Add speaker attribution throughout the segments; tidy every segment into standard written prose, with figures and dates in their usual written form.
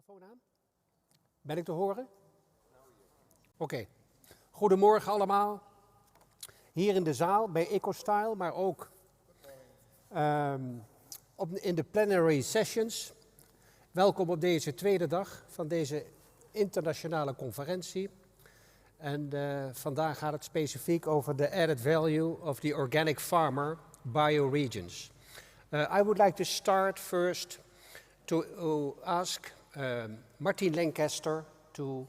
Speaker 1: microfoon aan? Ben ik te horen? Oké. Goedemorgen allemaal. Hier in de zaal bij EcoStyle, maar ook in de Plenary Sessions. Welkom op deze tweede dag van deze internationale conferentie. En vandaag gaat het specifiek over the added value of the organic farmer, Bioregions. I would like to start first to ask Martien Lankester to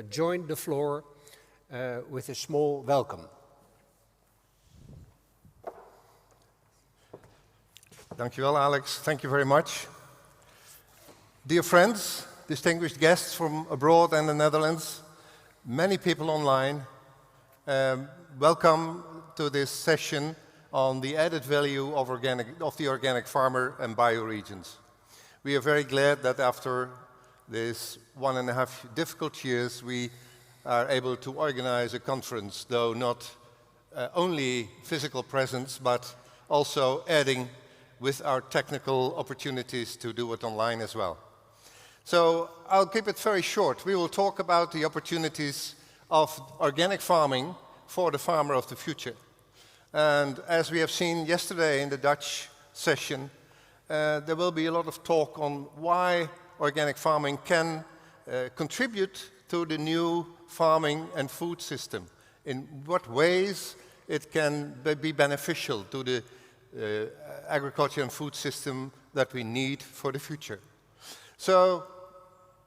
Speaker 1: join the floor with a small welcome.
Speaker 2: Dankjewel, Alex. Thank you very much. Dear friends, distinguished guests from abroad and the Netherlands, many people online, welcome to this session on the added value of the organic farmer and bioregions. We are very glad that after this 1.5 difficult years, we are able to organize a conference, though not only physical presence, but also adding with our technical opportunities to do it online as well. So I'll keep it very short. We will talk about the opportunities of organic farming for the farmer of the future. And as we have seen yesterday in the Dutch session, there will be a lot of talk on why organic farming can contribute to the new farming and food system. In what ways it can be beneficial to the agriculture and food system that we need for the future. So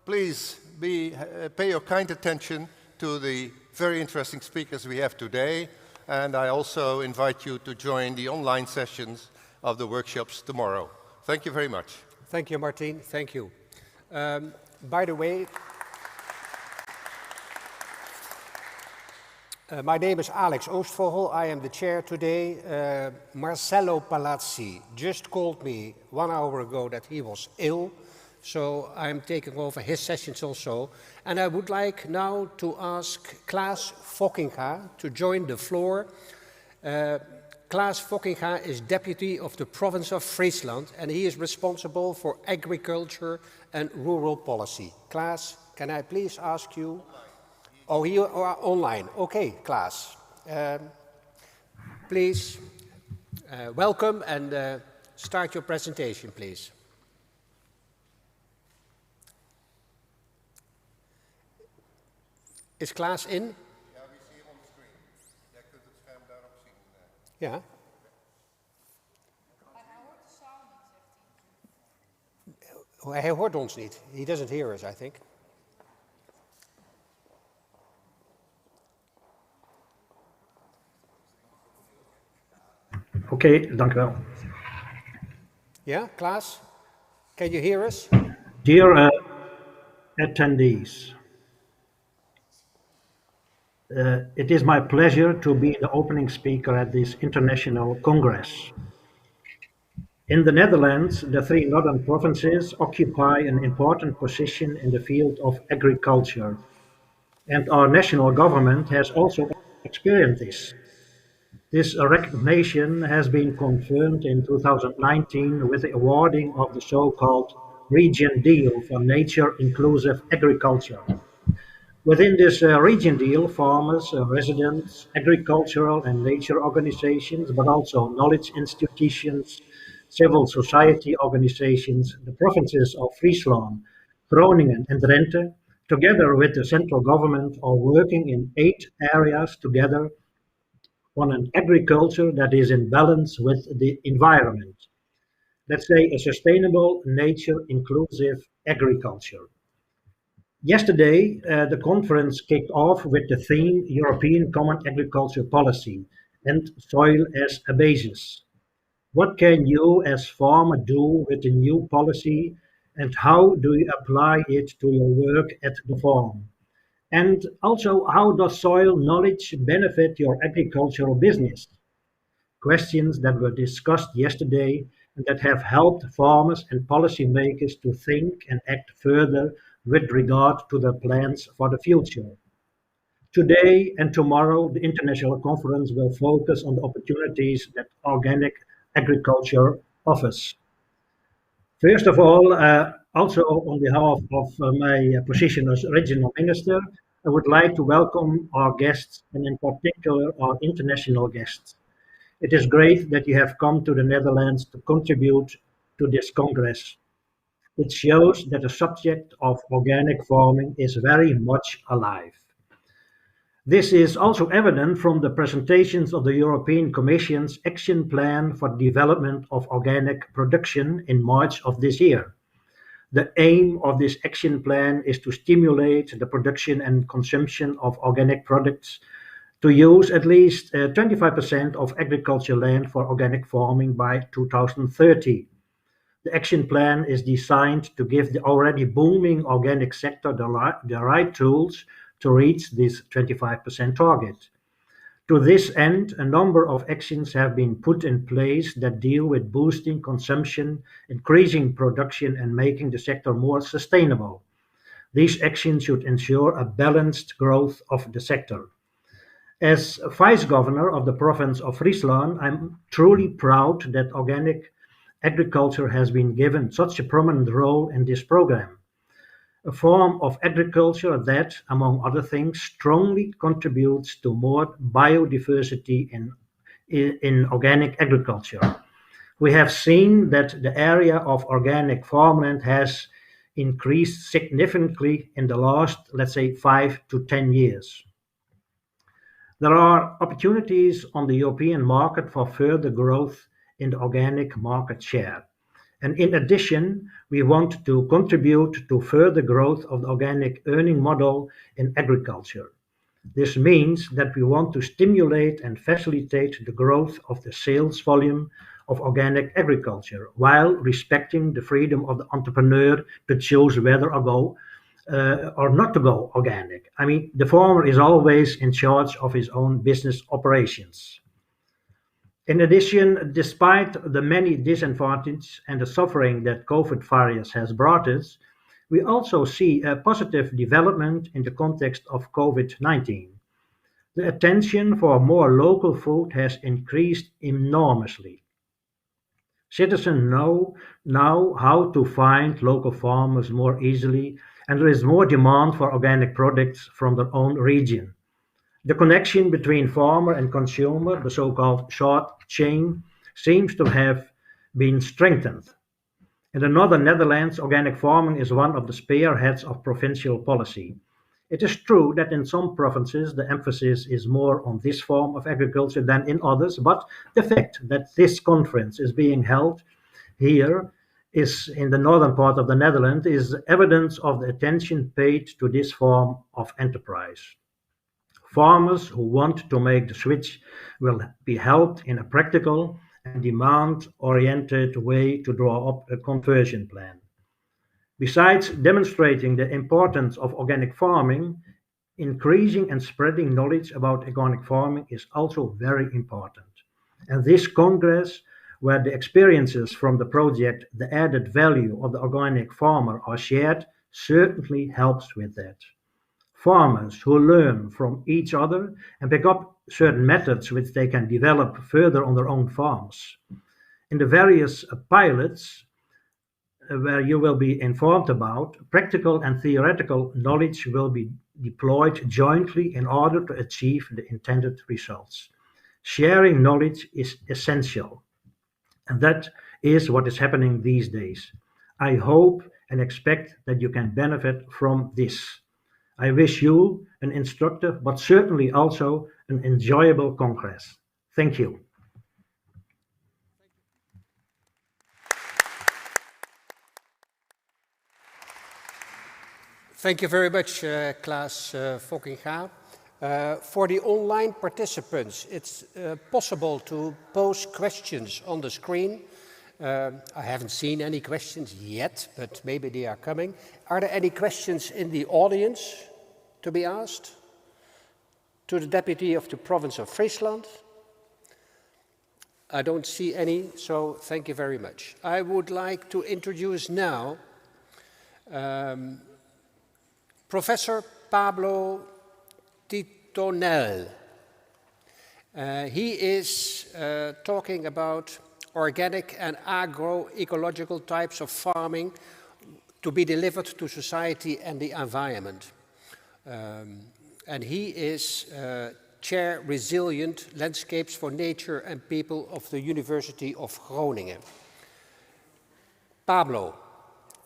Speaker 2: please pay your kind attention to the very interesting speakers we have today, and I also invite you to join the online sessions of the workshops tomorrow. Thank you very much.
Speaker 1: Thank you, Martien. Thank you. By the way, my name is Alex Oostvogel. I am the chair today. Marcello Palazzi just called me 1 hour ago that he was ill, so I'm taking over his sessions also. And I would like now to ask Klaas Fokkinga to join the floor. Klaas Fokkinga is deputy of the Province of Fryslân, and he is responsible for agriculture and rural policy. Klaas, can I please ask you? Oh, you are online. Okay, Klaas. Please, welcome and start your presentation, please. Is Klaas in?
Speaker 2: Ja, we see him on the screen. Jij kunt het scherm daarop zien.
Speaker 1: Ja.
Speaker 3: Hij hoort de sound niet, zegt hij.
Speaker 1: Hij hoort ons niet. He doesn't hear us, I think.
Speaker 4: Oké, dank u wel.
Speaker 1: Yeah, Klaas, can you hear us?
Speaker 4: Dear attendees, it is my pleasure to be the opening speaker at this international congress. In the Netherlands, the 3 northern provinces occupy an important position in the field of agriculture, and our national government has also experienced this. This recognition has been confirmed in 2019 with the awarding of the so-called Region Deal for Nature-Inclusive Agriculture. Within this Region Deal, farmers, residents, agricultural and nature organizations, but also knowledge institutions, civil society organizations, the provinces of Fryslân, Groningen and Drenthe, together with the central government, are working in 8 areas together on an agriculture that is in balance with the environment. Let's say a sustainable, nature-inclusive agriculture. Yesterday, the conference kicked off with the theme European Common Agriculture Policy and Soil as a Basis. What can you as farmer do with the new policy, and how do you apply it to your work at the farm? And also, how does soil knowledge benefit your agricultural business? Questions that were discussed yesterday and that have helped farmers and policymakers to think and act further with regard to their plans for the future. Today and tomorrow, the international conference will focus on the opportunities that organic agriculture offers. First of all, Also, on behalf of my position as regional minister, I would like to welcome our guests and in particular our international guests. It is great that you have come to the Netherlands to contribute to this Congress. It shows that the subject of organic farming is very much alive. This is also evident from the presentations of the European Commission's Action Plan for Development of Organic Production in March of this year. The aim of this action plan is to stimulate the production and consumption of organic products, to use at least 25% of agriculture land for organic farming by 2030. The action plan is designed to give the already booming organic sector the right tools to reach this 25% target. To this end, a number of actions have been put in place that deal with boosting consumption, increasing production, and making the sector more sustainable. These actions should ensure a balanced growth of the sector. As Vice Governor of the Province of Fryslân, I'm truly proud that organic agriculture has been given such a prominent role in this program. A form of agriculture that, among other things, strongly contributes to more biodiversity in organic agriculture. We have seen that the area of organic farmland has increased significantly in the last, let's say, 5 to 10 years. There are opportunities on the European market for further growth in the organic market share. And in addition, we want to contribute to further growth of the organic earning model in agriculture. This means that we want to stimulate and facilitate the growth of the sales volume of organic agriculture while respecting the freedom of the entrepreneur to choose whether to go or not to go organic. I mean, the farmer is always in charge of his own business operations. In addition, despite the many disadvantages and the suffering that COVID virus has brought us, we also see a positive development in the context of COVID-19. The attention for more local food has increased enormously. Citizens know now how to find local farmers more easily, and there is more demand for organic products from their own region. The connection between farmer and consumer, the so-called short chain, seems to have been strengthened. In the northern Netherlands, organic farming is one of the spearheads of provincial policy. It is true that in some provinces the emphasis is more on this form of agriculture than in others, but the fact that this conference is being held here is in the northern part of the Netherlands is evidence of the attention paid to this form of enterprise. Farmers who want to make the switch will be helped in a practical and demand-oriented way to draw up a conversion plan. Besides demonstrating the importance of organic farming, increasing and spreading knowledge about organic farming is also very important. And this Congress, where the experiences from the project, the added value of the organic farmer are shared, certainly helps with that. Farmers who learn from each other and pick up certain methods which they can develop further on their own farms. In the various pilots where you will be informed about, practical and theoretical knowledge will be deployed jointly in order to achieve the intended results. Sharing knowledge is essential, and that is what is happening these days. I hope and expect that you can benefit from this. I wish you an instructive but certainly also an enjoyable Congress. Thank you.
Speaker 1: Thank you very much, Klaas Fokkinga. For the online participants, it's possible to post questions on the screen. I haven't seen any questions yet, but maybe they are coming. Are there any questions in the audience to be asked? To the Deputy of the Province of Fryslân? I don't see any, so thank you very much. I would like to introduce now Professor Pablo Tittonell. He is talking about organic and agro-ecological types of farming to be delivered to society and the environment. And he is Chair Resilient Landscapes for Nature and People of the University of Groningen. Pablo,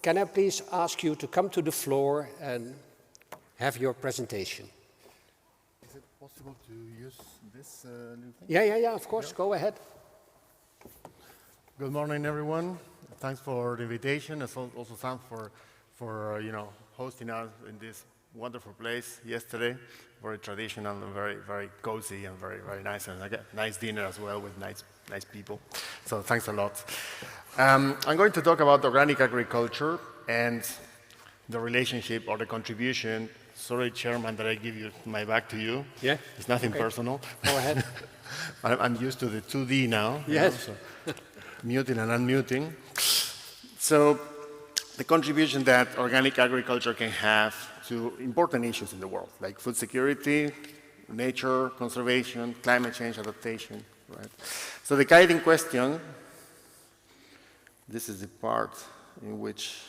Speaker 1: can I please ask you to come to the floor and have your presentation?
Speaker 5: Is it possible to use this new thing?
Speaker 1: Yeah, of course, go ahead.
Speaker 5: Good morning, everyone. Thanks for the invitation. And also thanks for hosting us in this wonderful place yesterday. Very traditional and very cozy and very nice, and I get nice dinner as well with nice people. So thanks a lot. I'm going to talk about organic agriculture and the relationship or the contribution. Sorry, Chairman, that I give you my back to you.
Speaker 1: Yeah.
Speaker 5: It's nothing personal.
Speaker 1: Go ahead.
Speaker 5: I'm used to the 2D now.
Speaker 1: Yes.
Speaker 5: So muting and unmuting. So the contribution that organic agriculture can have to important issues in the world, like food security, nature conservation, climate change adaptation, right? So the guiding question, this is the part in which,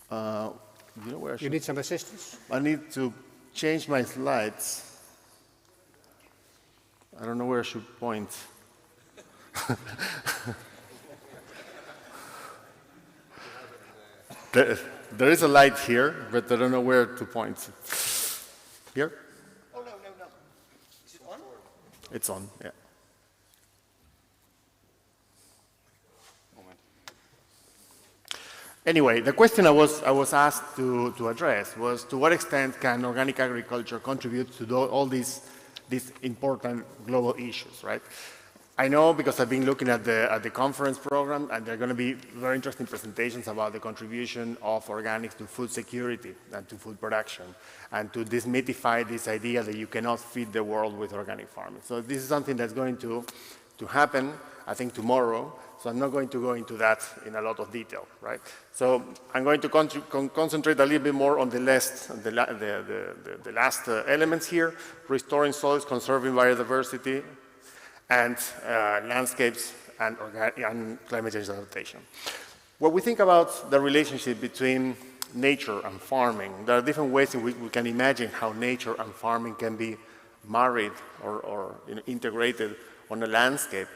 Speaker 5: you know where I should...
Speaker 1: You need some assistance?
Speaker 5: I need to change my slides. I don't know where I should point. There is a light here, but I don't know where to point. Here?
Speaker 6: Oh, no. Is it on?
Speaker 5: It's on, yeah.
Speaker 6: Moment.
Speaker 5: Anyway, the question I was asked to address was, to what extent can organic agriculture contribute to all these important global issues, right? I know because I've been looking at the conference program, and there are going to be very interesting presentations about the contribution of organics to food security and to food production, and to demystify this idea that you cannot feed the world with organic farming. So this is something that's going to happen, I think, tomorrow. So I'm not going to go into that in a lot of detail, right? So I'm going to concentrate a little bit more on the last elements here: restoring soils, conserving biodiversity, and landscapes and climate change adaptation. When we think about the relationship between nature and farming, there are different ways in which we can imagine how nature and farming can be married or integrated on a landscape.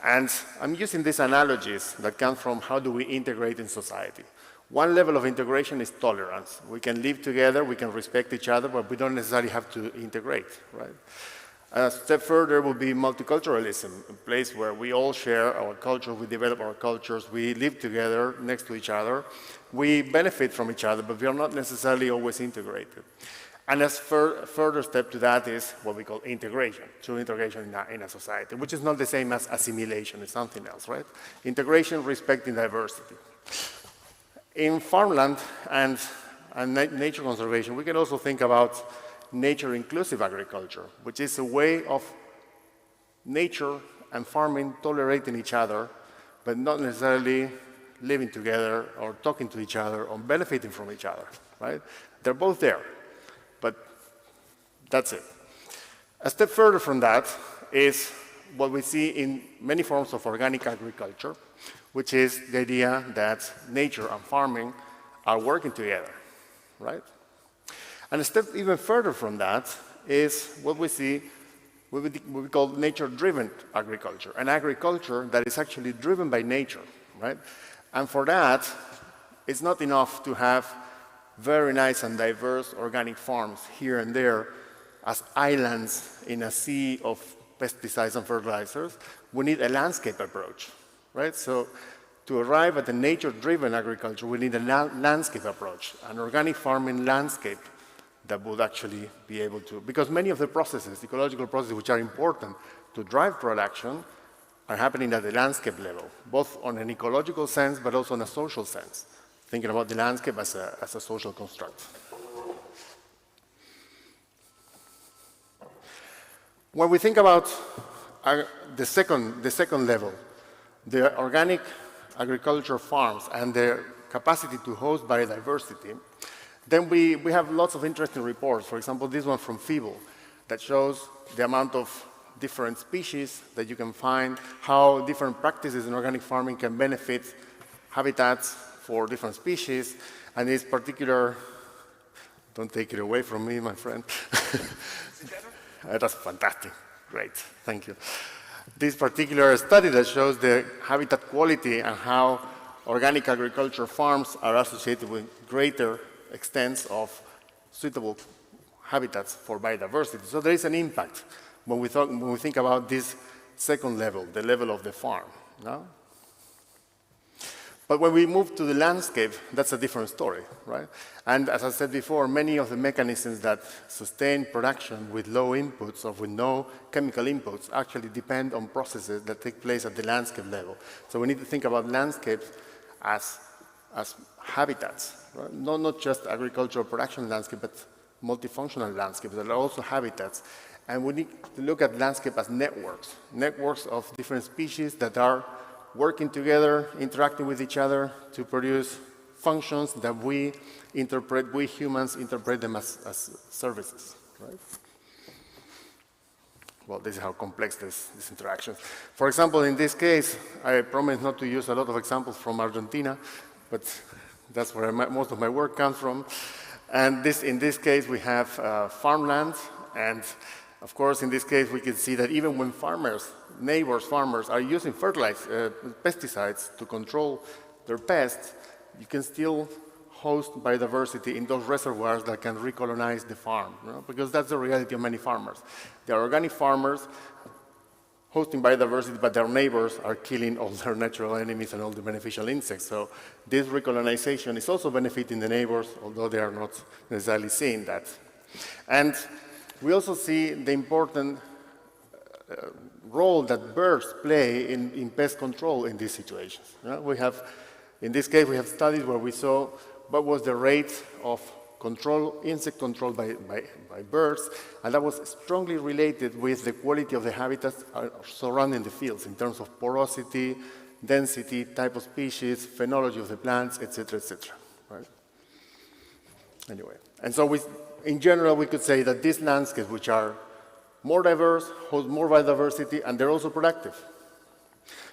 Speaker 5: And I'm using these analogies that come from how do we integrate in society. One level of integration is tolerance. We can live together, we can respect each other, but we don't necessarily have to integrate, right? A step further will be multiculturalism, a place where we all share our culture, we develop our cultures, we live together next to each other, we benefit from each other, but we are not necessarily always integrated. And a further step to that is what we call integration, true integration in a society, which is not the same as assimilation, it's something else, right? Integration, respecting diversity. In farmland and nature conservation, we can also think about nature-inclusive agriculture, which is a way of nature and farming tolerating each other, but not necessarily living together or talking to each other or benefiting from each other, right? They're both there, but that's it. A step further from that is what we see in many forms of organic agriculture, which is the idea that nature and farming are working together, right? And a step even further from that is what we see, what we call nature-driven agriculture, an agriculture that is actually driven by nature, right? And for that, it's not enough to have very nice and diverse organic farms here and there as islands in a sea of pesticides and fertilizers. We need a landscape approach, right? So to arrive at a nature-driven agriculture, we need a landscape approach, an organic farming landscape that would actually be able to, because many of the processes, ecological processes, which are important to drive production, are happening at the landscape level, both on an ecological sense, but also in a social sense, thinking about the landscape as a social construct. When we think about the second level, the organic agriculture farms and their capacity to host biodiversity, then we have lots of interesting reports. For example, this one from FIBL that shows the amount of different species that you can find, how different practices in organic farming can benefit habitats for different species, and this particular, don't take it away from me, my friend. That's fantastic, great, thank you. This particular study that shows the habitat quality and how organic agriculture farms are associated with greater extents of suitable habitats for biodiversity. So there is an impact when we think about this second level, the level of the farm. No? But when we move to the landscape, that's a different story, right? And as I said before, many of the mechanisms that sustain production with low inputs or with no chemical inputs actually depend on processes that take place at the landscape level. So we need to think about landscapes as habitats, right? Not just agricultural production landscape, but multifunctional landscapes that are also habitats. And we need to look at landscape as networks of different species that are working together, interacting with each other to produce functions that we humans interpret them as services, right? Well, this is how complex this interaction. For example, in this case, I promise not to use a lot of examples from Argentina, but that's where most of my work comes from. And in this case, we have farmland, and of course, in this case, we can see that even when neighbors farmers are using pesticides to control their pests, you can still host biodiversity in those reservoirs that can recolonize the farm, you know? Because that's the reality of many farmers. They are organic farmers hosting biodiversity, but their neighbors are killing all their natural enemies and all the beneficial insects. So this recolonization is also benefiting the neighbors, although they are not necessarily seeing that. And we also see the important role that birds play in pest control in these situations. You know, in this case, we have studies where we saw what was the rate of insect control by birds, and that was strongly related with the quality of the habitats surrounding the fields in terms of porosity, density, type of species, phenology of the plants, etc., etc. Right? Anyway, and so in general, we could say that these landscapes, which are more diverse, host more biodiversity, and they're also productive.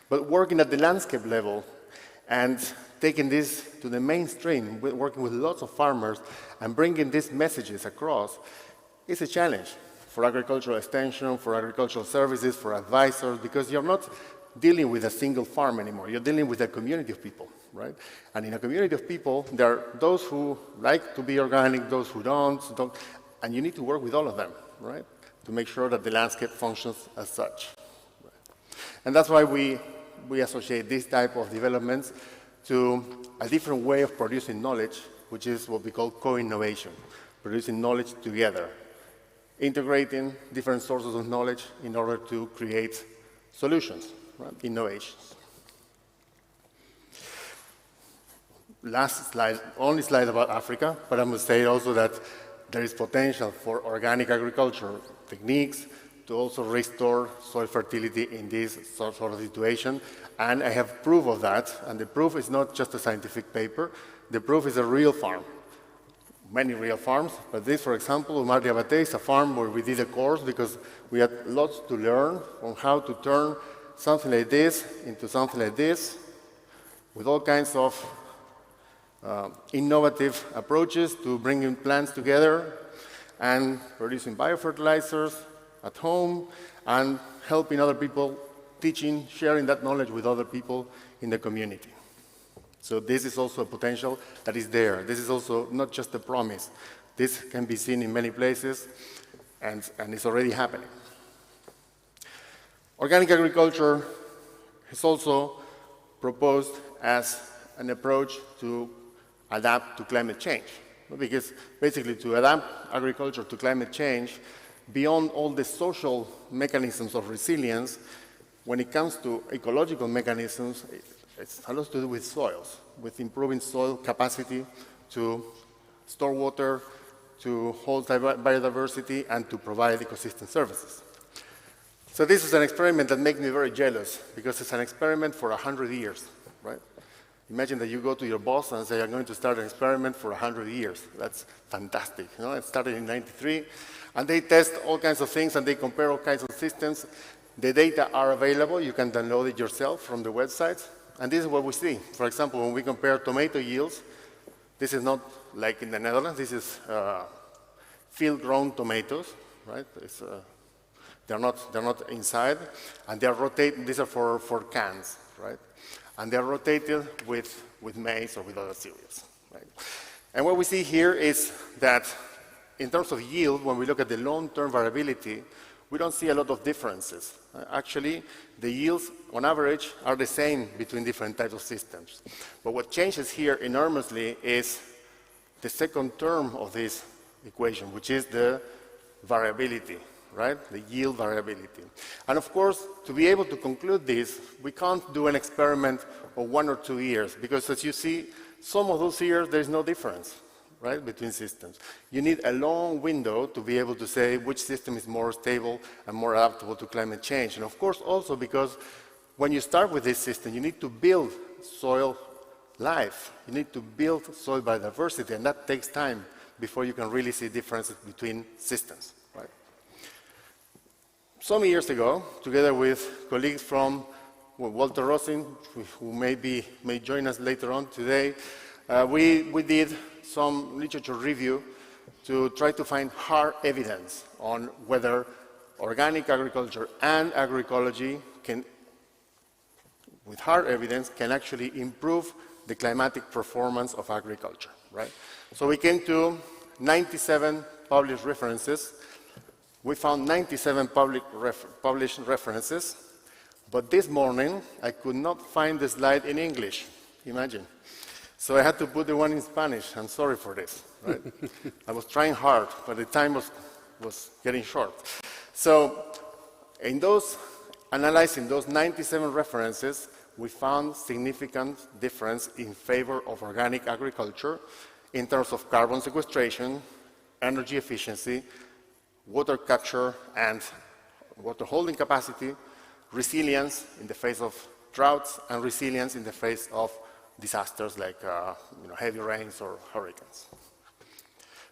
Speaker 5: But working at the landscape level and taking this to the mainstream, working with lots of farmers and bringing these messages across is a challenge for agricultural extension, for agricultural services, for advisors, because you're not dealing with a single farm anymore. You're dealing with a community of people, right? And in a community of people, there are those who like to be organic, those who don't, and you need to work with all of them, right? To make sure that the landscape functions as such. Right? And that's why we associate this type of developments to a different way of producing knowledge, which is what we call co-innovation, producing knowledge together, integrating different sources of knowledge in order to create solutions, right? Innovations. Last slide, only slide about Africa, but I must say also that there is potential for organic agriculture techniques to also restore soil fertility in this sort of situation. And I have proof of that, and the proof is not just a scientific paper, the proof is a real farm. Many real farms, but this, for example, Umar Diabate is a farm where we did a course because we had lots to learn on how to turn something like this into something like this with all kinds of innovative approaches to bringing plants together and producing biofertilizers at home and helping other people, teaching, sharing that knowledge with other people in the community. So this is also a potential that is there. This is also not just a promise. This can be seen in many places, and it's already happening. Organic agriculture is also proposed as an approach to adapt to climate change. Because basically to adapt agriculture to climate change, beyond all the social mechanisms of resilience, when it comes to ecological mechanisms, it has a lot to do with soils, with improving soil capacity to store water, to hold biodiversity, and to provide ecosystem services. So this is an experiment that makes me very jealous, because it's an experiment for 100 years, right? Imagine that you go to your boss and say, I'm going to start an experiment for 100 years. That's fantastic. You know, it started in '93, and they test all kinds of things, and they compare all kinds of systems. The data are available. You can download it yourself from the website. And this is what we see. For example, when we compare tomato yields, this is not like in the Netherlands. This is field-grown tomatoes, right? They're not inside, and they're rotated. These are for cans, right? And they're rotated with maize or with other cereals, right? And what we see here is that in terms of yield, when we look at the long-term variability, we don't see a lot of differences. Actually, the yields, on average, are the same between different types of systems. But what changes here enormously is the second term of this equation, which is the variability, right? The yield variability. And of course, to be able to conclude this, we can't do an experiment of 1 or 2 years, because as you see, some of those years, there's no difference, right, between systems. You need a long window to be able to say which system is more stable and more adaptable to climate change. And of course, also because when you start with this system, you need to build soil life. You need to build soil biodiversity, and that takes time before you can really see differences between systems, right? Some years ago, together with colleagues from Walter Rosin, who may join us later on today, we did some literature review to try to find hard evidence on whether organic agriculture and agroecology can, with hard evidence, can actually improve the climatic performance of agriculture, right? So we came to 97 published references. We found 97 published references, but this morning I could not find the slide in English, imagine. So I had to put the one in Spanish. I'm sorry for this, right? I was trying hard, but the time was getting short. So in analyzing those 97 references, we found significant difference in favor of organic agriculture in terms of carbon sequestration, energy efficiency, water capture and water holding capacity, resilience in the face of droughts, and resilience in the face of disasters like heavy rains or hurricanes.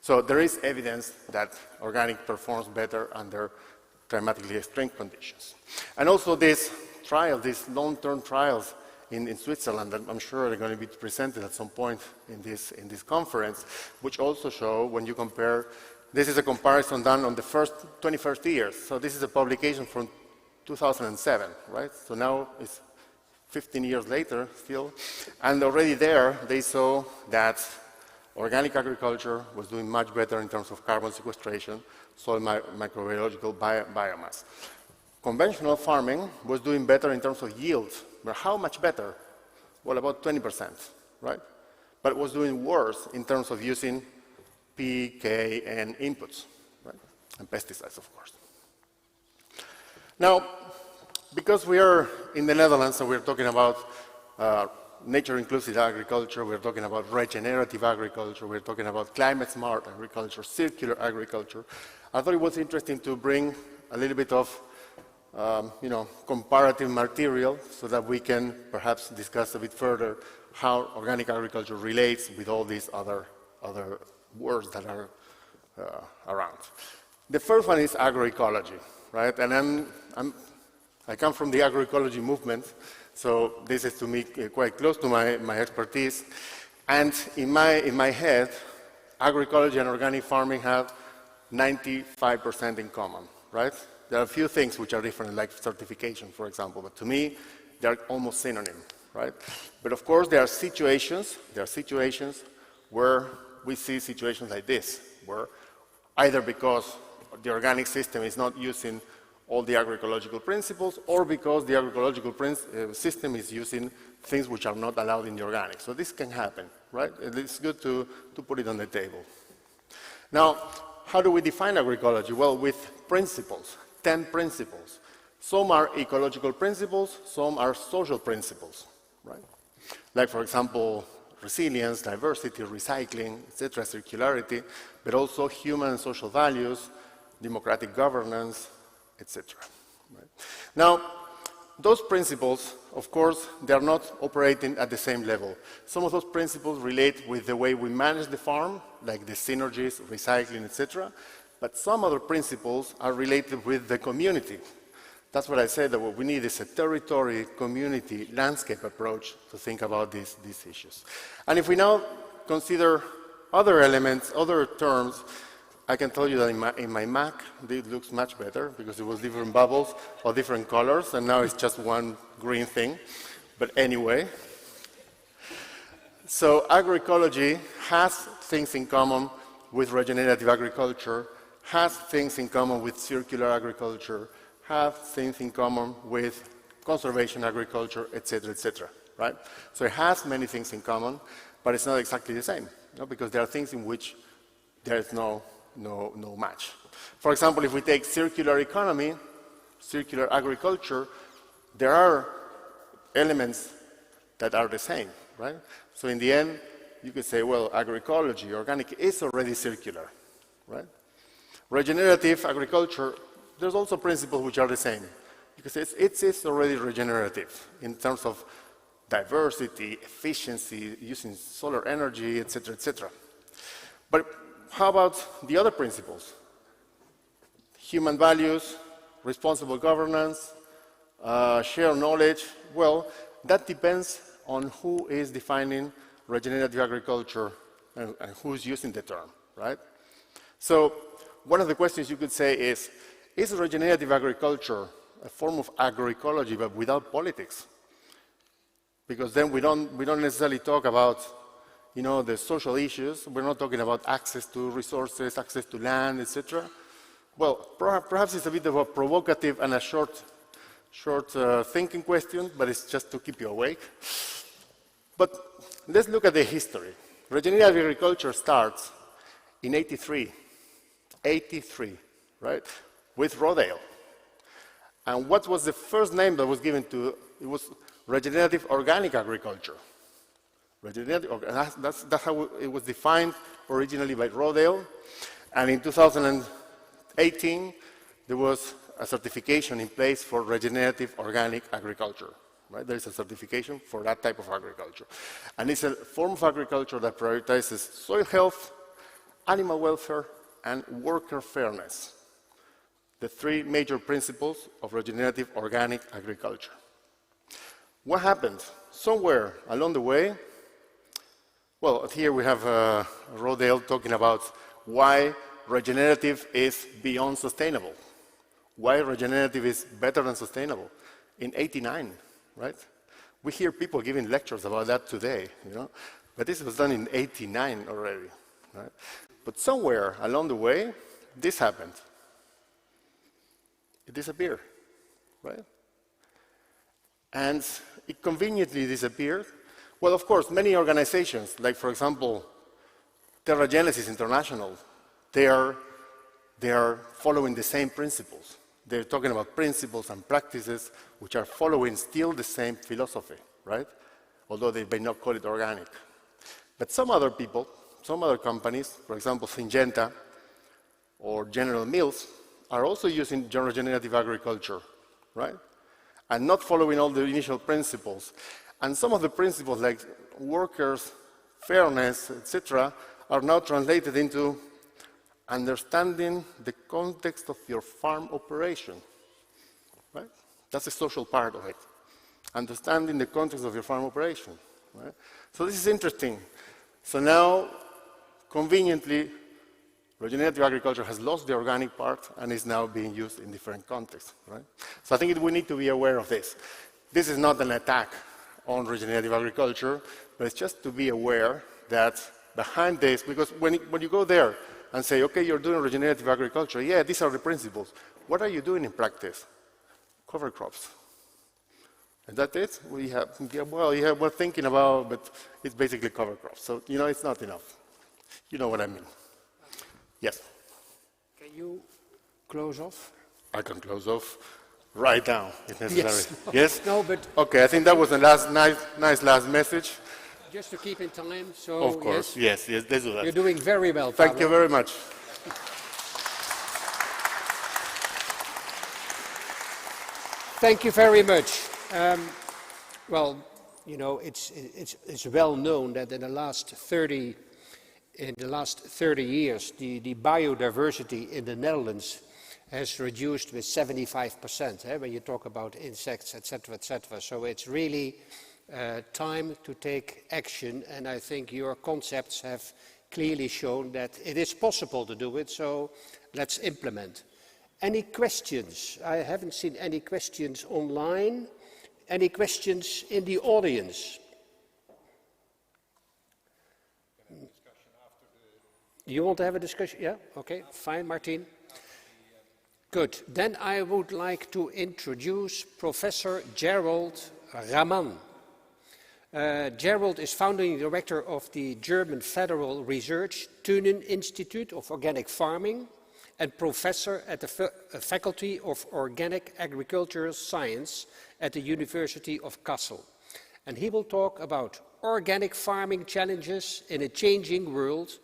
Speaker 5: So there is evidence that organic performs better under climatically extreme conditions. And also this trial, these long-term trials in Switzerland, that I'm sure are going to be presented at some point in this conference, which also show when you compare, this is a comparison done on the 21st years. So this is a publication from 2007, right? So now it's 15 years later still, and already there they saw that organic agriculture was doing much better in terms of carbon sequestration, soil microbiological biomass. Conventional farming was doing better in terms of yield, but how much better? Well, about 20%, right? But it was doing worse in terms of using P, K, and inputs, right? And pesticides, of course. Now, because we are in the Netherlands and we're talking about nature-inclusive agriculture, we're talking about regenerative agriculture, we're talking about climate-smart agriculture, circular agriculture, I thought it was interesting to bring a little bit of comparative material so that we can perhaps discuss a bit further how organic agriculture relates with all these other words that are around. The first one is agroecology, right? And I come from the agroecology movement, so this is to me quite close to my expertise. And in my head, agroecology and organic farming have 95% in common, right? There are a few things which are different, like certification, for example, but to me, they're almost synonym, right? But of course, there are situations where we see situations like this, where either because the organic system is not using all the agroecological principles, or because the agroecological system is using things which are not allowed in the organic. So this can happen, right? It's good to put it on the table. Now, how do we define agroecology? Well, with principles, 10 principles. Some are ecological principles, some are social principles, right? Like, for example, resilience, diversity, recycling, etc., circularity, but also human and social values, democratic governance, etc. Right? Now, those principles, of course, they are not operating at the same level. Some of those principles relate with the way we manage the farm, like the synergies, recycling, etc. But some other principles are related with the community. That's what I said, that what we need is a territory, community, landscape approach to think about these issues. And if we now consider other elements, other terms, I can tell you that in my Mac, it looks much better because it was different bubbles or different colors, and now it's just one green thing. But anyway, so agroecology has things in common with regenerative agriculture, has things in common with circular agriculture, have things in common with conservation agriculture, etc., right? So it has many things in common, but it's not exactly the same, because there are things in which there is no match. For example, if we take circular economy, circular agriculture, there are elements that are the same, right? So in the end, you could say, well, agroecology, organic, is already circular, right? Regenerative agriculture, there's also principles which are the same, because it's already regenerative in terms of diversity, efficiency, using solar energy, etc. But how about the other principles? Human values, responsible governance, shared knowledge. Well, that depends on who is defining regenerative agriculture and who's using the term, right? So one of the questions you could say is regenerative agriculture a form of agroecology but without politics? Because then we don't necessarily talk about, the social issues. We're not talking about access to resources, access to land, etc. Well, perhaps it's a bit of a provocative and a short thinking question, but it's just to keep you awake. But let's look at the history. Regenerative agriculture starts in 83, right, with Rodale. And what was the first name that was given to it? It was regenerative organic agriculture. That's how it was defined originally by Rodale. And in 2018, there was a certification in place for regenerative organic agriculture. Right? There is a certification for that type of agriculture. And it's a form of agriculture that prioritizes soil health, animal welfare, and worker fairness. The three major principles of regenerative organic agriculture. What happened? Somewhere along the way, well, here we have Rodale talking about why regenerative is beyond sustainable. Why regenerative is better than sustainable. In '89, right? We hear people giving lectures about that today, but this was done in '89 already, right? But somewhere along the way, this happened. It disappeared, right? And it conveniently disappeared. Well, of course, many organizations, like for example, Terra Genesis International, they are following the same principles. They're talking about principles and practices which are following still the same philosophy, right? Although they may not call it organic. But some other people, some other companies, for example, Syngenta or General Mills, are also using regenerative agriculture, right? And not following all the initial principles. And some of the principles like workers, fairness, etc., are now translated into understanding the context of your farm operation, right? That's the social part of it. Understanding the context of your farm operation, right? So this is interesting. So now, conveniently, regenerative agriculture has lost the organic part and is now being used in different contexts, right? So I think we need to be aware of this. This is not an attack on regenerative agriculture, but it's just to be aware that behind this, because when you go there and say, okay, you're doing regenerative agriculture, yeah, these are the principles. What are you doing in practice? Cover crops. And that's it? We're thinking about, but it's basically cover crops. So, it's not enough. You know what I mean. Yes?
Speaker 1: Can you close off?
Speaker 5: I can close off right now, if necessary. Yes?
Speaker 1: No, but...
Speaker 5: Okay, I think that was a nice last message.
Speaker 1: Just to keep in time, so...
Speaker 5: Of course, yes, let's do that.
Speaker 1: You're doing very well, Pablo.
Speaker 5: Thank you very much.
Speaker 1: Thank you very much. Well, it's well known that in the last 30 years, the biodiversity in the Netherlands has reduced with 75% when you talk about insects, etc., etc. So it's really time to take action, and I think your concepts have clearly shown that it is possible to do it, so let's implement. Any questions? I haven't seen any questions online. Any questions in the audience? You want to have a discussion? Yeah? Okay, fine, Martien. Good. Then I would like to introduce Professor Gerold Rahmann. Gerold is founding director of the German Federal Research Thünen Institute of Organic Farming and professor at the Faculty of Organic Agricultural Science at the University of Kassel. And he will talk about organic farming challenges in a changing world,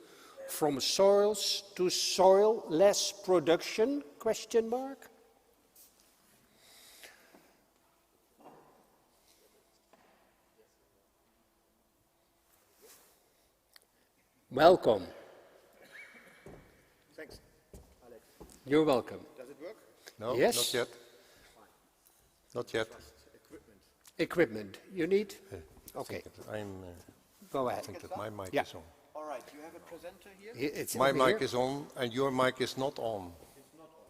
Speaker 1: from soils to soil-less production, question mark? Welcome.
Speaker 6: Thanks, Alex.
Speaker 1: You're welcome.
Speaker 6: Does it work?
Speaker 2: No,
Speaker 1: Yes.
Speaker 2: not yet. Not yet.
Speaker 1: Equipment. You need? Okay.
Speaker 2: I
Speaker 1: Go ahead.
Speaker 2: think that my mic
Speaker 1: Yeah.
Speaker 2: is on.
Speaker 6: All right, you have a presenter here?
Speaker 1: It's
Speaker 2: My
Speaker 1: over
Speaker 2: mic
Speaker 1: here.
Speaker 2: is on and your mic is not on.
Speaker 6: It's not on.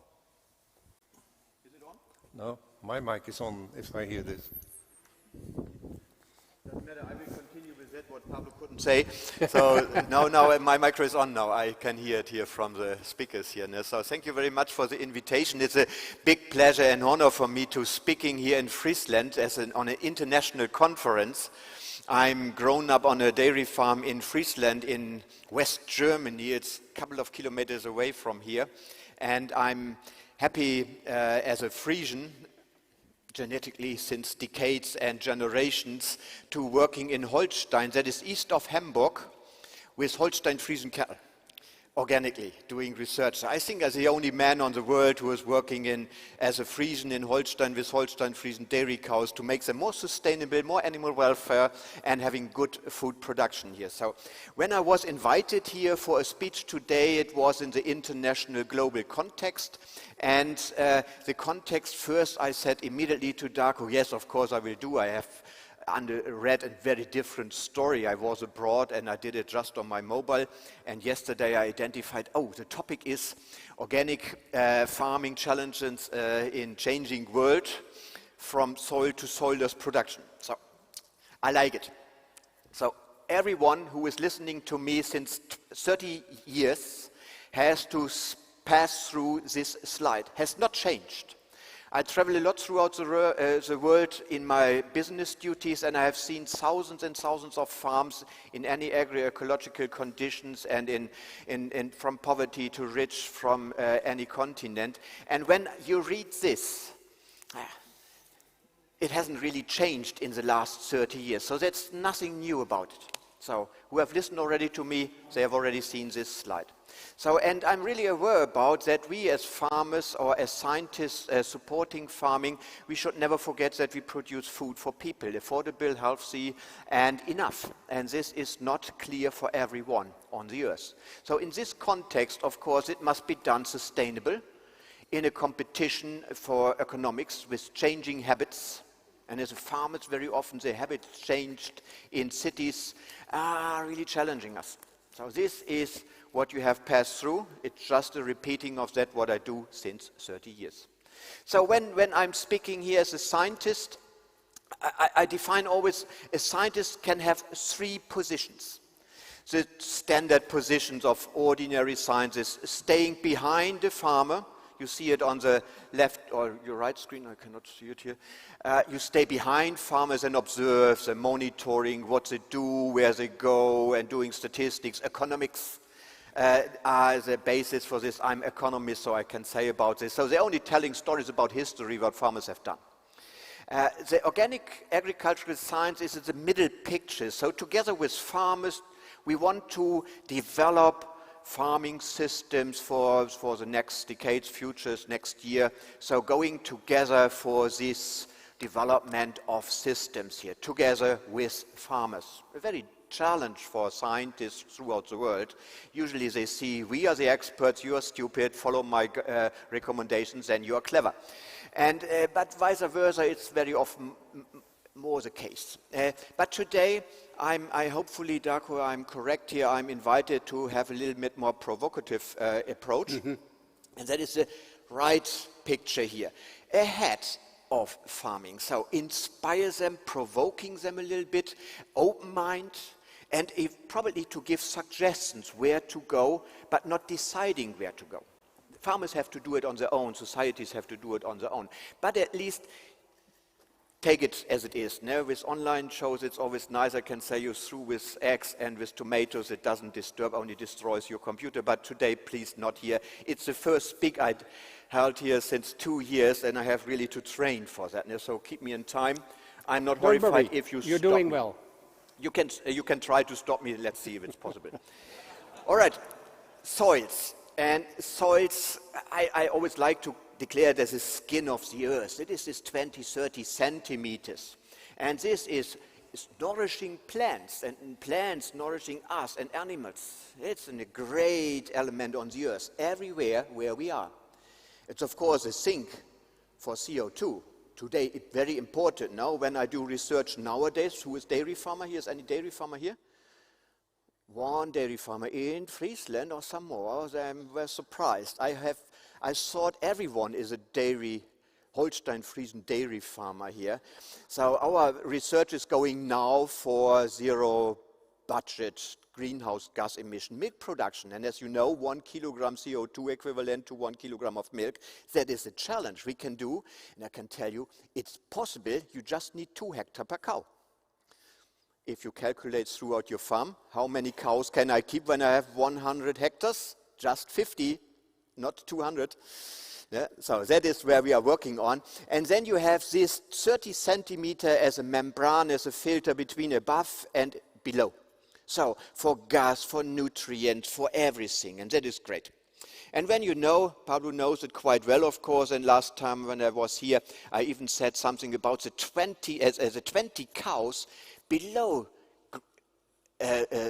Speaker 6: Is it on?
Speaker 2: No, my mic is on if I hear this.
Speaker 6: Doesn't matter, I will continue with that, what Pablo couldn't say. So now my micro is on now. I can hear it here from the speakers here. So thank you very much for the invitation. It's a big pleasure and honor for me to speaking here in Fryslân on an international conference. I'm grown up on a dairy farm in Fryslân in West Germany. It's a couple of kilometers away from here. And I'm happy as a Frisian, genetically since decades and generations, to working in Holstein, that is east of Hamburg, with Holstein Friesian cattle, organically, doing research. I think I'm the only man on the world who is working as a Friesian in Holstein with Holstein Friesian dairy cows to make them more sustainable, more animal welfare, and having good food production here. So when I was invited here for a speech today, it was in the international global context. And the context first, I said immediately to Darko, yes, of course I will do. I have read a very different story. I was abroad and I did it just on my mobile. And yesterday I identified, the topic is organic farming challenges in changing world from soil to soilless production. So I like it. So everyone who is listening to me since 30 years has to pass through this slide. Has not changed. I travel a lot throughout the world in my business duties, and I have seen thousands and thousands of farms in any agro-ecological conditions and from poverty to rich from any continent. And when you read this, it hasn't really changed in the last 30 years. So that's nothing new about it. So who have listened already to me, they have already seen this slide. So, and I'm really aware about that we as farmers or as scientists supporting farming, we should never forget that we produce food for people, affordable, healthy, and enough. And this is not clear for everyone on the earth. So in this context, of course, it must be done sustainable in a competition for economics with changing habits. And as a farmer, very often the habits changed in cities are really challenging us. So this is what you have passed through. It's just a repeating of that, what I do since 30 years. So when I'm speaking here as a scientist, I define always a scientist can have three positions. The standard positions of ordinary scientists, staying behind the farmer. You see it on the left or your right screen, I cannot see it here. You stay behind farmers and observe them, monitoring what they do, where they go, and doing statistics. Economics are the basis for this. I'm economist, so I can say about this. So they're only telling stories about history, what farmers have done. The organic agricultural science is in the middle picture. So together with farmers, we want to develop farming systems for the next decades, futures, next year. So going together for this development of systems here, together with farmers. A very challenge for scientists throughout the world. Usually they see, we are the experts, you are stupid, follow my recommendations and you are clever. And, but vice versa, it's very often more the case. But today, I hopefully, Darko, I'm correct here, I'm invited to have a little bit more provocative approach. And that is the right picture here. Ahead of farming. So inspire them, provoking them a little bit, open mind, and probably to give suggestions where to go, but not deciding where to go. Farmers have to do it on their own, societies have to do it on their own, but at least take it as it is. Now, with online shows, it's always nice. I can say you through with eggs and with tomatoes, it doesn't disturb, only destroys your computer. But today, please not here. It's the first speak I'd held here since 2 years, and I have really to train for that. So keep me in time. I'm not horrified if you
Speaker 1: You're
Speaker 6: stop
Speaker 1: doing
Speaker 6: me.
Speaker 1: well.
Speaker 6: You can try to stop me. Let's see if it's possible. All right, soils. And soils, I always like to declare it as the skin of the earth. It is this 20, 30 centimeters. And this is nourishing plants, and plants nourishing us and animals. It's a great element on the earth, everywhere where we are. It's of course a sink for CO2. Today, it's very important now when I do research nowadays. Who is dairy farmer here? Is any dairy farmer here? One dairy farmer in Fryslân or some more. I was surprised. I thought everyone is a dairy, Holstein-Friesen dairy farmer here. So our research is going now for zero budget greenhouse gas emission milk production. And as you know, 1 kilogram CO2 equivalent to 1 kilogram of milk, that is a challenge we can do. And I can tell you, it's possible. You just need 2 hectares per cow. If you calculate throughout your farm, how many cows can I keep when I have 100 hectares? Just 50, not 200. Yeah, so that is where we are working on. And then you have this 30 centimeter as a membrane, as a filter between above and below. So for gas, for nutrients, for everything, and that is great. And when you know, Pablo knows it quite well, of course, and last time when I was here, I even said something about the 20 cows below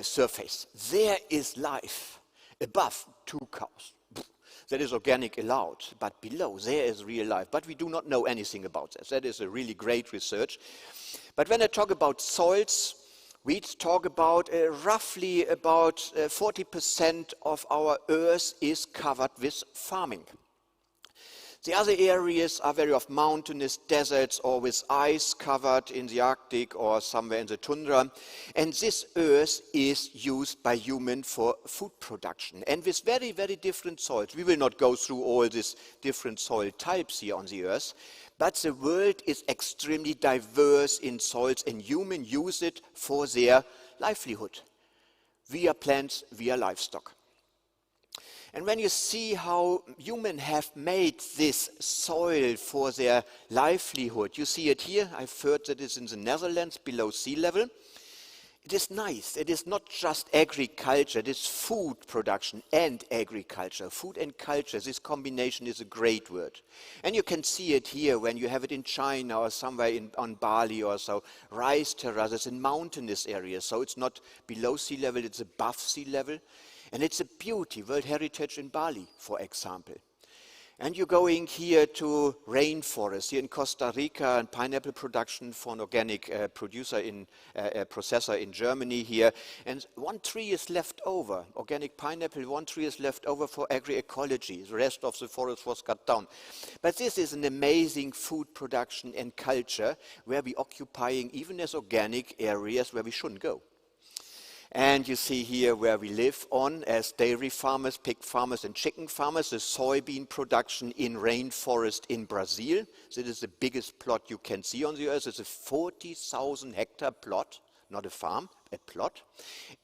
Speaker 6: surface. There is life. Above, 2 cows. That is organic allowed, but below there is real life. But we do not know anything about this. That is a really great research. But when I talk about soils, we talk about roughly about 40% of our earth is covered with farming. The other areas are very often mountainous deserts or with ice covered in the Arctic or somewhere in the tundra. And this earth is used by humans for food production. And with very, very different soils. We will not go through all these different soil types here on the earth. But the world is extremely diverse in soils, and humans use it for their livelihood, via plants, via livestock. And when you see how humans have made this soil for their livelihood, you see it here. I've heard that it's in the Netherlands, below sea level. It is nice. It is not just agriculture. It is food production and agriculture. Food and culture, this combination is a great word. And you can see it here when you have it in China or somewhere on Bali or so. Rice terraces in mountainous areas. So it's not below sea level, it's above sea level. And it's a beauty, World Heritage in Bali, for example. And you're going here to rainforest, here in Costa Rica, and pineapple production for an organic processor in Germany here. And 1 tree is left over, organic pineapple, 1 tree is left over for agro-ecology. The rest of the forest was cut down. But this is an amazing food production and culture where we're occupying, even as organic areas where we shouldn't go. And you see here where we live on as dairy farmers, pig farmers and chicken farmers, the soybean production in rainforest in Brazil. This is the biggest plot you can see on the earth. It's a 40,000 hectare plot, not a farm, a plot,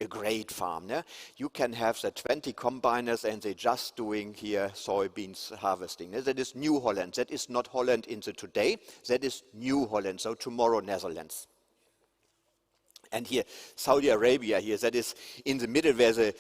Speaker 6: a great farm. Yeah? You can have the 20 combiners and they're just doing here soybeans harvesting. That is New Holland. That is not Holland in the today. That is New Holland, so tomorrow Netherlands. And here, Saudi Arabia here, that is in the middle where the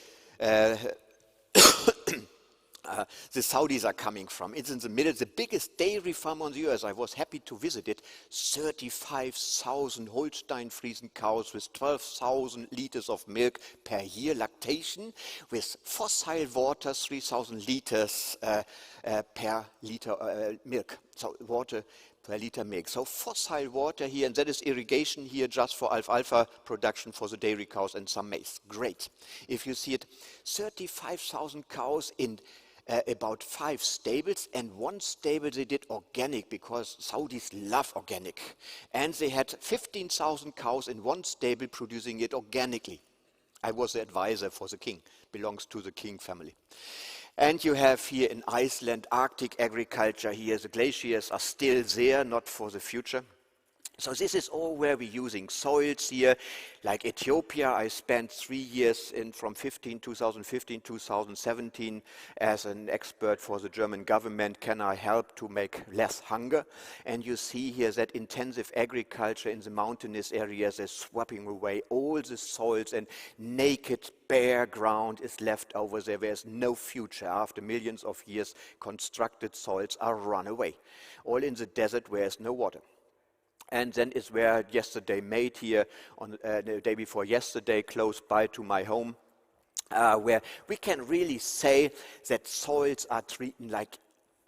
Speaker 6: the Saudis are coming from. It's in the middle, the biggest dairy farm on the earth. I was happy to visit it. 35,000 Holstein Friesen cows with 12,000 liters of milk per year lactation, with fossil water 3,000 liters per liter milk. So water per liter milk. So fossil water here, and that is irrigation here just for alfalfa production for the dairy cows and some maize. Great. If you see it, 35,000 cows in about 5 stables, and 1 stable they did organic because Saudis love organic. And they had 15,000 cows in 1 stable producing it organically. I was the advisor for the king, belongs to the king family. And you have here in Iceland Arctic agriculture here. The glaciers are still there, not for the future. So this is all where we're using soils here. Like Ethiopia, I spent 3 years from 2015, 2017 as an expert for the German government. Can I help to make less hunger? And you see here that intensive agriculture in the mountainous areas is swapping away all the soils, and naked, bare ground is left over there. There's no future. After millions of years, constructed soils are run away. All in the desert where there's no water. And then is where yesterday made here, on the day before yesterday, close by to my home, where we can really say that soils are treated like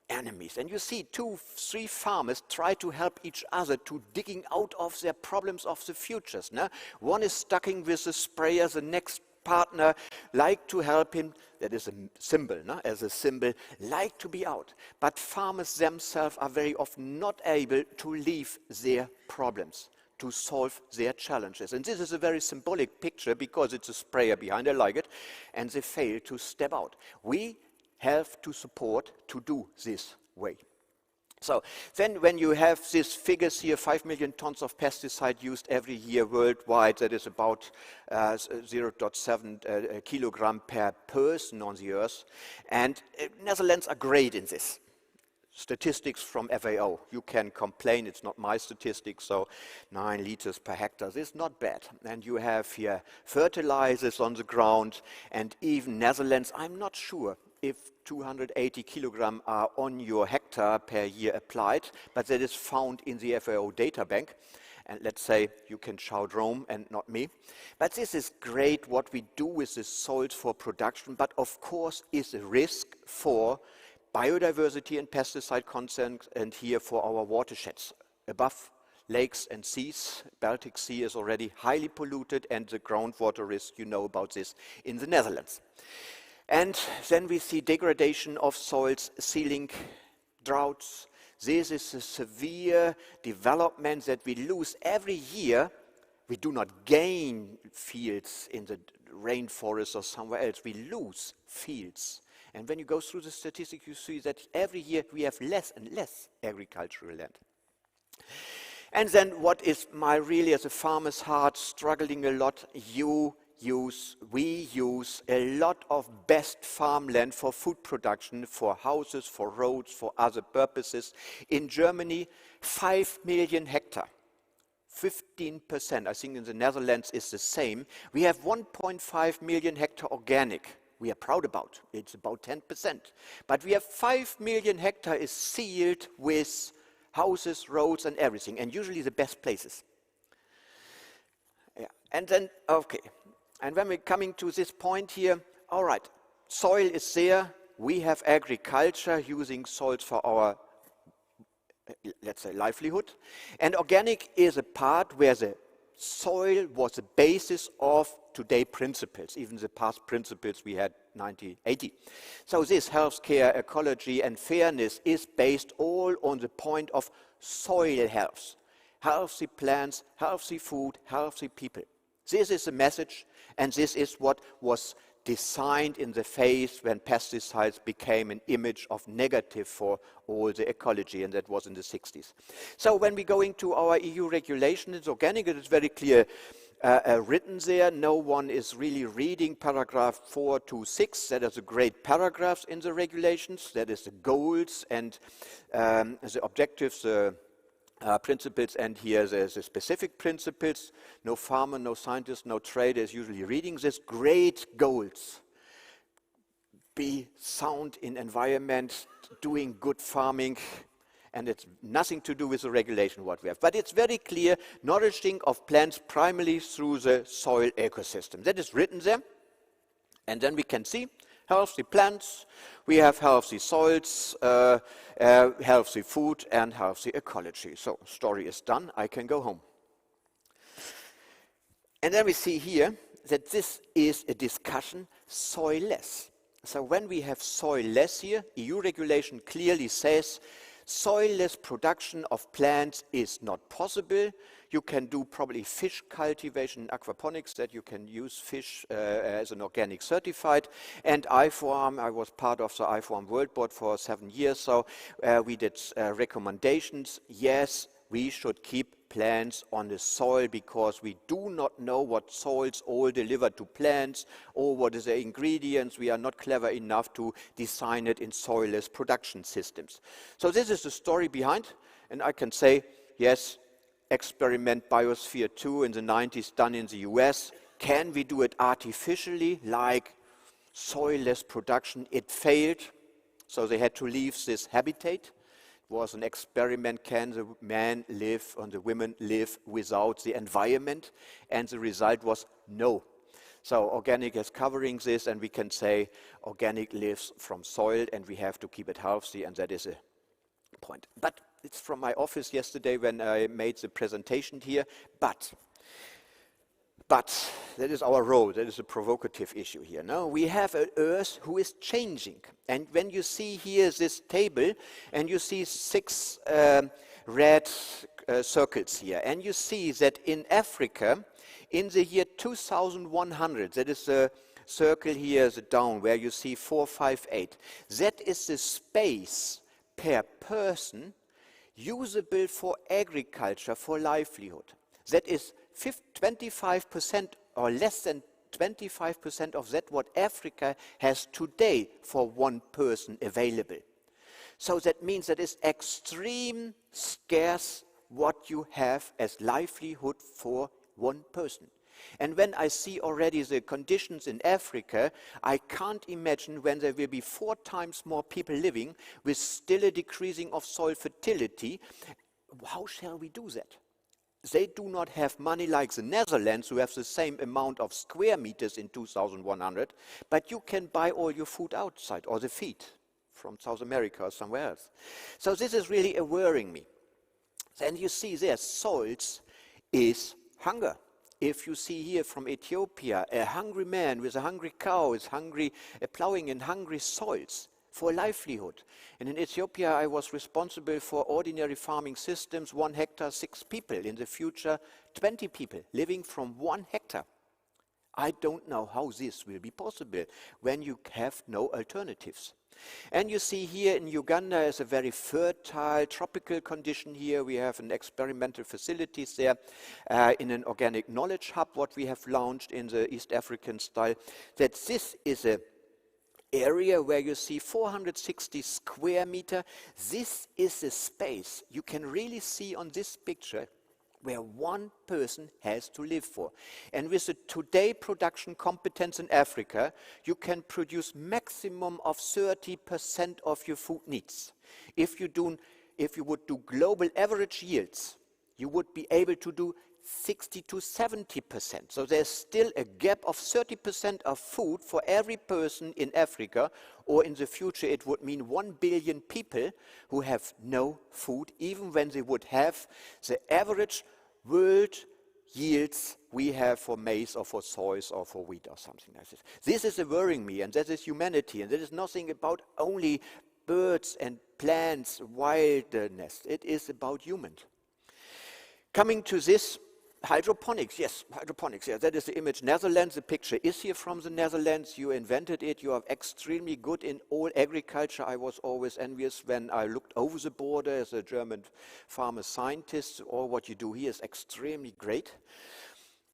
Speaker 6: enemies. And you see 2, 3 farmers try to help each other to digging out of their problems of the futures. No? One is stucking with the sprayer, the next partner like to help him, that is a symbol, no? As a symbol, like to be out. But farmers themselves are very often not able to leave their problems, to solve their challenges. And this is a very symbolic picture because it's a sprayer behind, I like it, and they fail to step out. We have to support to do this way. So then when you have these figures here, 5 million tons of pesticide used every year worldwide, that is about 0.7 kilogram per person on the earth. And Netherlands are great in this. Statistics from FAO. You can complain, it's not my statistics, so 9 liters per hectare. This is not bad. And you have here fertilizers on the ground, and even Netherlands, I'm not sure if 280 kilogram are on your hectare per year applied, but that is found in the FAO data bank. And let's say you can shout Rome and not me. But this is great what we do with the soils for production, but of course is a risk for biodiversity and pesticide concerns, and here for our watersheds. Above lakes and seas, Baltic Sea is already highly polluted, and the groundwater risk, you know about this, in the Netherlands. And then we see degradation of soils, sealing, droughts. This is a severe development that we lose every year. We do not gain fields in the rainforest or somewhere else. We lose fields. And when you go through the statistics, you see that every year we have less and less agricultural land. And then what is my really, as a farmer's heart, struggling a lot, we use a lot of best farmland for food production, for houses, for roads, for other purposes. In Germany, 5 million hectare, 15%. I think in the Netherlands is the same. We have 1.5 million hectare organic. We are proud about. It's about 10%. But we have 5 million hectare is sealed with houses, roads, and everything, and usually the best places. Yeah. And then, okay. And when we're coming to this point here, all right, soil is there. We have agriculture using soils for our, let's say, livelihood. And organic is a part where the soil was the basis of today's principles, even the past principles we had 1980. So this healthcare, ecology, and fairness is based all on the point of soil health. Healthy plants, healthy food, healthy people. This is the message, and this is what was designed in the phase when pesticides became an image of negative for all the ecology, and that was in the 60s. So when we go into our EU regulation, it's organic, it is very clear written there. No one is really reading paragraph 4 to 6. That is a great paragraphs in the regulations. That is the goals and the objectives, principles, and here the specific principles. No farmer, no scientist, no trader is usually reading this. Great goals. be sound in environment, doing good farming, and it's nothing to do with the regulation what we have. But it's very clear, nourishing of plants primarily through the soil ecosystem. That is written there. And then we can see healthy plants, we have healthy soils, healthy food, and healthy ecology. So, story is done, I can go home. And then we see here that this is a discussion soilless. So when we have soilless here, EU regulation clearly says soilless production of plants is not possible. You can do probably fish cultivation in aquaponics, that you can use fish as an organic certified. And IFOAM, I was part of the IFOAM World Board for 7 years, so we did recommendations. Yes, we should keep plants on the soil because we do not know what soils all deliver to plants or what is the ingredients. We are not clever enough to design it in soilless production systems. So this is the story behind, and I can say, yes, experiment Biosphere 2 in the 90s done in the US. Can we do it artificially like soilless production? It failed, so they had to leave this habitat. Was an experiment, can the man live and the women live without the environment? And the result was no. So organic is covering this, and we can say organic lives from soil and we have to keep it healthy, and that is a point. But it's from my office yesterday when I made the presentation here, but that is our role, that is a provocative issue here. No, we have an Earth who is changing. And when you see here this table, and you see 6 red circles here, and you see that in Africa, in the year 2100, that is a circle here, the down, where you see 458, that is the space per person usable for agriculture, for livelihood. That is 25% or less than 25% of that what Africa has today for one person available. So that means that it's extreme scarce what you have as livelihood for one person. And when I see already the conditions in Africa, I can't imagine when there will be 4 times more people living with still a decreasing of soil fertility. How shall we do that? They do not have money like the Netherlands, who have the same amount of square meters in 2100, but you can buy all your food outside, or the feed from South America or somewhere else. So this is really worrying me. Then you see there, soils is hunger. If you see here from Ethiopia, a hungry man with a hungry cow is hungry, plowing in hungry soils for livelihood. And in Ethiopia, I was responsible for ordinary farming systems, 1 hectare, 6 people. In the future, 20 people living from 1 hectare. I don't know how this will be possible when you have no alternatives. And you see here in Uganda is a very fertile tropical condition here. We have an experimental facilities there in an organic knowledge hub, what we have launched in the East African style, that this is a area where you see 460 square meter. This is a space you can really see on this picture where one person has to live for. And with the today production competence in Africa, you can produce maximum of 30% of your food needs. If you would do global average yields, you would be able to do 60 to 70%. So there's still a gap of 30% of food for every person in Africa, or in the future it would mean 1 billion people who have no food, even when they would have the average world yields we have for maize or for soy or for wheat or something like this. This is worrying me, and that is humanity, and that is nothing about only birds and plants, wilderness. It is about humans. Coming to this, hydroponics, yes, hydroponics, yeah, that is the image. Netherlands, the picture is here from the Netherlands. You invented it, you are extremely good in all agriculture. I was always envious when I looked over the border as a German farmer scientist. All what you do here is extremely great.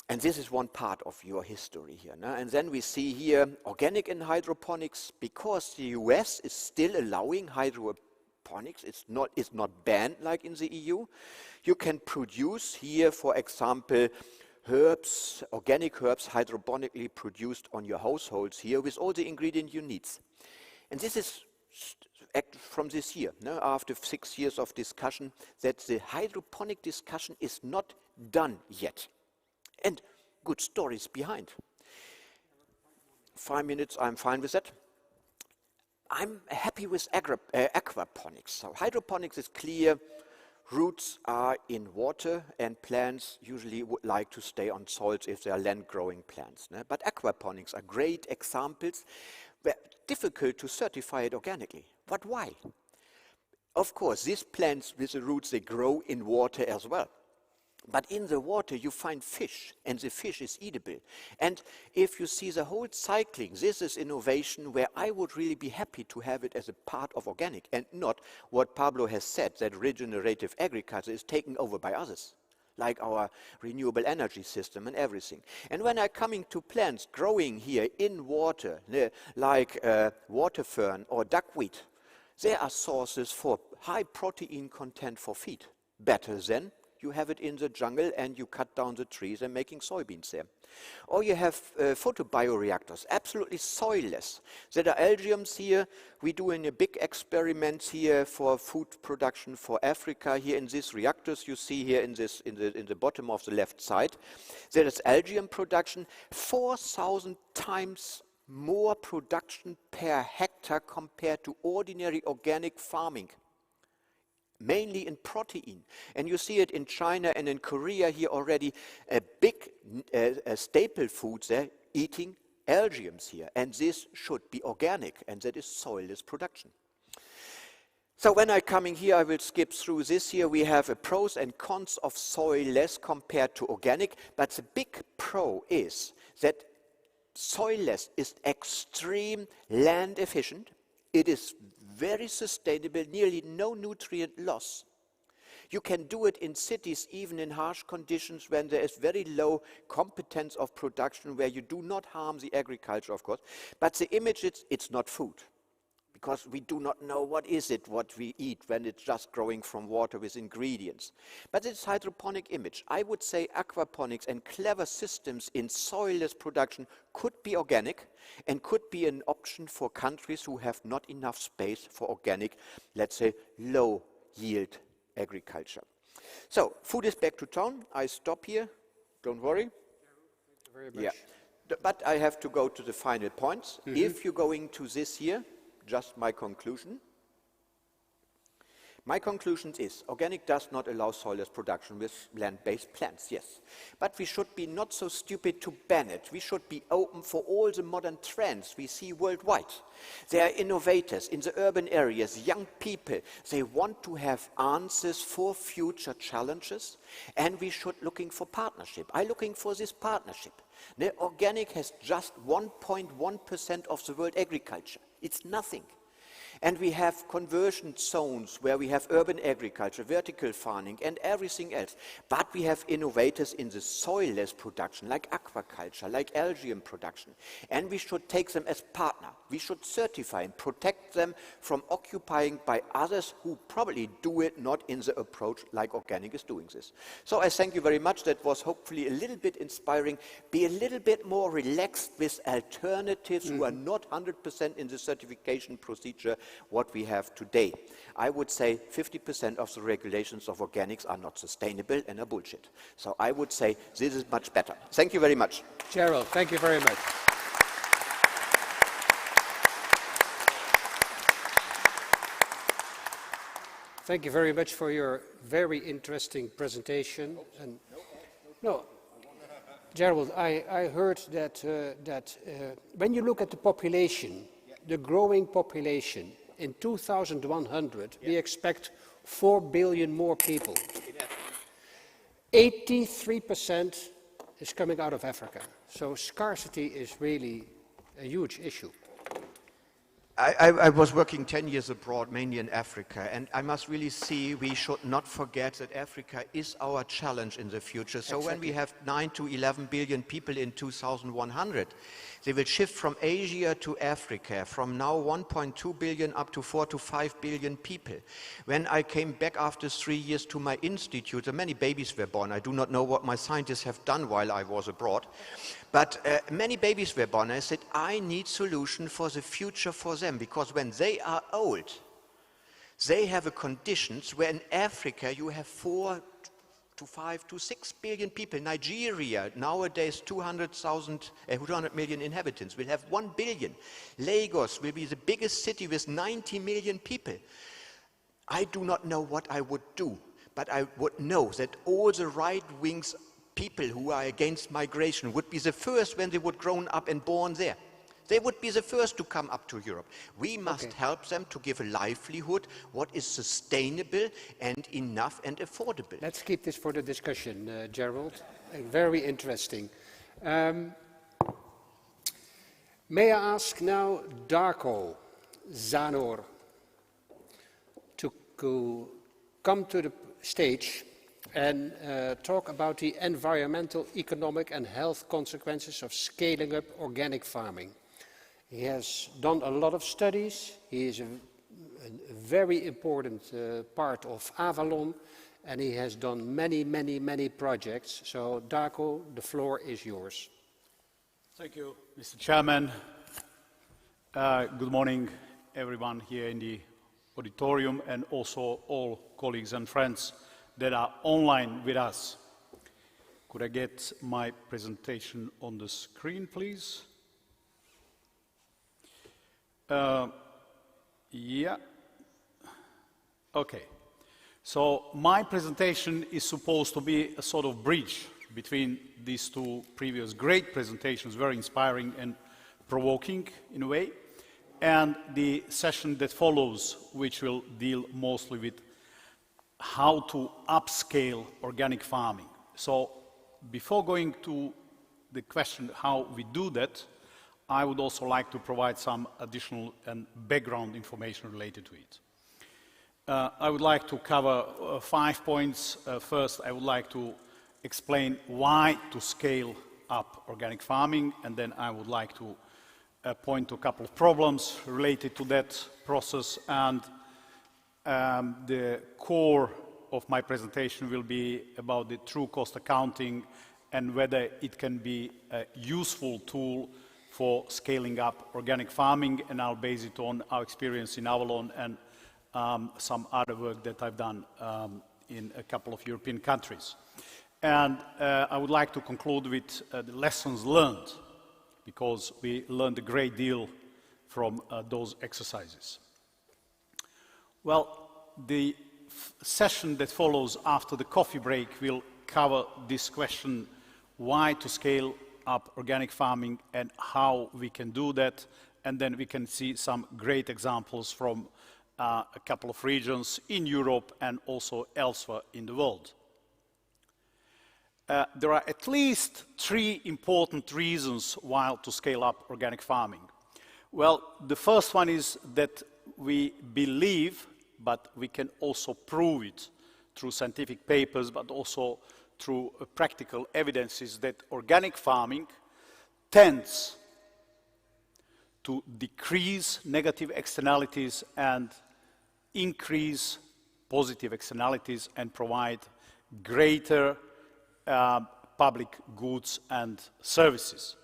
Speaker 6: And this is one part of your history here. No? And then we see here organic in hydroponics, because the US is still allowing hydroponics. It's not banned like in the EU. You can produce here, for example, herbs, organic herbs, hydroponically produced on your households here with all the ingredients you need. And this is from this year, no, after 6 years of discussion, that the hydroponic discussion is not done yet. And good stories behind. 5 minutes, I'm fine with that. I'm happy with aquaponics. So hydroponics is clear. Roots are in water, and plants usually would like to stay on soils if they are land-growing plants. No? But aquaponics are great examples, but difficult to certify it organically. But why? Of course, these plants with the roots, they grow in water as well. But in the water you find fish, and the fish is eatable. And if you see the whole cycling, this is innovation where I would really be happy to have it as a part of organic, and not what Pablo has said, that regenerative agriculture is taken over by others, like our renewable energy system and everything. And when I'm coming to plants growing here in water, like water fern or duckweed, there are sources for high protein content for feed, better than you have it in the jungle and you cut down the trees and making soybeans there. Or you have photobioreactors, absolutely soilless. There are algiums here. We're doing a big experiment here for food production for Africa. Here in these reactors you see here in the bottom of the left side, there is algium production, 4,000 times more production per hectare compared to ordinary organic farming. Mainly in protein. And you see it in China and in Korea here already, a big staple foods there, eating algiums here. And this should be organic, and that is soilless production. So when I'm coming here, I will skip through this here. We have a pros and cons of soilless compared to organic, but the big pro is that soilless is extreme land efficient. It is very sustainable, nearly no nutrient loss. You can do it in cities, even in harsh conditions when there is very low competence of production, where you do not harm the agriculture, of course. But the image, it's not food, because we do not know what we eat when it's just growing from water with ingredients. But it's hydroponic image. I would say aquaponics and clever systems in soilless production could be organic and could be an option for countries who have not enough space for organic, let's say, low-yield agriculture. So, food is back to town. I stop here. Don't worry.
Speaker 1: Thank you very much.
Speaker 6: Yeah. But I have to go to the final points. If you're going to this here, just my conclusion. My conclusion is organic does not allow soilless production with land-based plants, yes. But we should be not so stupid to ban it. We should be open for all the modern trends we see worldwide. There are innovators in the urban areas, young people. They want to have answers for future challenges, and we should looking for partnership. I'm looking for this partnership. The organic has just 1.1% of the world agriculture. It's nothing. And we have conversion zones where we have urban agriculture, vertical farming, and everything else. But we have innovators in the soilless production, like aquaculture, like algae production. And we should take them as partner. We should certify and protect them from occupying by others who probably do it not in the approach like organic is doing this. So I thank you very much. That was hopefully a little bit inspiring. Be a little bit more relaxed with alternatives who are not 100% in the certification procedure what we have today. I would say 50% of the regulations of organics are not sustainable and are bullshit. So I would say this is much better. Thank you very much.
Speaker 1: Gerold, thank you very much. Thank you very much for your very interesting presentation. And no, Gerold, I heard that, when you look at the population, the growing population, in 2100, we expect 4 billion more people. 83% is coming out of Africa. So scarcity is really a huge issue.
Speaker 7: I was working 10 years abroad, mainly in Africa, and I must really see we should not forget that Africa is our challenge in the future. So when we have 9 to 11 billion people in 2100, they will shift from Asia to Africa, from now 1.2 billion up to 4 to 5 billion people. When I came back after 3 years to my institute, many babies were born. I do not know what my scientists have done while I was abroad. But many babies were born. I said, I need solution for the future for them, because when they are old, they have a conditions where in Africa you have 4 to 5 to 6 billion people. Nigeria, nowadays 200 million inhabitants, will have 1 billion. Lagos will be the biggest city with 90 million people. I do not know what I would do, but I would know that all the right wings people who are against migration would be the first when they would grown up and born there. They would be the first to come up to Europe. We must help them to give a livelihood, what is sustainable and enough and affordable.
Speaker 1: Let's keep this for the discussion, Gerold. Very interesting. May I ask now Darko Znaor to come to the stage and talk about the environmental, economic and health consequences of scaling up organic farming. He has done a lot of studies. He is a very important part of Avalon, and he has done many projects. So Darko, the floor is yours.
Speaker 8: Thank you, Mr. Chairman. Good morning, everyone here in the auditorium, and also all colleagues and friends that are online with us. Could I get my presentation on the screen, please? Yeah. Okay. So my presentation is supposed to be a sort of bridge between these two previous great presentations, very inspiring and provoking in a way, and the session that follows, which will deal mostly with how to upscale organic farming. So before going to the question how we do that, I would also like to provide some additional and background information related to it. I would like to cover 5 points. First, I would like to explain why to scale up organic farming, and then I would like to point to a couple of problems related to that process, and the core of my presentation will be about the true cost accounting and whether it can be a useful tool for scaling up organic farming, and I'll base it on our experience in Avalon and some other work that I've done in a couple of European countries. And I would like to conclude with the lessons learned, because we learned a great deal from those exercises. Well, the session that follows after the coffee break will cover this question, why to scale up organic farming and how we can do that, and then we can see some great examples from a couple of regions in Europe and also elsewhere in the world. There are at least 3 important reasons why to scale up organic farming. Well, the first one is that we believe, but we can also prove it through scientific papers, but also through practical evidences, that organic farming tends to decrease negative externalities and increase positive externalities and provide greater public goods and services.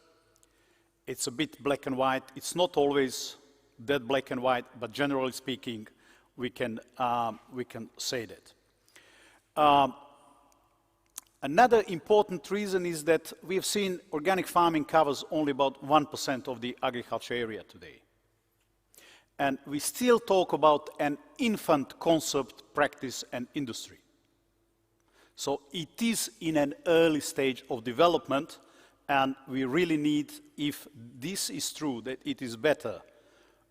Speaker 8: It's a bit black and white. It's not always that black and white, but generally speaking, we can say that. Another important reason is that we have seen organic farming covers only about 1% of the agriculture area today. And we still talk about an infant concept, practice, and industry. So it is in an early stage of development, and we really need, if this is true, that it is better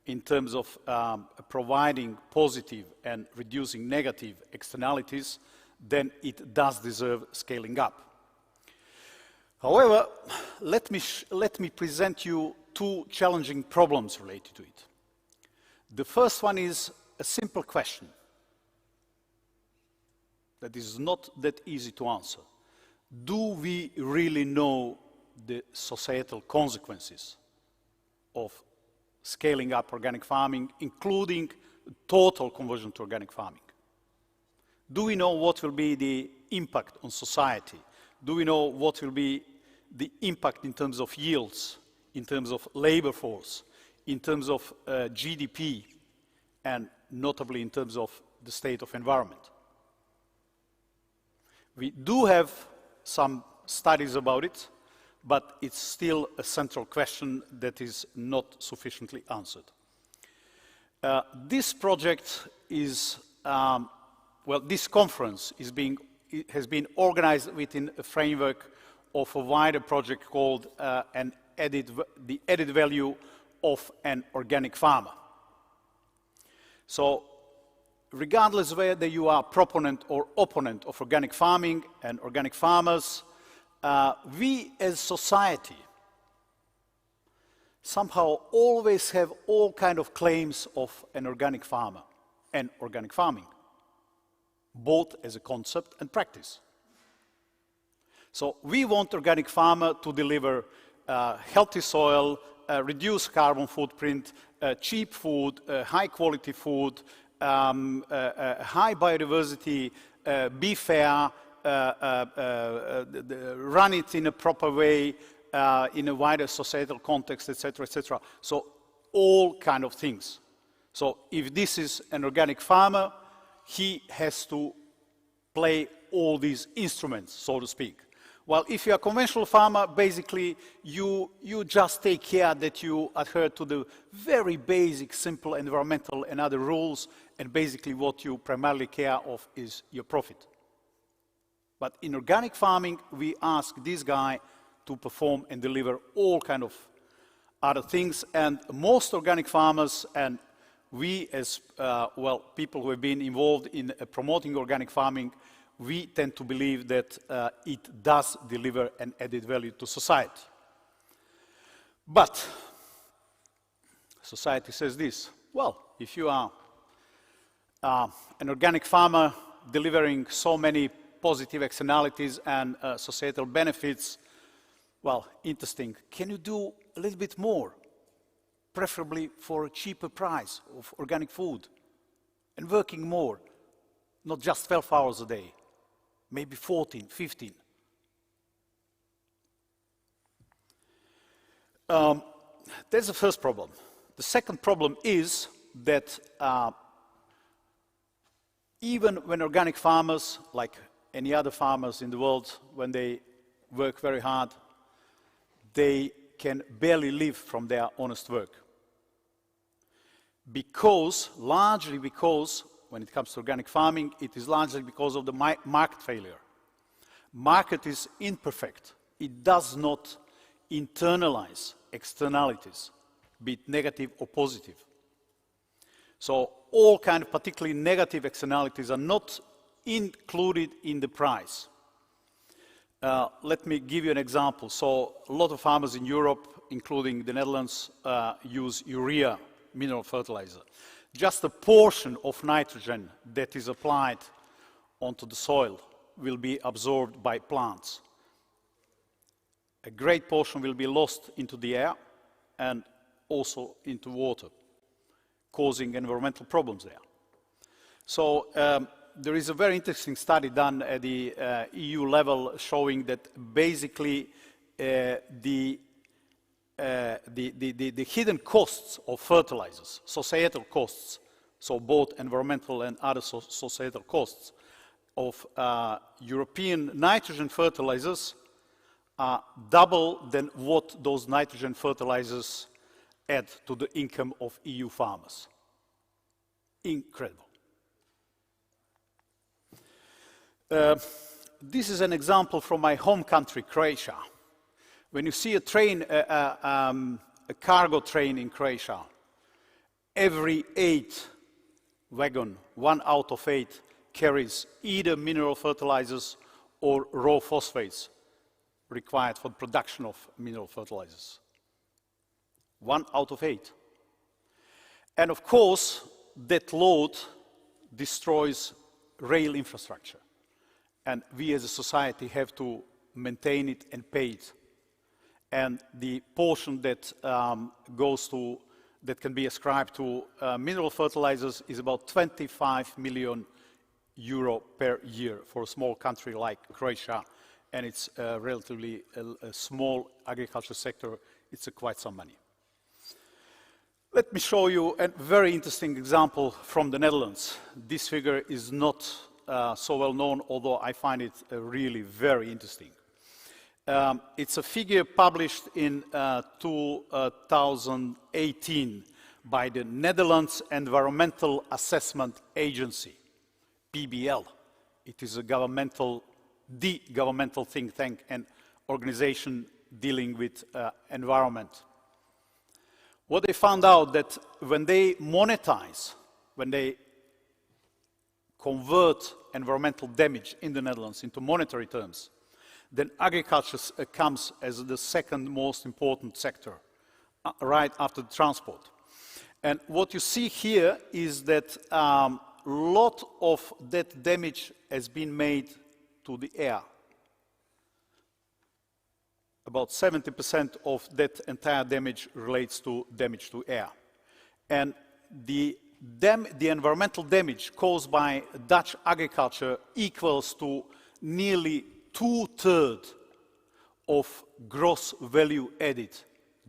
Speaker 8: in terms of providing positive and reducing negative externalities, then it does deserve scaling up. However, let me present you 2 challenging problems related to it. The first one is a simple question that is not that easy to answer. Do we really know the societal consequences of scaling up organic farming, including total conversion to organic farming? Do we know what will be the impact on society? Do we know what will be the impact in terms of yields, in terms of labor force, in terms of GDP, and notably in terms of the state of environment? We do have some studies about it, but it's still a central question that is not sufficiently answered. This project is, well, this conference has been organized within a framework of a wider project called the added value of an organic farmer. So, regardless whether you are proponent or opponent of organic farming and organic farmers, we as society somehow always have all kinds of claims of an organic farmer and organic farming, both as a concept and practice. So we want organic farmer to deliver healthy soil, reduced carbon footprint, cheap food, high quality food, high biodiversity, be fair, run it in a proper way, in a wider societal context, etc., etc. So all kind of things. So if this is an organic farmer, he has to play all these instruments, so to speak. While if you're a conventional farmer, basically you just take care that you adhere to the very basic, simple environmental and other rules, and basically what you primarily care of is your profit. But in organic farming, we ask this guy to perform and deliver all kind of other things, and most organic farmers, and we as, well, people who have been involved in promoting organic farming, we tend to believe that it does deliver an added value to society. But society says this: well, if you are an organic farmer delivering so many positive externalities and societal benefits, well, interesting. Can you do a little bit more, preferably for a cheaper price of organic food, and working more, not just 12 hours a day, maybe 14, 15. That's the first problem. The second problem is that even when organic farmers, like any other farmers in the world, when they work very hard, they can barely live from their honest work. Largely because, when it comes to organic farming, it is largely because of the market failure. Market is imperfect. It does not internalize externalities, be it negative or positive. So all kind of particularly negative externalities are not included in the price. Let me give you an example. So a lot of farmers in Europe, including the Netherlands, use urea, mineral fertilizer. Just a portion of nitrogen that is applied onto the soil will be absorbed by plants. A great portion will be lost into the air and also into water, causing environmental problems there. So there is a very interesting study done at the EU level showing that basically the hidden costs of fertilizers, societal costs, so both environmental and other societal costs of European nitrogen fertilizers are double than what those nitrogen fertilizers add to the income of EU farmers. Incredible. This is an example from my home country, Croatia. When you see a train, a cargo train in Croatia, every 8 wagon, 1 out of 8, carries either mineral fertilizers or raw phosphates required for the production of mineral fertilizers. 1 out of 8. And of course, that load destroys rail infrastructure. And we as a society have to maintain it and pay it. And the portion that that can be ascribed to mineral fertilizers is about 25 million euro per year for a small country like Croatia, and it's relatively a small agriculture sector. It's quite some money. Let me show you a very interesting example from the Netherlands. This figure is not so well known, although I find it really very interesting. It's a figure published in 2018 by the Netherlands Environmental Assessment Agency, PBL. It is the governmental think tank and organization dealing with environment. What they found out that when they monetize, when they convert environmental damage in the Netherlands into monetary terms, then agriculture comes as the second most important sector, right after transport. And what you see here is that a lot of that damage has been made to the air. About 70% of that entire damage relates to damage to air. And the environmental damage caused by Dutch agriculture equals to nearly 2/3 of gross value added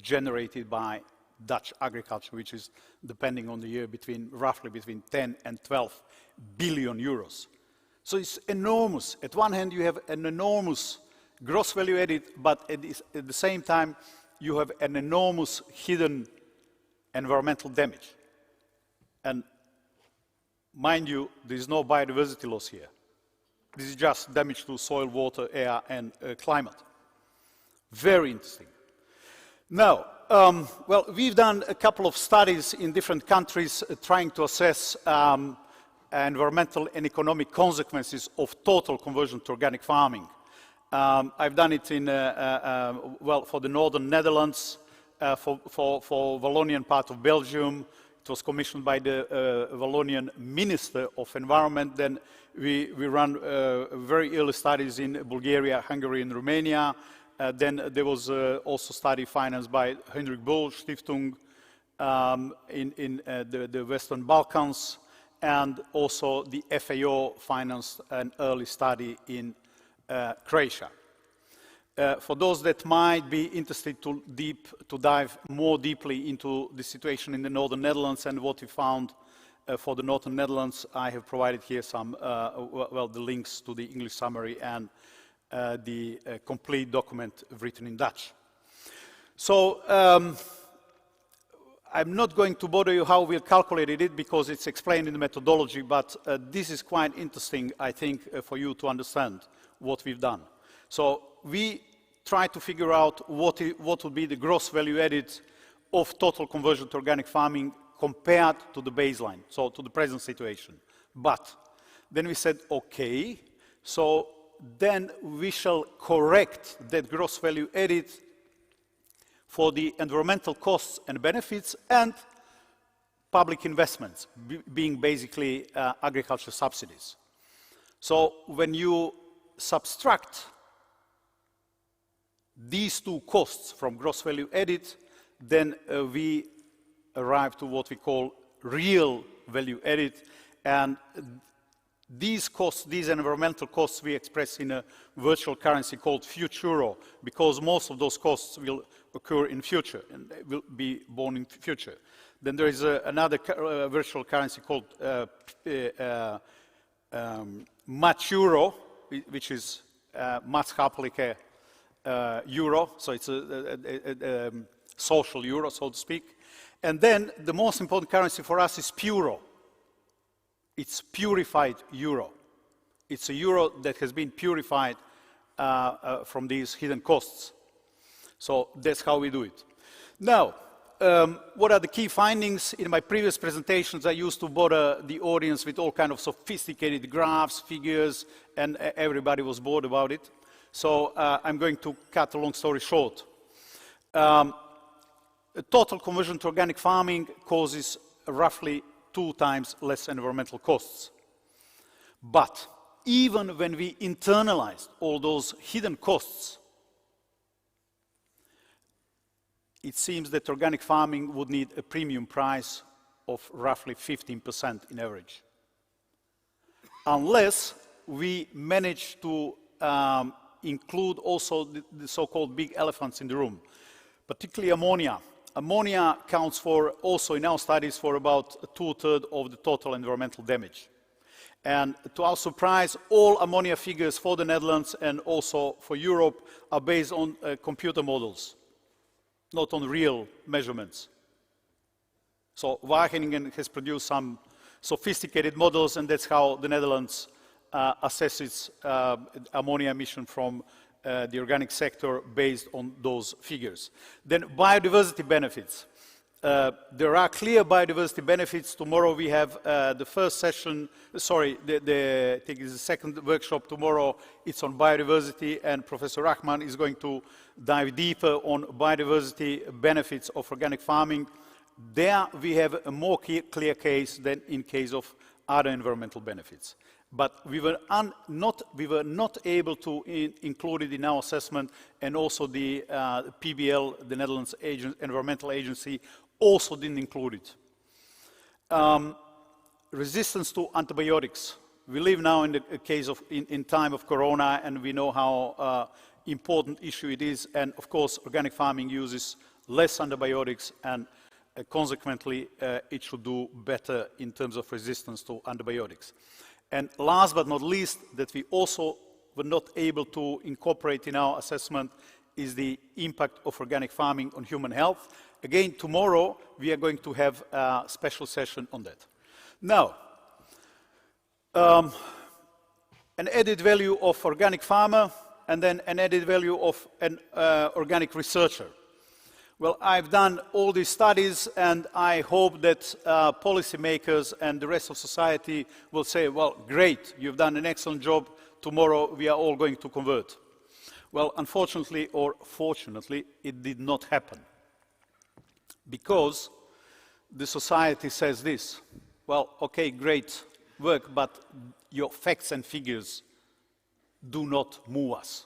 Speaker 8: generated by Dutch agriculture, which is, depending on the year, roughly between 10 and 12 billion euros. So it's enormous. At one hand, you have an enormous gross value added, but at the same time, you have an enormous hidden environmental damage. And mind you, there is no biodiversity loss here. This is just damage to soil, water, air, and climate. Very interesting. Now, well, we've done a couple of studies in different countries trying to assess environmental and economic consequences of total conversion to organic farming. I've done it in, well, for the northern Netherlands, for Wallonian part of Belgium. It was commissioned by the Wallonian Minister of Environment. Then we run very early studies in Bulgaria, Hungary, and Romania. Then there was also study financed by Heinrich Böll Stiftung in the Western Balkans, and also the FAO financed an early study in Croatia. For those that might be interested to dive more deeply into the situation in the Northern Netherlands and what we found for the Northern Netherlands, I have provided here some, well, the links to the English summary and the complete document written in Dutch. So I'm not going to bother you how we calculated it because it's explained in the methodology, but this is quite interesting, I think, for you to understand what we've done. So we try to figure out what would be the gross value added of total conversion to organic farming compared to the baseline, so to the present situation. But then we said, okay, so then we shall correct that gross value added for the environmental costs and benefits and public investments, being basically agriculture subsidies. So when you subtract these two costs from gross value added, then we arrive to what we call real value added, and these costs, these environmental costs, we express in a virtual currency called Futuro, because most of those costs will occur in future and will be born in future. Then there is another virtual currency called Maturo, which is maatschappelijke euro, so it's a social euro, so to speak. And then the most important currency for us is Puro. It's purified euro. It's a euro that has been purified from these hidden costs. So that's how we do it. Now, what are the key findings? In my previous presentations, I used to bother the audience with all kinds of sophisticated graphs, figures, and everybody was bored about it. So I'm going to cut a long story short. Total conversion to organic farming causes roughly 2 times less environmental costs. But even when we internalized all those hidden costs, it seems that organic farming would need a premium price of roughly 15% in average, unless we manage to include also the so-called big elephants in the room, particularly ammonia. Ammonia counts for, also in our studies, for about 2/3 of the total environmental damage. And to our surprise, all ammonia figures for the Netherlands and also for Europe are based on computer models, not on real measurements. So Wageningen has produced some sophisticated models, and that's how the Netherlands assesses ammonia emission from the organic sector based on those figures. Then biodiversity benefits. There are clear biodiversity benefits. Tomorrow we have the first session, sorry, I think it's the second workshop tomorrow. It's on biodiversity, and Professor Rahmann is going to dive deeper on biodiversity benefits of organic farming. There we have a more clear case than in case of other environmental benefits. But we were not able to include it in our assessment, and also the PBL, the Netherlands Environmental Agency, also didn't include it. Resistance to antibiotics. We live now in the case of, in time of Corona, and we know how important issue it is. And of course, organic farming uses less antibiotics, and consequently, it should do better in terms of resistance to antibiotics. And last but not least, that we also were not able to incorporate in our assessment is the impact of organic farming on human health. Again, tomorrow we are going to have a special session on that. Now, an added value of organic farmer, and then an added value of an organic researcher. Well, I've done all these studies, and I hope that policymakers and the rest of society will say, well, great, you've done an excellent job, tomorrow we are all going to convert. Well, unfortunately, or fortunately, it did not happen. Because the society says this, well, okay, great work, but your facts and figures do not move us.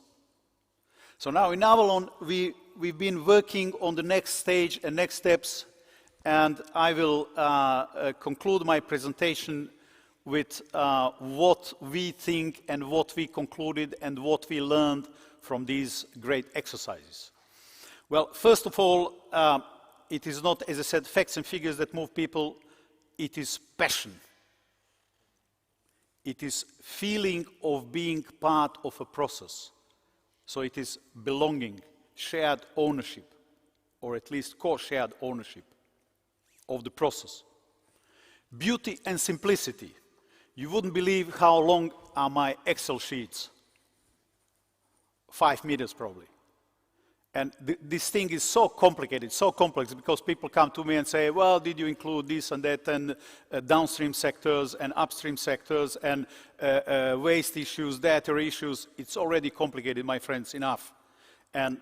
Speaker 8: So now in Avalon, we've been working on the next stage and next steps, and I will conclude my presentation with what we think and what we concluded and what we learned from these great exercises. Well, first of all, it is not, as I said, facts and figures that move people, it is passion. It is feeling of being part of a process. So it is belonging, shared ownership, or at least co-shared ownership of the process. Beauty and simplicity. You wouldn't believe how long are my Excel sheets. 5 meters probably. And this thing is so complicated, so complex, because people come to me and say, well, did you include this and that, and downstream sectors and upstream sectors and waste issues, data issues. It's already complicated, my friends, enough. And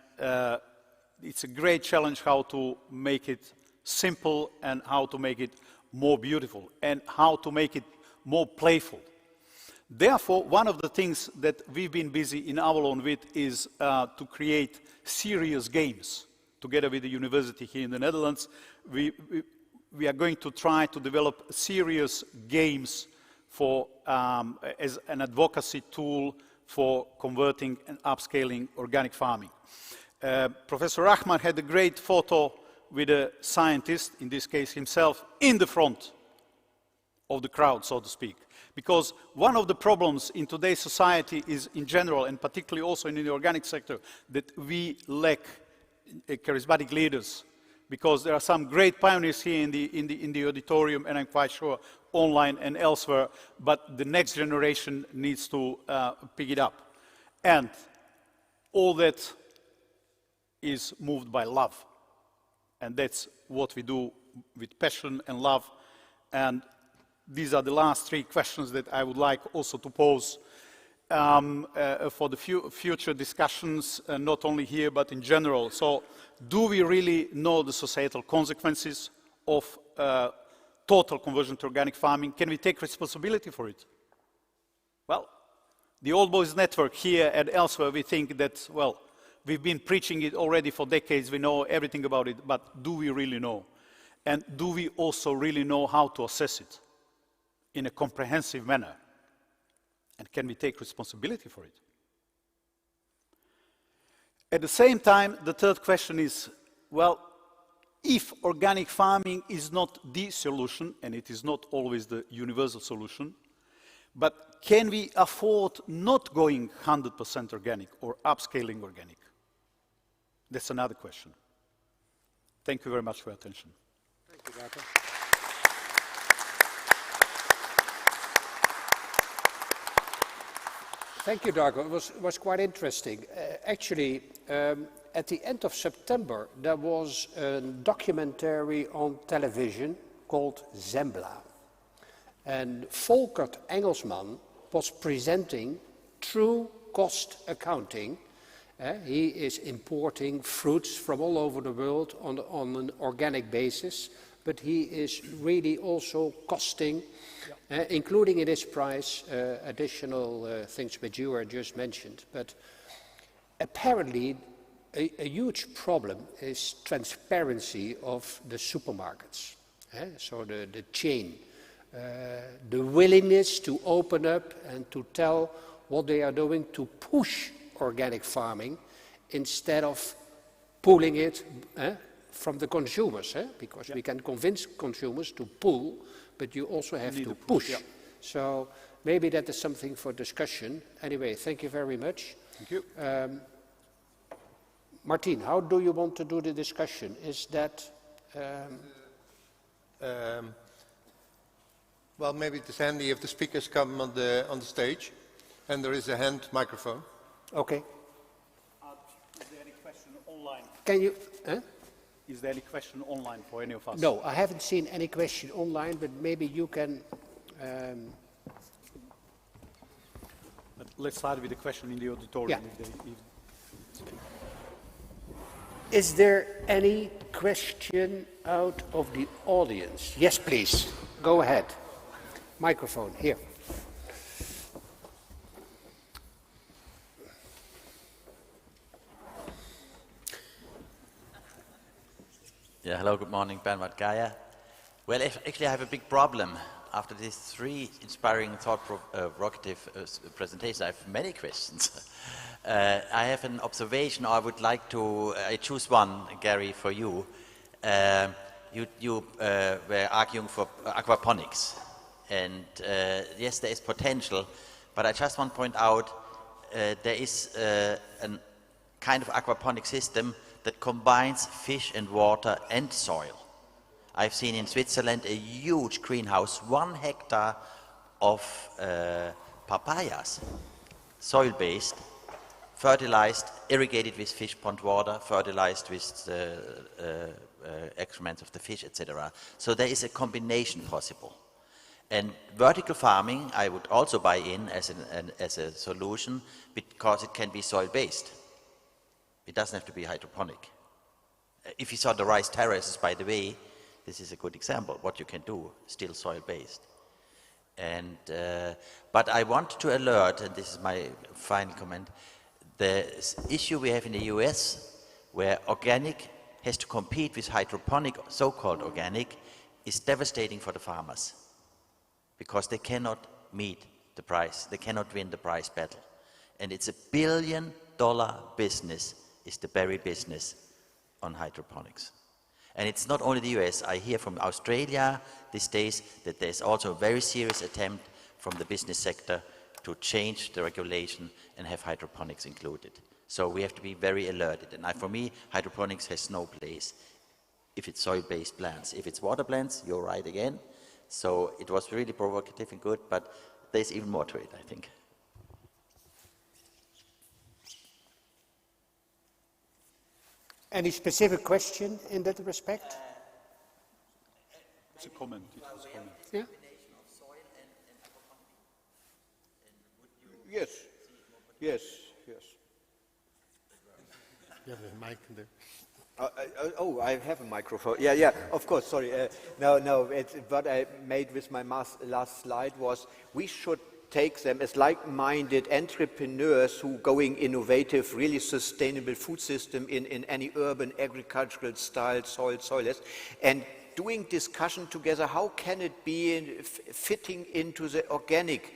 Speaker 8: it's a great challenge how to make it simple and how to make it more beautiful and how to make it more playful. Therefore, one of the things that we've been busy in Avalon with is to create serious games. Together with the university here in the Netherlands, we are going to try to develop serious games for, as an advocacy tool for converting and upscaling organic farming. Professor Rahmann had a great photo with a scientist, in this case himself, in the front of the crowd, so to speak. Because one of the problems in today's society is, in general, and particularly also in the organic sector, that we lack charismatic leaders. Because there are some great pioneers here in the auditorium, and I'm quite sure online and elsewhere, but the next generation needs to pick it up. And all that is moved by love. And that's what we do with passion and love. And these are the last 3 questions that I would like also to pose for the future discussions, not only here but in general. So, do we really know the societal consequences of total conversion to organic farming, can we take responsibility for it? Well, the Old Boys Network here and elsewhere, we think that, well, we've been preaching it already for decades, we know everything about it, but do we really know? And do we also really know how to assess it in a comprehensive manner? And can we take responsibility for it? At the same time, the third question is, well, if organic farming is not the solution, and it is not always the universal solution, but can we afford not going 100% organic or upscaling organic? That's another question. Thank you very much for your attention.
Speaker 1: Thank you, Darko. Thank you, Darko. It was quite interesting. Actually, at the end of September, there was a documentary on television called Zembla. And Volkert Engelsman was presenting true cost accounting. He is importing fruits from all over the world on an organic basis, but he is really also costing, including in his price, additional things which you were just mentioned. But apparently, a huge problem is transparency of the supermarkets. So the chain, the willingness to open up and to tell what they are doing to push organic farming instead of pulling it from the consumers, because we can convince consumers to pull, but you also have to push. Yeah. So maybe that is something for discussion. Anyway, thank you very much.
Speaker 8: Thank you.
Speaker 1: Martien, how do you want to do the discussion? Is that...
Speaker 2: well, maybe it is handy if the speakers come on the stage, and there is a hand microphone.
Speaker 1: Okay.
Speaker 8: Is there any question online?
Speaker 1: Can you...
Speaker 8: Is there any question online for any of us?
Speaker 1: No, I haven't seen any question online, but maybe you can...
Speaker 8: But let's start with the question in the auditorium.
Speaker 1: Yeah. Is there any question out of the audience? Yes, please. Go ahead. Microphone, here.
Speaker 9: Yeah, hello, good morning, Bernard Gaia. Well, actually I have a big problem. After these three inspiring, thought-provocative presentations, I have many questions. I have an observation, or I would like to, I choose one, Gary, for you. You were arguing for aquaponics. And yes, there is potential, but I just want to point out there is a kind of aquaponic system that combines fish and water and soil. I've seen in Switzerland a huge greenhouse, 1 hectare of papayas, soil-based, fertilized, irrigated with fish pond water, fertilized with excrements of the fish, etc. So there is a combination possible. And vertical farming, I would also buy in as a solution, because it can be soil-based. It doesn't have to be hydroponic. If you saw the rice terraces, by the way, this is a good example, what you can do, still soil-based. And, but I want to alert, and this is my final comment, the issue we have in the US, where organic has to compete with hydroponic, so-called organic, is devastating for the farmers, because they cannot meet the price, they cannot win the price battle. And it's $1 billion business, is the berry business on hydroponics. And it's not only the US, I hear from Australia these days that there's also a very serious attempt from the business sector to change the regulation and have hydroponics included. So we have to be very alerted. And for me, hydroponics has no place if it's soil-based plants. If it's water plants, you're right again. So it was really provocative and good, but there's even more to it, I think.
Speaker 1: Any specific question in that respect?
Speaker 8: It's a comment. It was a comment.
Speaker 1: Yeah.
Speaker 10: Yes. Yes. Yes.
Speaker 2: You have a mic there.
Speaker 6: Oh, I have a microphone. Yeah, of course, sorry. No, what I made with my last slide was we should take them as like-minded entrepreneurs who going innovative, really sustainable food system in any urban agricultural style, soilless, and doing discussion together, how can it be fitting into the organic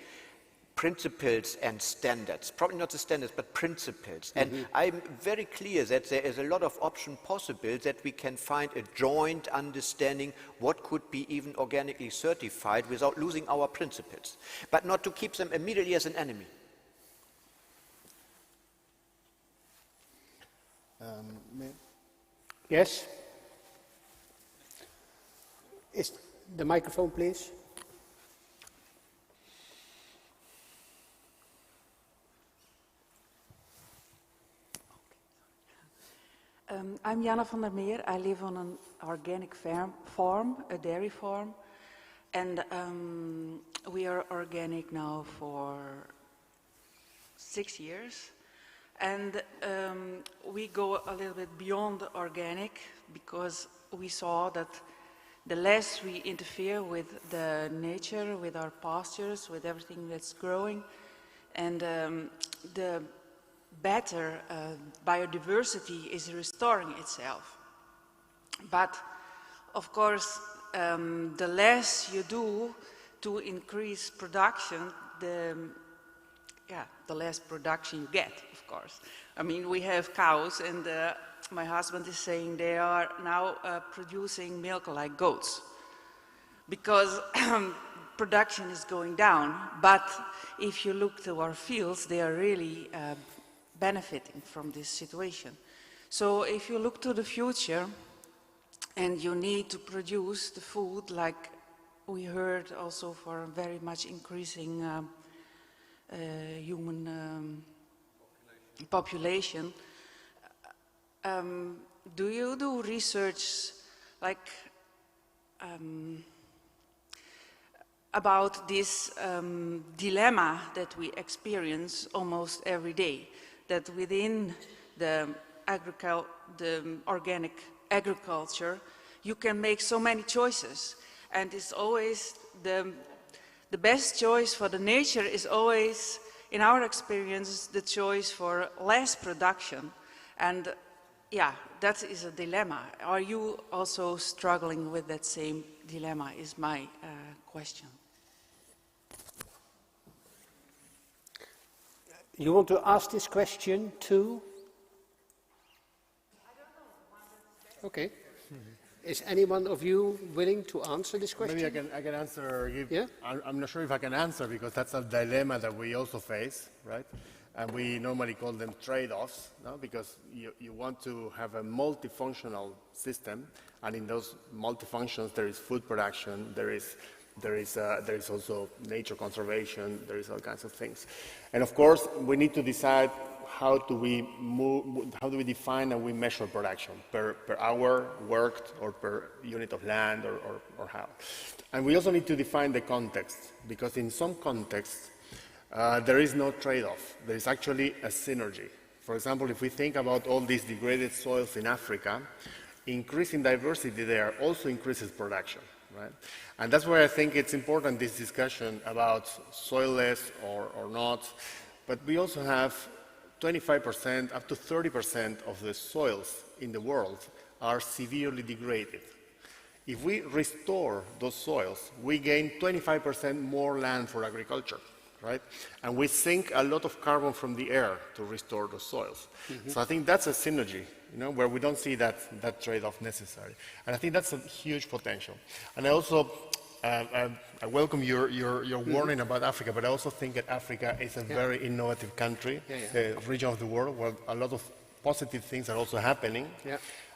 Speaker 6: principles and standards, probably not the standards, but principles. And I'm very clear that there is a lot of option possible that we can find a joint understanding what could be even organically certified without losing our principles, but not to keep them immediately as an enemy.
Speaker 1: Yes? Is the microphone, please?
Speaker 10: I'm Jana van der Meer. I live on an organic farm, a dairy farm, and we are organic now for 6 years. And we go a little bit beyond organic because we saw that the less we interfere with the nature, with our pastures, with everything that's growing, and the better biodiversity is restoring itself. But of course, the less you do to increase production, the less production you get, of course. I mean, we have cows, and my husband is saying they are now producing milk like goats because production is going down. But if you look to our fields, they are really benefiting from this situation. So if you look to the future and you need to produce the food, like we heard also for very much increasing human population, do you do research like about this dilemma that we experience almost every day? That within the organic agriculture, you can make so many choices, and it's always the best choice for the nature is always, in our experience, the choice for less production, and yeah, that is a dilemma. Are you also struggling with that same dilemma? Is my question.
Speaker 1: You want to ask this question too?
Speaker 3: I don't know.
Speaker 1: Okay. Is anyone of you willing to answer this question?
Speaker 11: Maybe I can answer.
Speaker 1: Yeah?
Speaker 11: I'm not sure if I can answer because that's a dilemma that we also face, right? And we normally call them trade-offs, no? Because you want to have a multifunctional system, and in those multifunctions there is food production, there is also nature conservation, there is all kinds of things. And of course, we need to decide how do we define and we measure production per hour worked or per unit of land or how. And we also need to define the context, because in some contexts there is no trade-off. There is actually a synergy. For example, if we think about all these degraded soils in Africa, increasing diversity there also increases production. Right? And that's why I think it's important, this discussion about soilless or not, but we also have 25% up to 30% of the soils in the world are severely degraded. If we restore those soils, we gain 25% more land for agriculture, right? And we sink a lot of carbon from the air to restore those soils. So I think that's a synergy, where we don't see that trade-off necessary. And I think that's a huge potential. And I also I welcome your warning about Africa, but I also think that Africa is a very innovative country, the region of the world where a lot of positive things are also happening.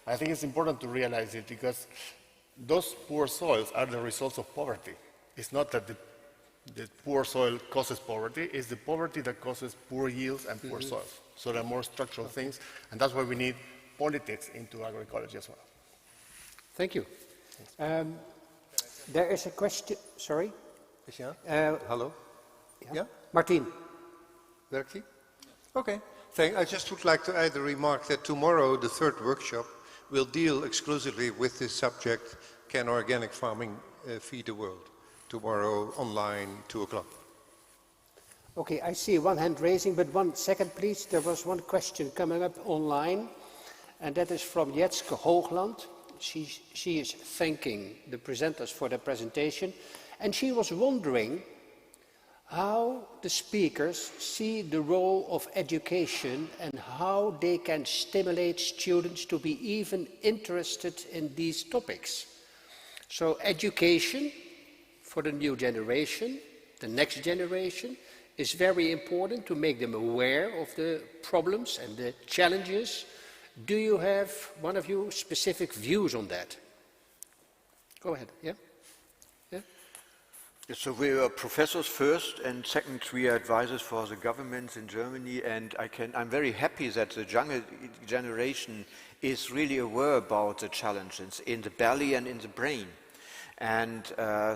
Speaker 11: I think it's important to realize it, because those poor soils are the results of poverty. It's not that the poor soil causes poverty, it's the poverty that causes poor yields and poor soils. So there are more structural things, and that's why we need politics into agroecology as well.
Speaker 1: Thank you. There is a question, sorry?
Speaker 2: Hello? Yeah?
Speaker 1: Martien.
Speaker 2: Werkt ie? Okay. I just would like to add a remark that tomorrow, the third workshop, will deal exclusively with this subject, Can Organic Farming Feed the World? Tomorrow online, 2 o'clock.
Speaker 1: Okay, I see one hand raising, but 1 second please. There was one question coming up online, and that is from Jetske Hoogland. She is thanking the presenters for their presentation, and she was wondering how the speakers see the role of education and how they can stimulate students to be even interested in these topics. So education for the new generation, the next generation, is very important to make them aware of the problems and the challenges. Do you have, one of you, specific views on that? Go ahead, yeah? Yeah?
Speaker 7: So we are professors first, and second, we are advisors for the governments in Germany, and I'm very happy that the younger generation is really aware about the challenges in the belly and in the brain. And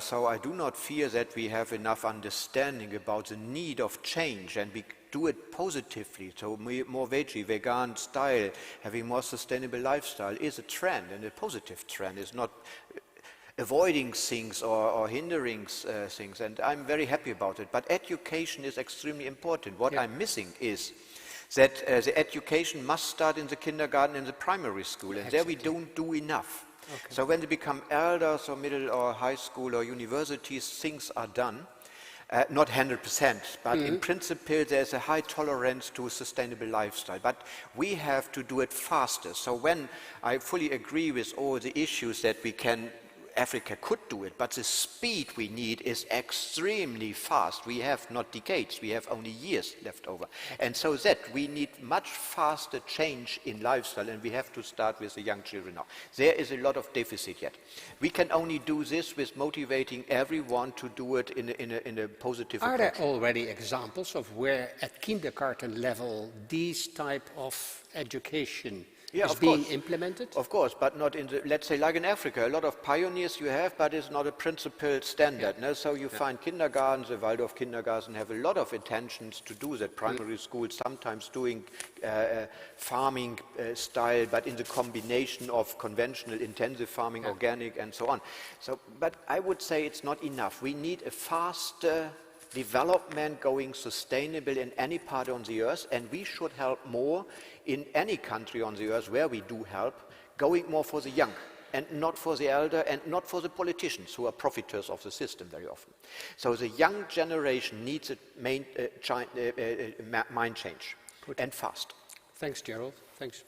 Speaker 7: so I do not fear that we have enough understanding about the need of change, and we do it positively. So more veggie, vegan style, having more sustainable lifestyle is a trend, and a positive trend. Is not avoiding things or hindering things, and I'm very happy about it. But education is extremely important. What I'm missing is that the education must start in the kindergarten and the primary school, and there we don't do enough. Okay. So when they become elders or middle or high school or universities, things are done. Not 100%, but in principle there's a high tolerance to a sustainable lifestyle. But we have to do it faster. So when I fully agree with all the issues that Africa could do it, but the speed we need is extremely fast. We have not decades, we have only years left over. And so that we need much faster change in lifestyle, and we have to start with the young children now. There is a lot of deficit yet. We can only do this with motivating everyone to do it in a positive approach.
Speaker 1: Are there already examples of where at kindergarten level these type of education is being implemented?
Speaker 7: Of course, but not in the, let's say, like in Africa, a lot of pioneers you have, but it's not a principled standard. No? So you find kindergartens, the Waldorf kindergarten have a lot of intentions to do that. Primary schools sometimes doing farming style, but in the combination of conventional intensive farming, organic, and so on. So, but I would say it's not enough. We need a faster development going sustainable in any part on the earth, and we should help more in any country on the earth where we do help, going more for the young and not for the elder and not for the politicians who are profiteers of the system very often. So the young generation needs a mind change, and fast.
Speaker 1: Thanks, Gerold. Thanks.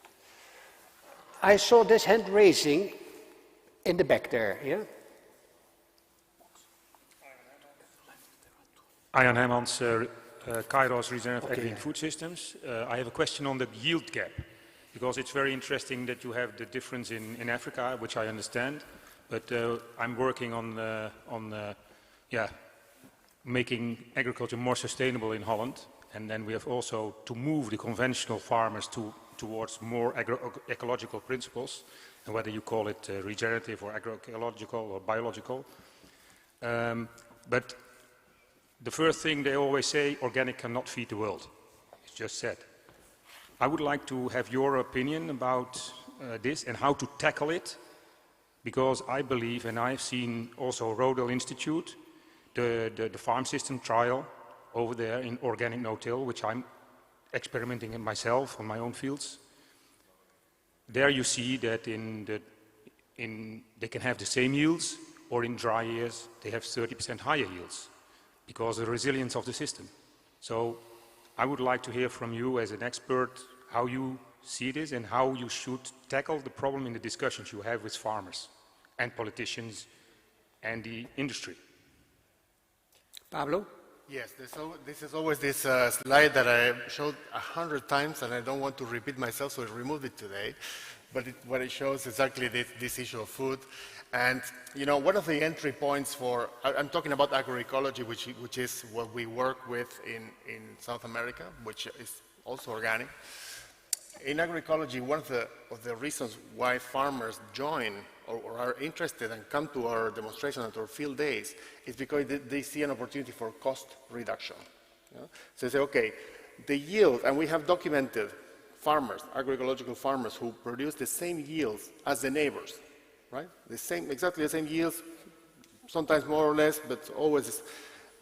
Speaker 1: I saw this hand raising in the back there, yeah?
Speaker 12: Arjan Hermans, Kairos Regenerative Agri and Food Systems. I have a question on the yield gap, because it's very interesting that you have the difference in Africa, which I understand, but I'm working on making agriculture more sustainable in Holland, and then we have also to move the conventional farmers towards more agro-ecological principles, and whether you call it regenerative or agro-ecological or biological. But the first thing they always say, organic cannot feed the world. It's just said. I would like to have your opinion about this and how to tackle it, because I believe, and I've seen also Rodel Institute, the farm system trial over there in organic no-till, which I'm experimenting in myself on my own fields. There you see that they can have the same yields, or in dry years they have 30% higher yields, because of the resilience of the system. So I would like to hear from you as an expert how you see this and how you should tackle the problem in the discussions you have with farmers and politicians and the industry.
Speaker 1: Pablo?
Speaker 11: Yes, this is always this slide that I showed 100 times, and I don't want to repeat myself, so I removed it today. But what it shows exactly this issue of food. And, you know, one of the entry points for, I'm talking about agroecology, which is what we work with in South America, which is also organic. In agroecology, one of the reasons why farmers join or are interested and come to our demonstration at our field days is because they see an opportunity for cost reduction. You know? So they say, okay, the yield, and we have documented farmers, agro-ecological farmers who produce the same yields as the neighbors, right? Exactly the same yields, sometimes more or less, but always.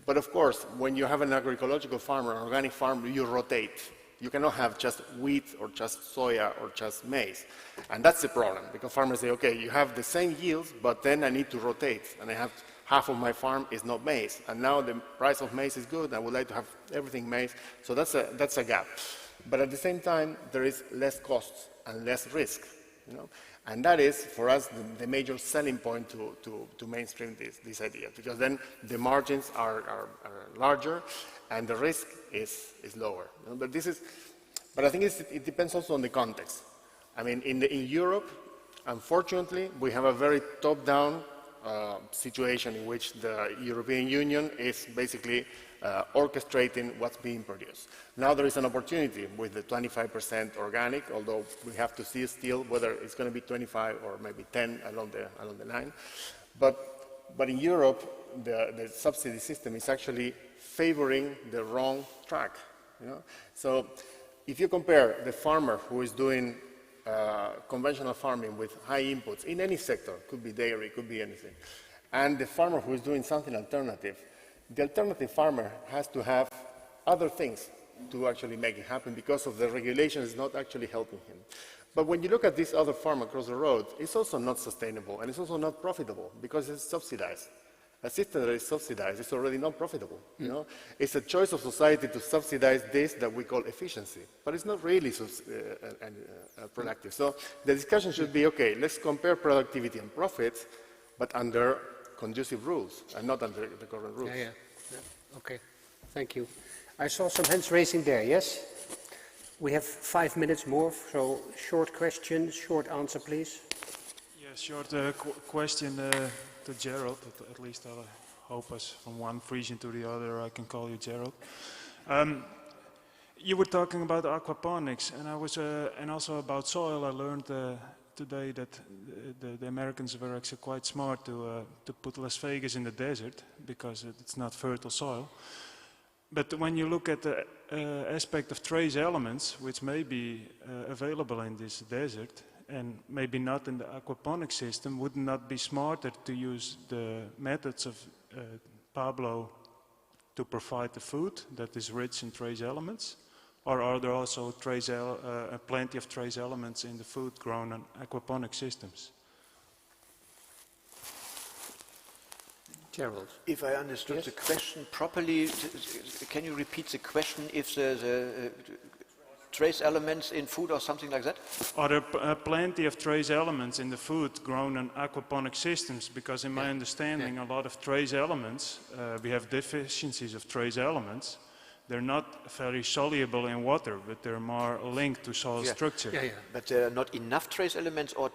Speaker 11: But of course, when you have an agroecological farm or an organic farm, you rotate. You cannot have just wheat or just soya or just maize. And that's the problem, because farmers say, okay, you have the same yields, but then I need to rotate, and I have half of my farm is not maize. And now the price of maize is good, I would like to have everything maize. So that's a gap. But at the same time, there is less costs and less risk, you know? And that is, for us, the major selling point to mainstream this idea, because then the margins are larger and the risk is lower. You know? But I think it depends also on the context. I mean, in Europe, unfortunately, we have a very top-down situation in which the European Union is basically orchestrating what's being produced. Now there is an opportunity with the 25% organic, although we have to see still whether it's going to be 25 or maybe 10 along the line. But in Europe, the subsidy system is actually favoring the wrong track. You know? So if you compare the farmer who is doing conventional farming with high inputs in any sector, could be dairy, could be anything, and the farmer who is doing something alternative, the alternative farmer has to have other things to actually make it happen because of the regulation is not actually helping him. But when you look at this other farm across the road, it's also not sustainable and it's also not profitable because it's subsidized. A system that is subsidized is already not profitable. You know? It's a choice of society to subsidize this that we call efficiency, but it's not really productive. So the discussion should be, okay, let's compare productivity and profits, but under conducive rules and not under the current rules.
Speaker 1: Yeah. Okay, thank you. I saw some hands raising there, yes? We have 5 minutes more, so short question, short answer, please.
Speaker 13: Yeah, short question to Gerold, at least I hope as from one Frisian to the other I can call you Gerold. You were talking about aquaponics, and also about soil. I learned today that the Americans were actually quite smart to put Las Vegas in the desert because it's not fertile soil. But when you look at the aspect of trace elements, which may be available in this desert and maybe not in the aquaponic system, would it not be smarter to use the methods of Pablo to provide the food that is rich in trace elements? Or are there also plenty of trace elements in the food grown in aquaponic systems?
Speaker 1: Gerold.
Speaker 7: If I understood the question properly, can you repeat the question if the trace elements in food or something like that?
Speaker 13: Are there plenty of trace elements in the food grown in aquaponic systems? Because in my understanding, a lot of trace elements, we have deficiencies of trace elements. They're not very soluble in water, but they're more linked to soil structure.
Speaker 7: But there are not enough trace elements or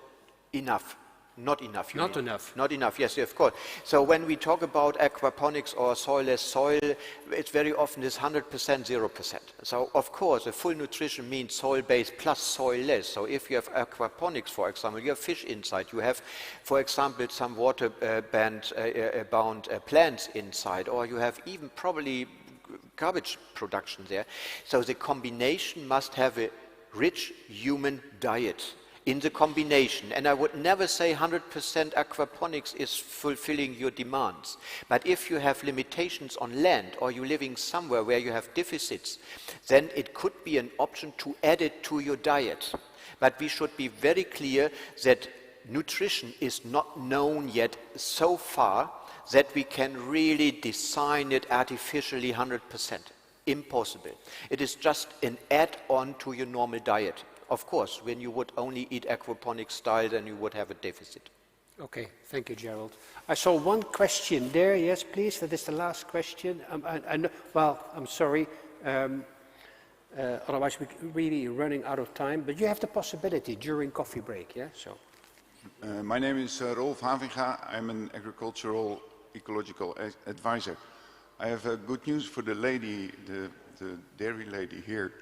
Speaker 7: enough? Not enough, you
Speaker 1: Not
Speaker 7: mean?
Speaker 1: enough.
Speaker 7: Not enough, yes, of course. So when we talk about aquaponics or soilless soil, it's very often is 100%, 0%. So of course, a full nutrition means soil-based plus soil-less. So if you have aquaponics, for example, you have fish inside, you have, for example, some water-bound plants inside, or you have even probably garbage production there. So the combination must have a rich human diet in the combination. And I would never say 100% aquaponics is fulfilling your demands. But if you have limitations on land or you're living somewhere where you have deficits, then it could be an option to add it to your diet. But we should be very clear that nutrition is not known yet so far that we can really design it artificially 100%. Impossible. It is just an add-on to your normal diet. Of course, when you would only eat aquaponic style, then you would have a deficit.
Speaker 1: Okay, thank you, Gerold. I saw one question there. Yes, please. That is the last question. I'm sorry. Otherwise, we're really running out of time. But you have the possibility during coffee break. Yeah. So.
Speaker 14: My name is Rolf Havinga. I'm an agricultural ecological advisor. I have good news for the lady, the dairy lady here.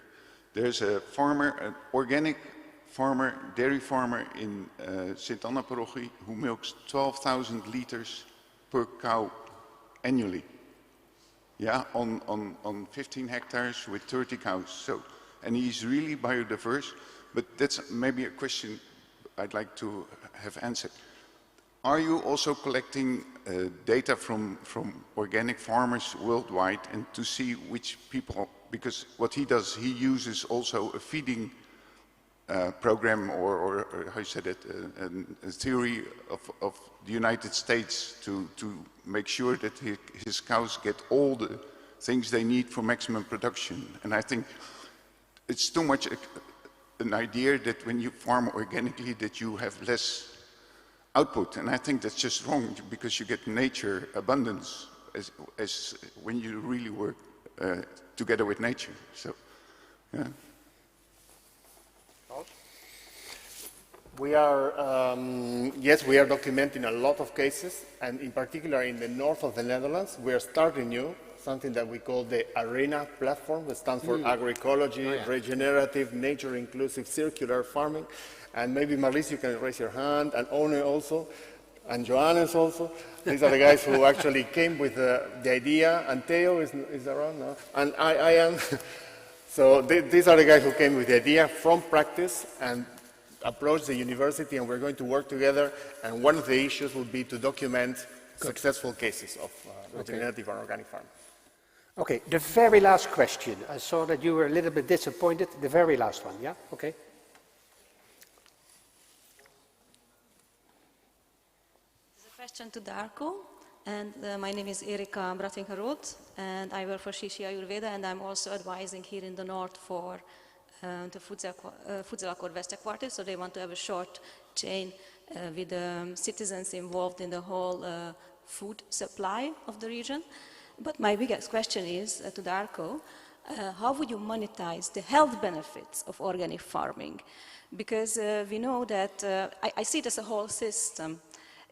Speaker 14: There's a farmer, an organic farmer, dairy farmer in Sint-Anna parochie who milks 12,000 liters per cow annually. Yeah, on 15 hectares with 30 cows. So, and he's really biodiverse. But that's maybe a question I'd like to have answered. Are you also collecting data from organic farmers worldwide and to see which people, because what he does, he uses also a feeding program or how you said it, a theory of the United States to make sure that his cows get all the things they need for maximum production. And I think it's too much an idea that when you farm organically that you have less output. And I think that's just wrong because you get nature abundance as when you really work together with nature. So, yeah.
Speaker 11: We are, yes, we are documenting a lot of cases, and in particular in the north of the Netherlands, we are starting new, something that we call the ARENA platform, that stands for agro-ecology, regenerative, nature-inclusive, circular farming. And maybe Marlies, you can raise your hand, and One also, and Johannes also. These are the guys who actually came with the idea, and Theo is around now, and I am. So these are the guys who came with the idea from practice and approached the university, and we're going to work together, and one of the issues will be to document successful cases of regenerative and organic farming.
Speaker 1: Okay, the very last question. I saw that you were a little bit disappointed. The very last one, yeah? Okay.
Speaker 15: There's a question to Darko, and my name is Erika Brattingeroth, and I work for Shishi Ayurveda, and I'm also advising here in the north for the Foodzalakor Wester Quarter, so they want to have a short chain with citizens involved in the whole food supply of the region. But my biggest question is to Darko, how would you monetize the health benefits of organic farming? Because we know that, I see it as a whole system.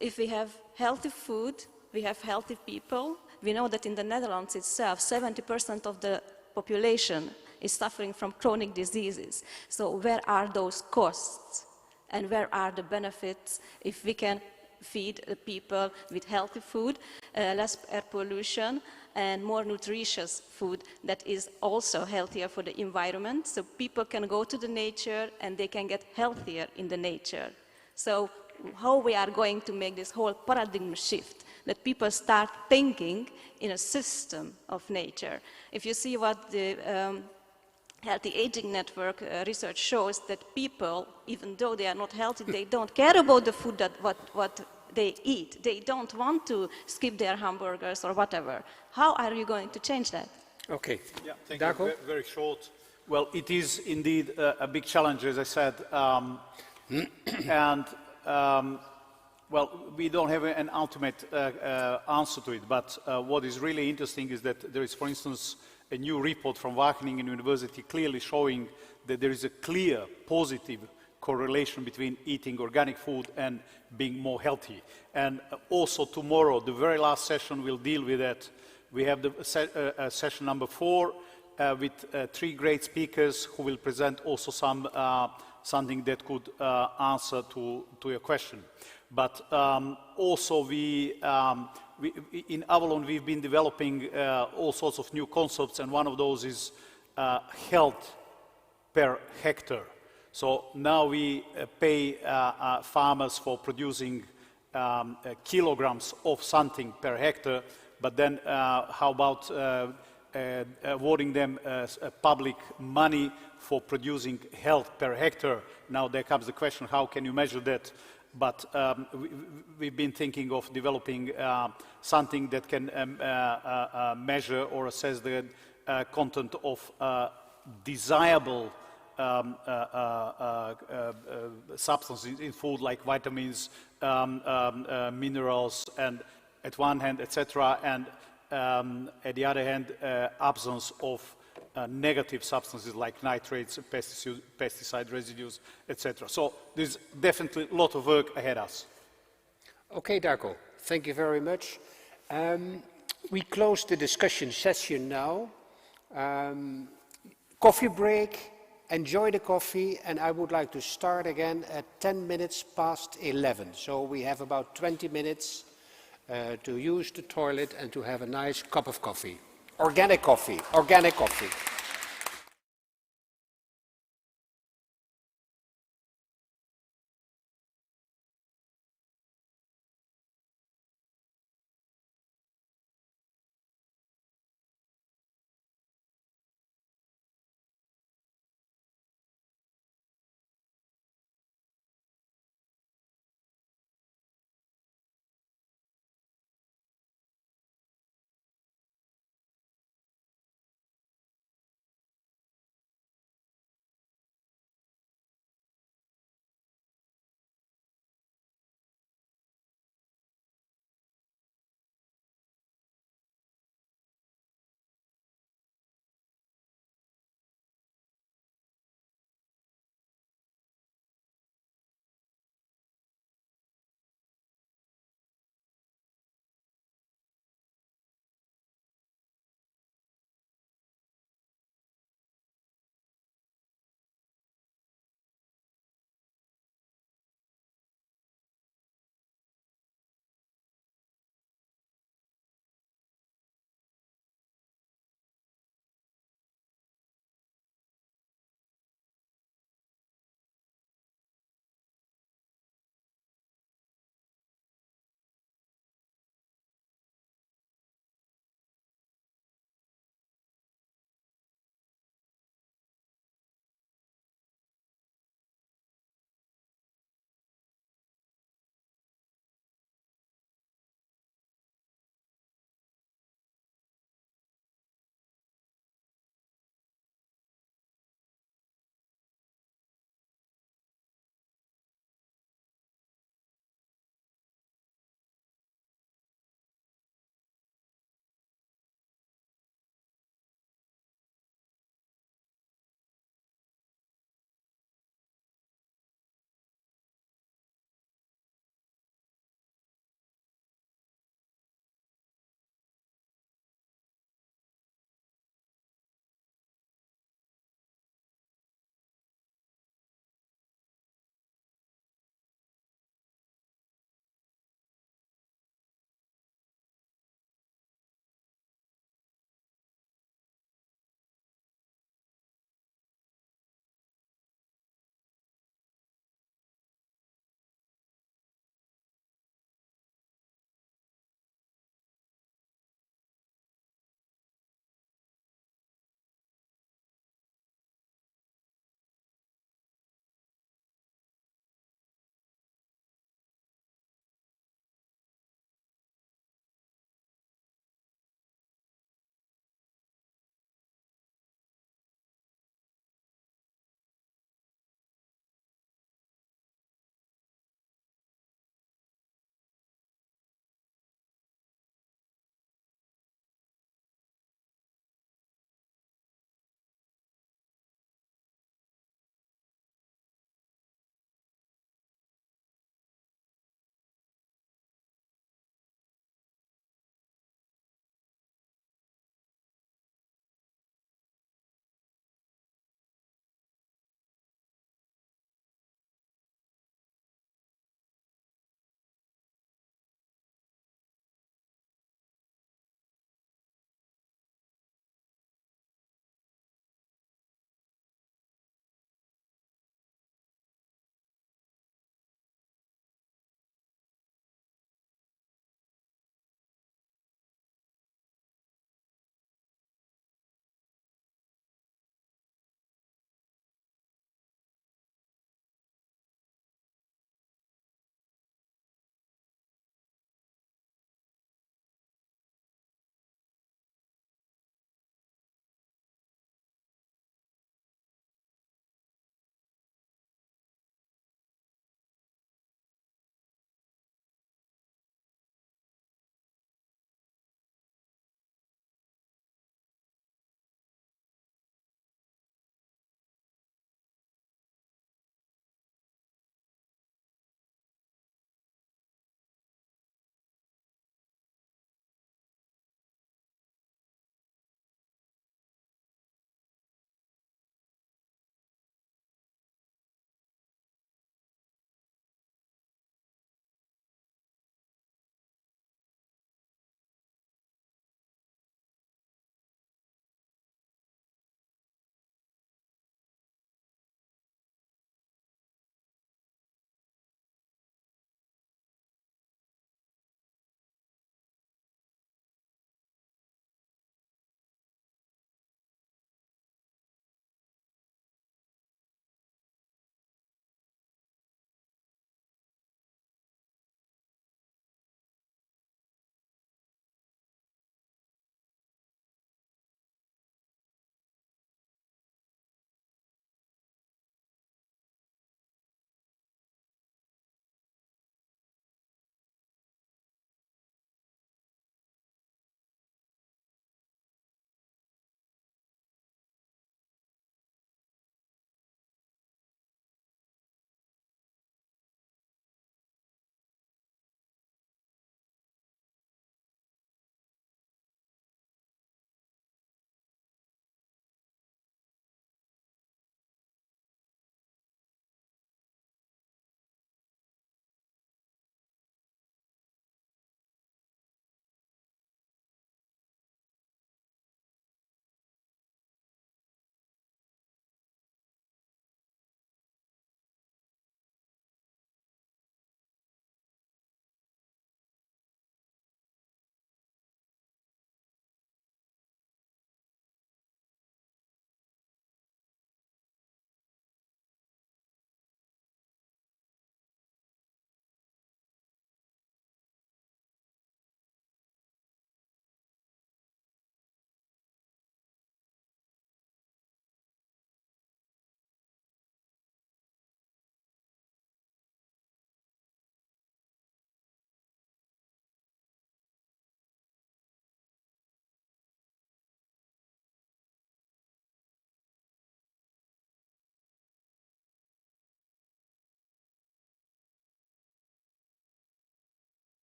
Speaker 15: If we have healthy food, we have healthy people. We know that in the Netherlands itself, 70% of the population is suffering from chronic diseases. So where are those costs? And where are the benefits if we can feed the people with healthy food, less air pollution, and more nutritious food that is also healthier for the environment, so people can go to the nature and they can get healthier in the nature. So how we are going to make this whole paradigm shift, that people start thinking in a system of nature. If you see what the Healthy Aging Network research shows, that people, even though they are not healthy, they don't care about the food that what they eat. They don't want to skip their hamburgers or whatever. How are you going to change that?
Speaker 1: Okay.
Speaker 8: Yeah, thank you. Very short. Well, it is indeed a big challenge, as I said. Well, we don't have an ultimate answer to it, but what is really interesting is that there is, for instance, a new report from Wageningen University clearly showing that there is a clear positive correlation between eating organic food and being more healthy. And also tomorrow, the very last session will deal with that. We have the session number 4 with 3 great speakers who will present also something that could answer to your question. But also in Avalon we've been developing all sorts of new concepts, and one of those is health per hectare. So now we pay farmers for producing kilograms of something per hectare, but then how about awarding them public money for producing health per hectare? Now there comes the question, how can you measure that? But we've been thinking of developing something that can measure or assess the content of desirable substances in food, like vitamins, minerals, and at one hand, etc., and at the other hand, absence of negative substances like nitrates, pesticide residues, etc. So there's definitely a lot of work ahead of us.
Speaker 1: Okay, Darko, thank you very much. We close the discussion session now. Coffee break, enjoy the coffee, and I would like to start again at 10 minutes past 11. So we have about 20 minutes to use the toilet and to have a nice cup of coffee. Organic coffee, organic coffee.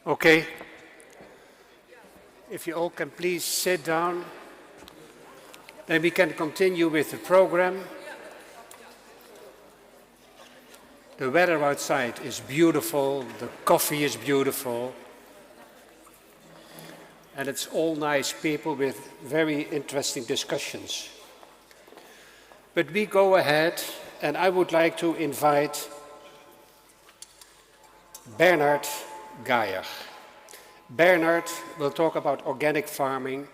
Speaker 1: Okay. If you all can please sit down, then we can continue with the program. The weather outside is beautiful, the coffee is beautiful, and it's all nice people with very interesting discussions. But we go ahead, and I would like to invite Bernard Geyer. Bernard will talk about organic farming.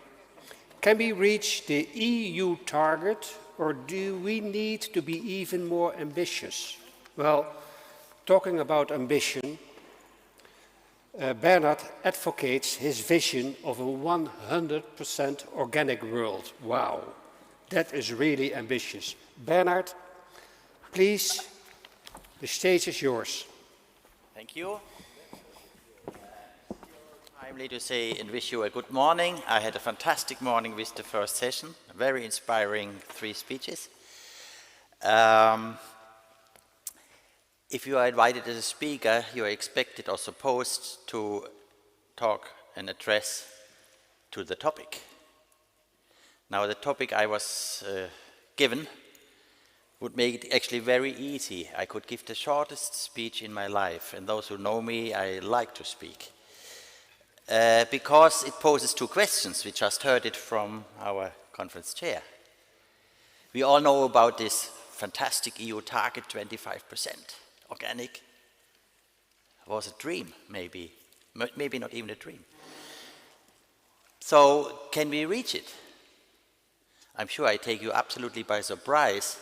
Speaker 1: Can we reach the EU target, or do we need to be even more ambitious? Well, talking about ambition, Bernard advocates his vision of a 100% organic world. Wow, that is really ambitious. Bernard, please, the stage is yours.
Speaker 9: Thank you. Timely to say and wish you a good morning. I had a fantastic morning with the first session, very inspiring 3 speeches. If you are invited as a speaker, you are expected or supposed to talk and address to the topic. Now, the topic I was given would make it actually very easy. I could give the shortest speech in my life, and those who know me, I like to speak. Because it poses 2 questions. We just heard it from our conference chair. We all know about this fantastic EU target, 25%. Organic was a dream, maybe not even a dream. So, can we reach it? I'm sure I take you absolutely by surprise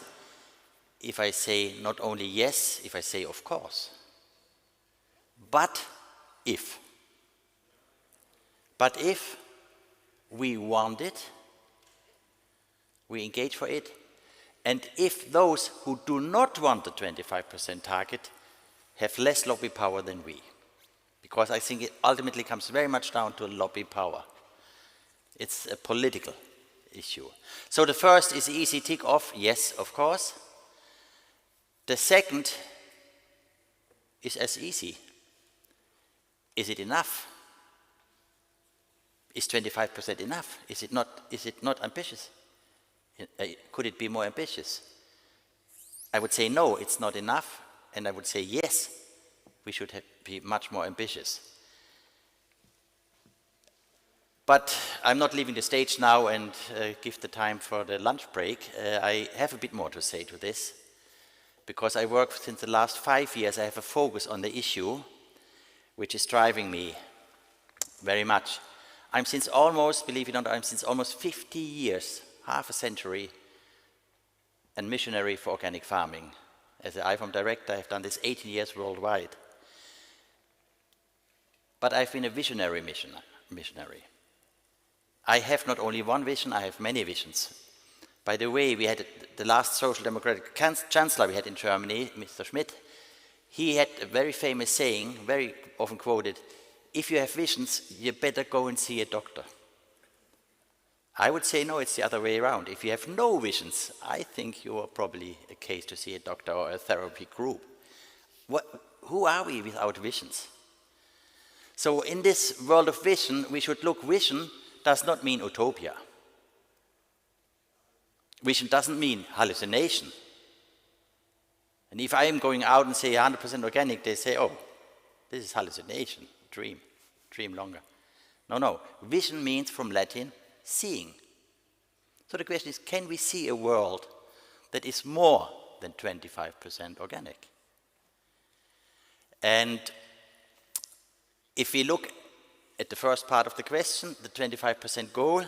Speaker 9: if I say not only yes, if I say of course, but if. But if we want it, we engage for it, and if those who do not want the 25% target have less lobby power than we, because I think it ultimately comes very much down to lobby power. It's a political issue. So the first is easy tick off, yes, of course. The second is as easy. Is it enough? Is 25% enough? Is it not ambitious? Could it be more ambitious? I would say no, it's not enough, and I would say yes, we should be much more ambitious. But I'm not leaving the stage now and give the time for the lunch break. I have a bit more to say to this, because I work since the last 5 years. I have a focus on the issue, which is driving me very much. I'm since almost, believe it or not, I'm since almost 50 years, half a century, a missionary for organic farming. As an IFARM director, I've done this 18 years worldwide. But I've been a visionary missionary. I have not only one vision, I have many visions. By the way, we had the last social democratic chancellor we had in Germany, Mr. Schmidt. He had a very famous saying, very often quoted, if you have visions, you better go and see a doctor. I would say no, it's the other way around. If you have no visions, I think you are probably a case to see a doctor or a therapy group. Who are we without visions? So in this world of vision, we should look, vision does not mean utopia. Vision doesn't mean hallucination. And if I am going out and say 100% organic, they say, oh, this is hallucination, dream longer. No, vision means from Latin, seeing. So the question is, can we see a world that is more than 25% organic? And if we look at the first part of the question, the 25% goal,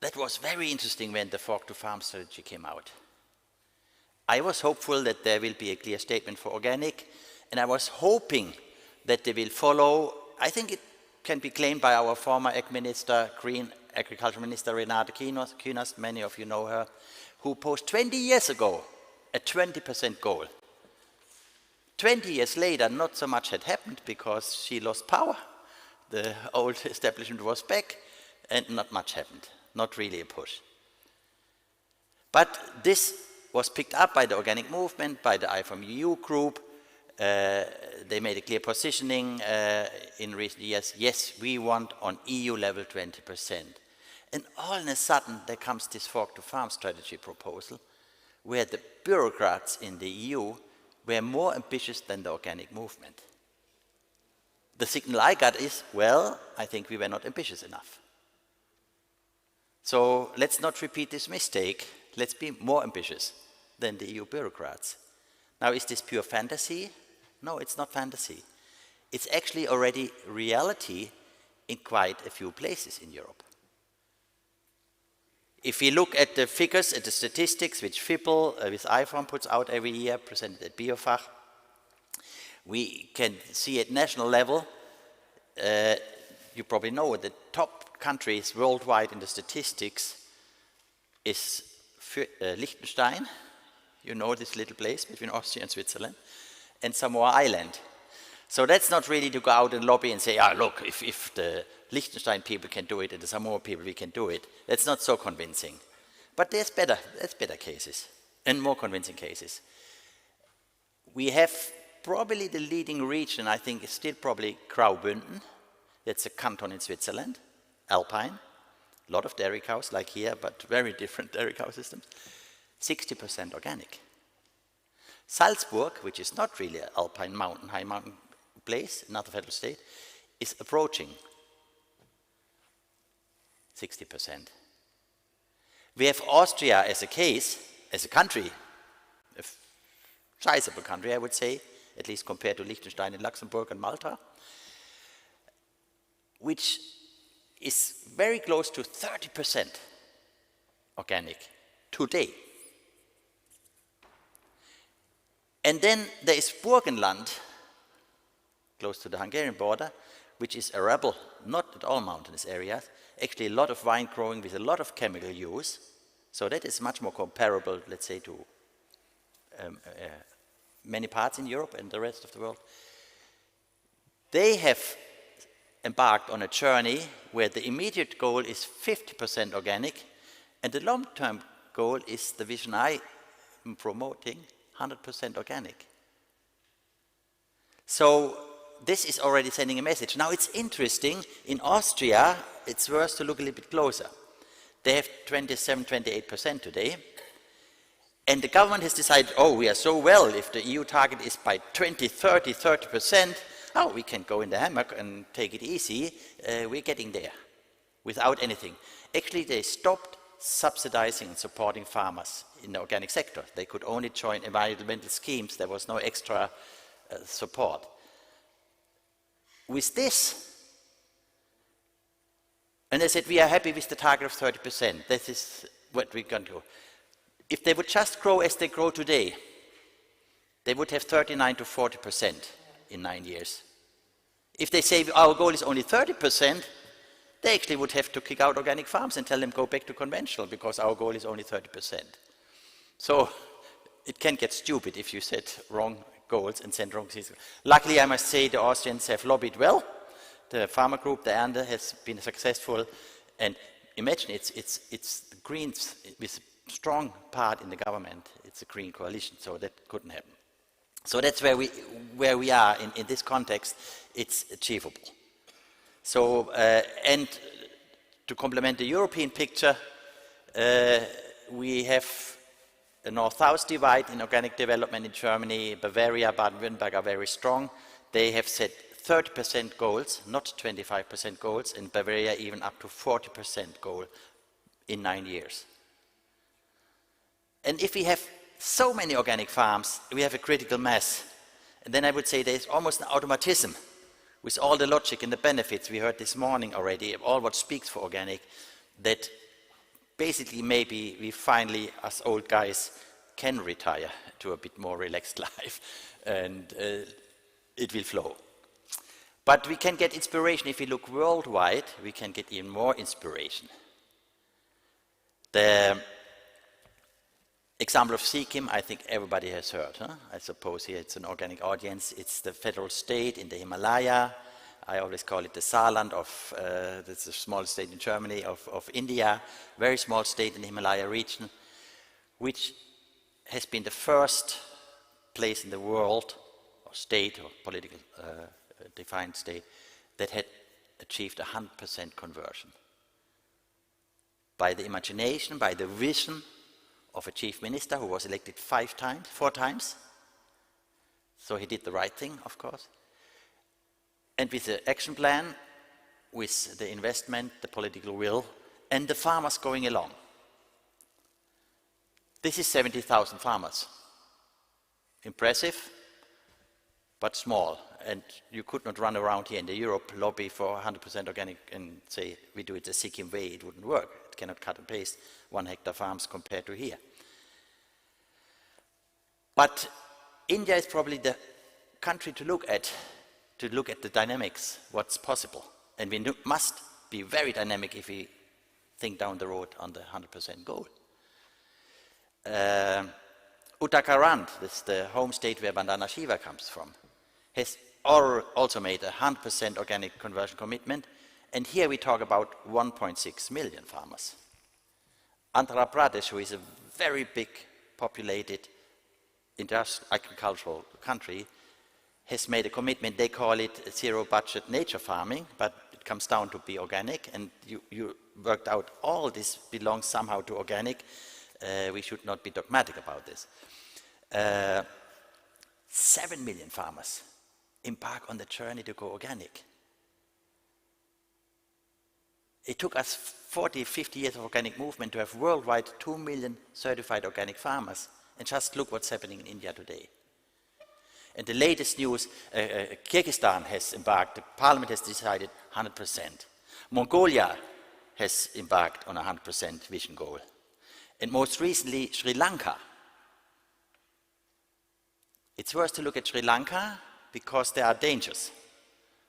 Speaker 9: that was very interesting when the Fork to Farm strategy came out. I was hopeful that there will be a clear statement for organic, and I was hoping that they will follow. I think it can be claimed by our former Green Agriculture Minister Renate Künast, many of you know her, who posed 20 years ago a 20% goal. 20 years later, not so much had happened because she lost power. The old establishment was back, and not much happened. Not really a push. But this was picked up by the organic movement, by the IFARM EU group, They made a clear positioning in recent years. Yes, we want on EU level 20%. And all of a sudden, there comes this fork to farm strategy proposal, where the bureaucrats in the EU were more ambitious than the organic movement. The signal I got is, well, I think we were not ambitious enough. So let's not repeat this mistake. Let's be more ambitious than the EU bureaucrats. Now, is this pure fantasy? No, it's not fantasy. It's actually already reality in quite a few places in Europe. If we look at the figures, at the statistics which FIPL with IFORM puts out every year, presented at BioFach, we can see at national level, you probably know the top countries worldwide in the statistics is Liechtenstein, you know this little place between Austria and Switzerland, and Samoa Island. So that's not really to go out and lobby and say, ah, look, if the Liechtenstein people can do it and the Samoa people, we can do it. That's not so convincing. But there's better cases and more convincing cases. We have probably the leading region, I think, is still probably Graubünden. That's a canton in Switzerland, alpine. A lot of dairy cows, like here, but very different dairy cow systems. 60% organic. Salzburg, which is not really an alpine mountain, high mountain place, another federal state, is approaching 60%. We have Austria as a case, as a country, a sizable country, I would say, at least compared to Liechtenstein and Luxembourg and Malta, which is very close to 30% organic today. And then there is Burgenland, close to the Hungarian border, which is arable, not at all mountainous areas, actually a lot of vine growing with a lot of chemical use. So that is much more comparable, let's say, to many parts in Europe and the rest of the world. They have embarked on a journey where the immediate goal is 50% organic, and the long-term goal is the vision I am promoting, 100% organic. So this is already sending a message. Now it's interesting, in Austria, it's worth to look a little bit closer. They have 27, 28% today, and the government has decided, oh, we are so well, if the EU target is by 20, 30, 30%, oh, we can go in the hammock and take it easy, we're getting there, without anything. Actually, they stopped subsidizing and supporting farmers in the organic sector. They could only join environmental schemes, there was no extra support. With this, and they said, we are happy with the target of 30%, this is what we're going to do. If they would just grow as they grow today, they would have 39 to 40% in 9 years. If they say our goal is only 30%, they actually would have to kick out organic farms and tell them go back to conventional because our goal is only 30%. So it can get stupid if you set wrong goals and send wrong signals. Luckily, I must say the Austrians have lobbied well. The farmer group, the Ernte, has been successful. And imagine it's the Greens with a strong part in the government. It's a Green coalition, so that couldn't happen. So that's where we are in this context. It's achievable. So, and to complement the European picture, we have a north-south divide in organic development in Germany. Bavaria, Baden-Württemberg are very strong. They have set 30% goals, not 25% goals, and Bavaria even up to 40% goal in 9 years. And if we have so many organic farms, we have a critical mass. And then I would say there's almost an automatism with all the logic and the benefits we heard this morning already, all what speaks for organic, that basically maybe we finally, as old guys, can retire to a bit more relaxed life and it will flow. But we can get inspiration if we look worldwide, we can get even more inspiration. The example of Sikkim, I think everybody has heard. Huh? I suppose here it's an organic audience. It's the federal state in the Himalaya. I always call it the Saarland of, that's a small state in Germany, of India, very small state in the Himalaya region, which has been the first place in the world, state or political defined state that had achieved 100% conversion. By the imagination, by the vision of a chief minister who was elected 4 times. So he did the right thing, of course. And with the action plan, with the investment, the political will, and the farmers going along. This is 70,000 farmers. Impressive, but small. And you could not run around here in the Europe, lobby for 100% organic and say, we do it the Sikkim way, it wouldn't work. It cannot cut and paste 1 hectare farms compared to here. But India is probably the country to look at the dynamics, what's possible. And we must be very dynamic if we think down the road on the 100% goal. Uttarakhand, this is the home state where Vandana Shiva comes from, has also made a 100% organic conversion commitment, and here we talk about 1.6 million farmers. Andhra Pradesh, who is a very big populated agricultural country, has made a commitment. They call it zero budget nature farming, but it comes down to be organic, and you worked out all this belongs somehow to organic. We should not be dogmatic about this. 7 million farmers embark on the journey to go organic. It took us 40, 50 years of organic movement to have worldwide 2 million certified organic farmers. And just look what's happening in India today. And the latest news, Kyrgyzstan has embarked, the parliament has decided 100%. Mongolia has embarked on a 100% vision goal. And most recently, Sri Lanka. It's worth to look at Sri Lanka because there are dangers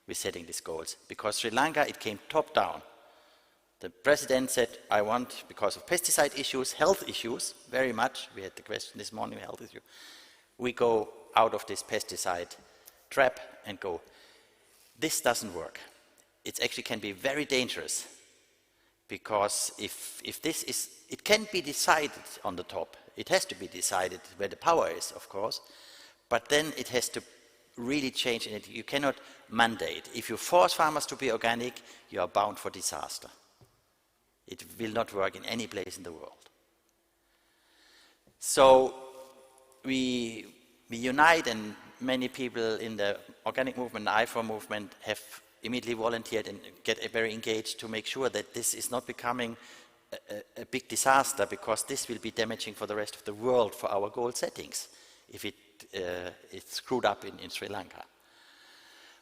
Speaker 9: with setting these goals. Because Sri Lanka, it came top down. The president said, I want, because of pesticide issues, health issues, very much, we had the question this morning, health issue, we go out of this pesticide trap and go. This doesn't work. It actually can be very dangerous because if this is, it can be decided on the top. It has to be decided where the power is, of course, but then it has to really change in it. You cannot mandate. If you force farmers to be organic, you are bound for disaster. It will not work in any place in the world. So we unite, and many people in the organic movement, the I4 movement, have immediately volunteered and get very engaged to make sure that this is not becoming a big disaster, because this will be damaging for the rest of the world for our goal settings if it's screwed up in Sri Lanka.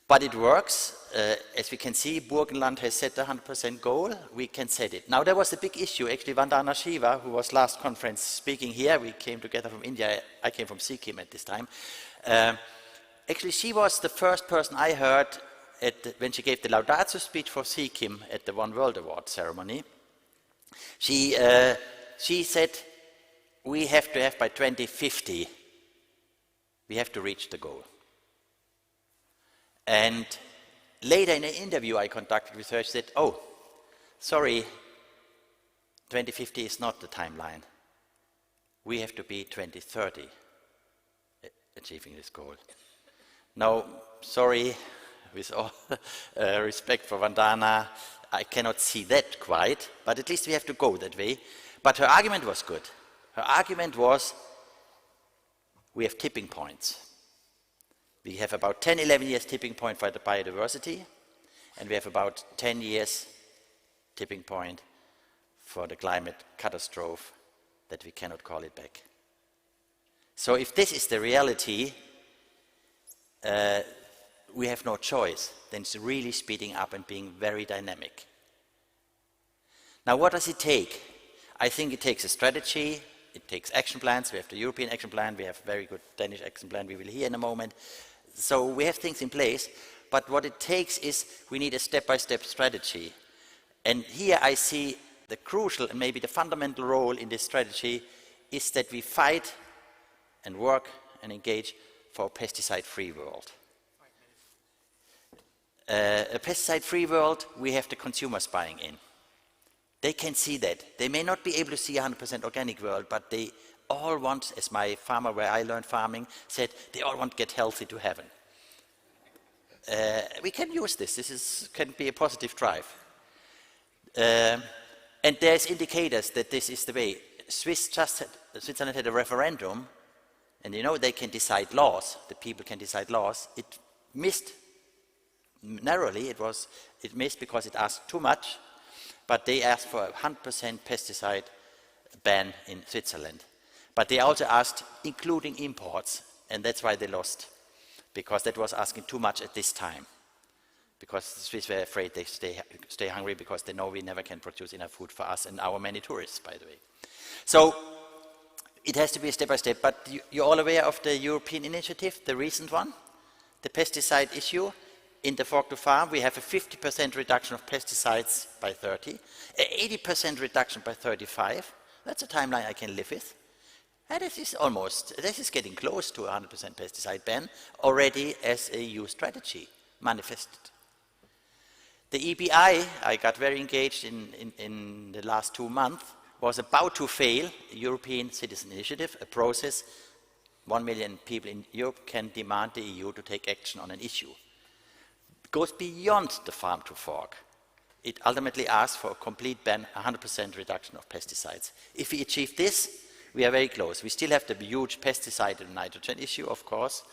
Speaker 9: But it works. As we can see, Burgenland has set the 100% goal. We can set it. Now, there was a big issue. Actually, Vandana Shiva, who was last conference speaking here, we came together from India. I came from Sikkim at this time. Actually, she was the first person I heard when she gave the Laudatio speech for Sikkim at the One World Award ceremony. She said, we have to have by 2050, we have to reach the goal. And later in an interview I conducted with her, she said, oh, sorry, 2050 is not the timeline. We have to be 2030 achieving this goal. Now, sorry, with all respect for Vandana, I cannot see that quite, but at least we have to go that way. But her argument was good. Her argument was, we have tipping points. We have about 10, 11 years tipping point for the biodiversity, and we have about 10 years tipping point for the climate catastrophe that we cannot call it back. So if this is the reality, we have no choice. Then it's really speeding up and being very dynamic. Now, what does it take? I think it takes a strategy. It takes action plans. We have the European action plan. We have a very good Danish action plan we will hear in a moment. So we have things in place, but what it takes is we need a step-by-step strategy. And here I see the crucial and maybe the fundamental role in this strategy is that we fight and work and engage for a pesticide-free world. A pesticide-free world, we have the consumers buying in. They can see that. They may not be able to see a 100% organic world, but they all want, as my farmer where I learned farming said, they all want to get healthy to heaven. We can use this. This can be a positive drive. And there's indicators that this is the way. Switzerland had a referendum, and you know they can decide laws, the people can decide laws. It missed narrowly, it missed because it asked too much, but they asked for a 100% pesticide ban in Switzerland. But they also asked including imports, and that's why they lost, because that was asking too much at this time. Because the Swiss were afraid they stay hungry because they know we never can produce enough food for us and our many tourists, by the way. So it has to be step by step, but you're all aware of the European initiative, the recent one, the pesticide issue. In the Fork to Farm, we have a 50% reduction of pesticides by 30, an 80% reduction by 35. That's a timeline I can live with. And this is getting close to a 100% pesticide ban already as a EU strategy manifested. The EBI, I got very engaged in the last 2 months, was about to fail, a European Citizen Initiative, a process 1 million people in Europe can demand the EU to take action on an issue. It goes beyond the farm to fork. It ultimately asks for a complete ban, 100% reduction of pesticides. If we achieve this, we are very close. We still have the huge pesticide and nitrogen issue, of course,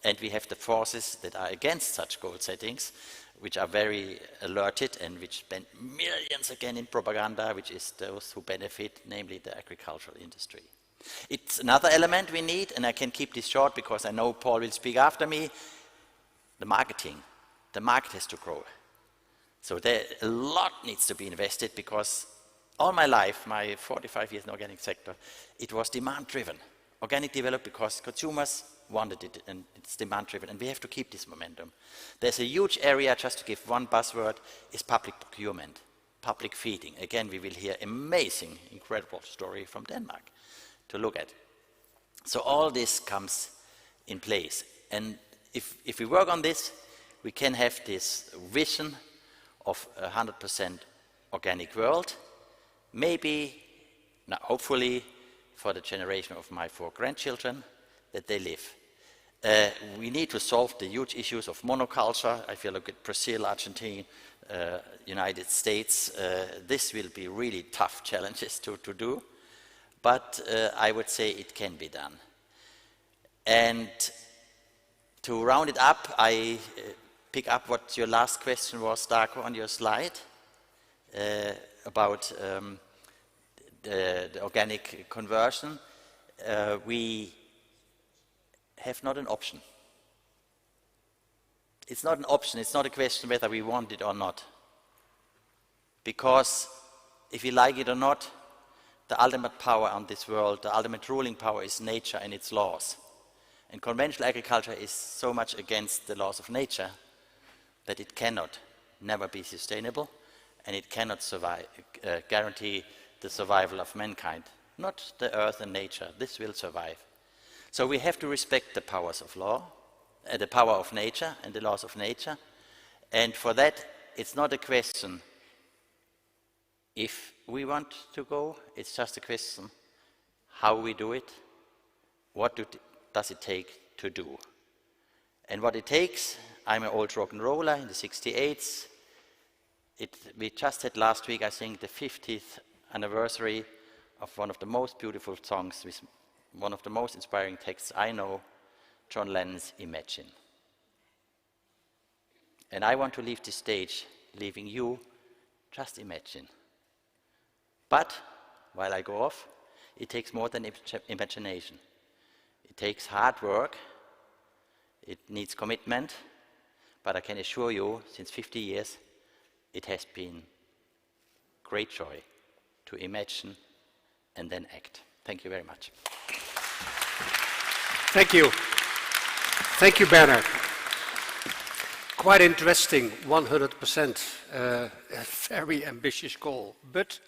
Speaker 9: and we have the forces that are against such goal settings, which are very alerted and which spend millions again in propaganda, which is those who benefit, namely the agricultural industry. It's another element we need, and I can keep this short because I know Paul will speak after me, the marketing. The market has to grow. So a lot needs to be invested because all my life, my 45 years in the organic sector, it was demand-driven. Organic developed because consumers wanted it, and it's demand-driven, and we have to keep this momentum. There's a huge area, just to give one buzzword, is public procurement, public feeding. Again, we will hear amazing, incredible story from Denmark to look at. So all this comes in place, and if we work on this, we can have this vision of a 100% organic world, maybe, now hopefully, for the generation of my 4 grandchildren, that they live. We need to solve the huge issues of monoculture. If you look at Brazil, Argentina, United States, this will be really tough challenges to do, but I would say it can be done. And to round it up, I pick up what your last question was, Darko, on your slide, about the organic conversion. We have not an option. It's not an option, it's not a question whether we want it or not. Because if you like it or not, the ultimate power on this world, the ultimate ruling power is nature and its laws. And conventional agriculture is so much against the laws of nature that it cannot never be sustainable, and it cannot guarantee the survival of mankind. Not the earth and nature, this will survive. So we have to respect the powers of law, the power of nature and the laws of nature. And for that, it's not a question if we want to go, it's just a question how we do it, what does it take to do. And what it takes, I'm an old rock and roller in the 68s. We just had last week, I think, the 50th anniversary of one of the most beautiful songs with one of the most inspiring texts I know, John Lennon's Imagine. And I want to leave this stage, leaving you, just imagine. But, while I go off, it takes more than imagination. It takes hard work, it needs commitment, but I can assure you, since 50 years, it has been great joy to imagine and then act. Thank you very much.
Speaker 1: Thank you. Thank you, Bernard. Quite interesting, 100%, a very ambitious goal. But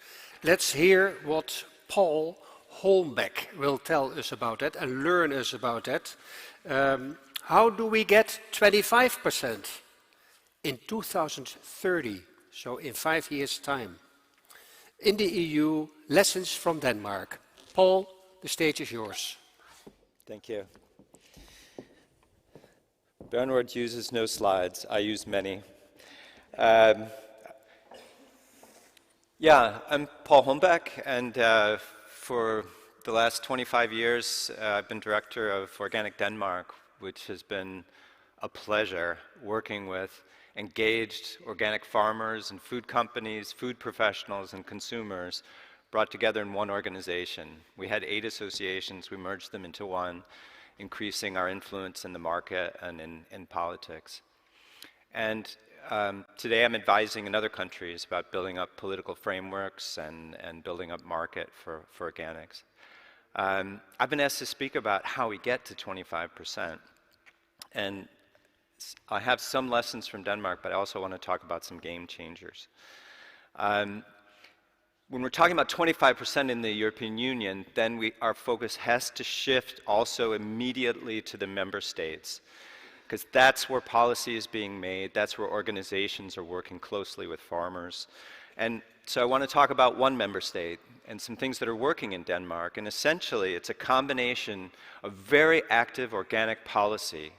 Speaker 1: let's hear what Paul Holmbeck will tell us about that and learn us about that. How do we get 25% in 2030, so in 5 years' time? In the EU, lessons from Denmark. Paul, the stage is yours.
Speaker 16: Thank you. Bernard uses no slides. I use many. Yeah, I'm Paul Holmbeck, and for the last 25 years, I've been director of Organic Denmark, which has been a pleasure working with engaged organic farmers and food companies, food professionals and consumers brought together in one organization. We had 8 associations, we merged them into one, increasing our influence in the market and in politics. And today I'm advising in other countries about building up political frameworks and building up market for organics. I've been asked to speak about how we get to 25%. And I have some lessons from Denmark, but I also want to talk about some game changers. When we're talking about 25% in the European Union, then our focus has to shift also immediately to the member states, because that's where policy is being made, that's where organizations are working closely with farmers. And so I want to talk about one member state and some things that are working in Denmark. And essentially, it's a combination of very active organic policy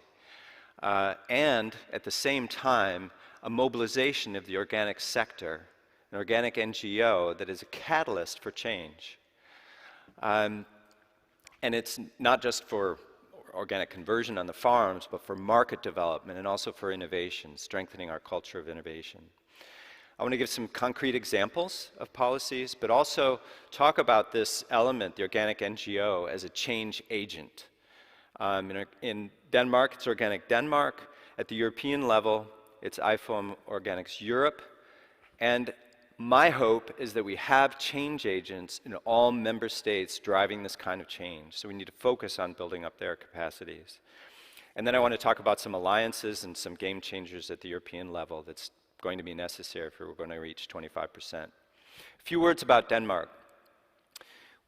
Speaker 16: and, at the same time, a mobilization of the organic sector, an organic NGO that is a catalyst for change. And it's not just for organic conversion on the farms, but for market development and also for innovation, strengthening our culture of innovation. I want to give some concrete examples of policies, but also talk about this element, the organic NGO, as a change agent. In Denmark, it's Organic Denmark. At the European level, it's IFOAM Organics Europe. And my hope is that we have change agents in all member states driving this kind of change. So we need to focus on building up their capacities. And then I want to talk about some alliances and some game changers at the European level that's going to be necessary if we're going to reach 25%. A few words about Denmark.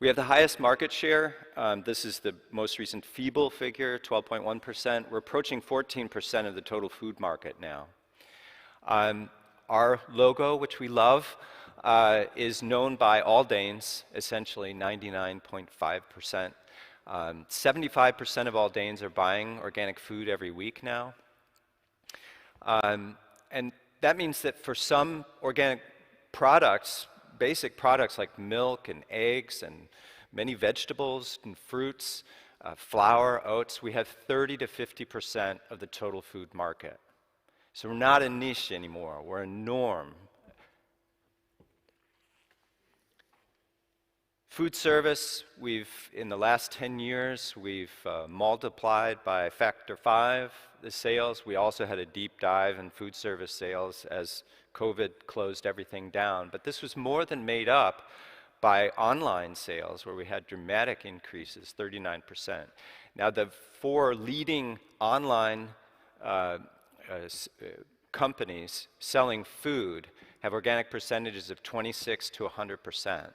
Speaker 16: We have the highest market share. This is the most recent feeble figure, 12.1%. We're approaching 14% of the total food market now. Our logo, which we love, is known by all Danes, essentially 99.5%. 75% of all Danes are buying organic food every week now. And that means that for some organic products, basic products like milk and eggs and many vegetables and fruits, flour, oats, we have 30 to 50% of the total food market. So we're not a niche anymore, we're a norm. Food service, in the last 10 years, we've multiplied by factor 5 the sales. We also had a deep dive in food service sales as COVID closed everything down. But this was more than made up by online sales, where we had dramatic increases, 39%. Now, the 4 leading online companies selling food have organic percentages of 26 to 100%.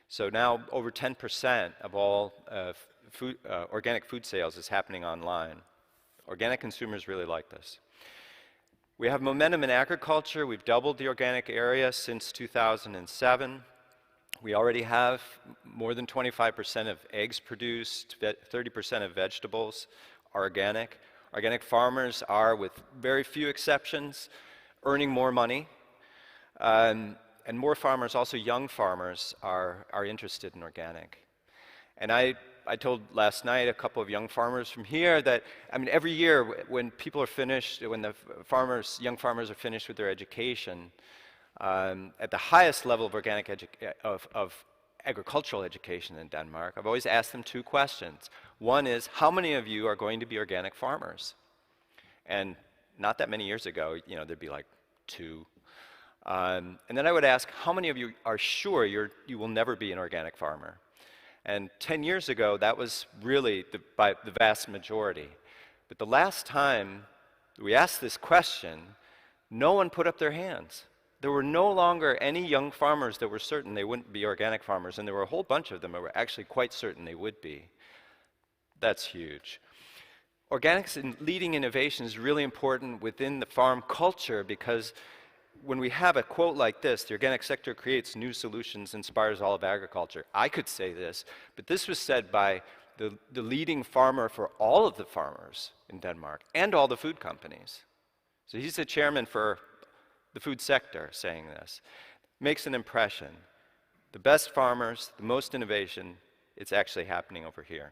Speaker 16: So now over 10% of all organic food sales is happening online. Organic consumers really like this. We have momentum in agriculture. We've doubled the organic area since 2007. We already have more than 25% of eggs produced, 30% of vegetables are organic. Organic farmers are, with very few exceptions, earning more money. And more farmers, also young farmers, are interested in organic. And I told last night a couple of young farmers from here that, I mean, every year when people are finished, when the young farmers are finished with their education, at the highest level of of agricultural education in Denmark, I've always asked them 2 questions. One is, how many of you are going to be organic farmers? And not that many years ago, there'd be like 2. And then I would ask, how many of you are sure you will never be an organic farmer? And 10 years ago, that was really by the vast majority. But the last time we asked this question, no one put up their hands. There were no longer any young farmers that were certain they wouldn't be organic farmers, and there were a whole bunch of them that were actually quite certain they would be. That's huge. Organics and leading innovation is really important within the farm culture, because when we have a quote like this, the organic sector creates new solutions, inspires all of agriculture. I could say this, but this was said by the leading farmer for all of the farmers in Denmark and all the food companies. So he's the chairman for the food sector saying this. Makes an impression. The best farmers, the most innovation, it's actually happening over here.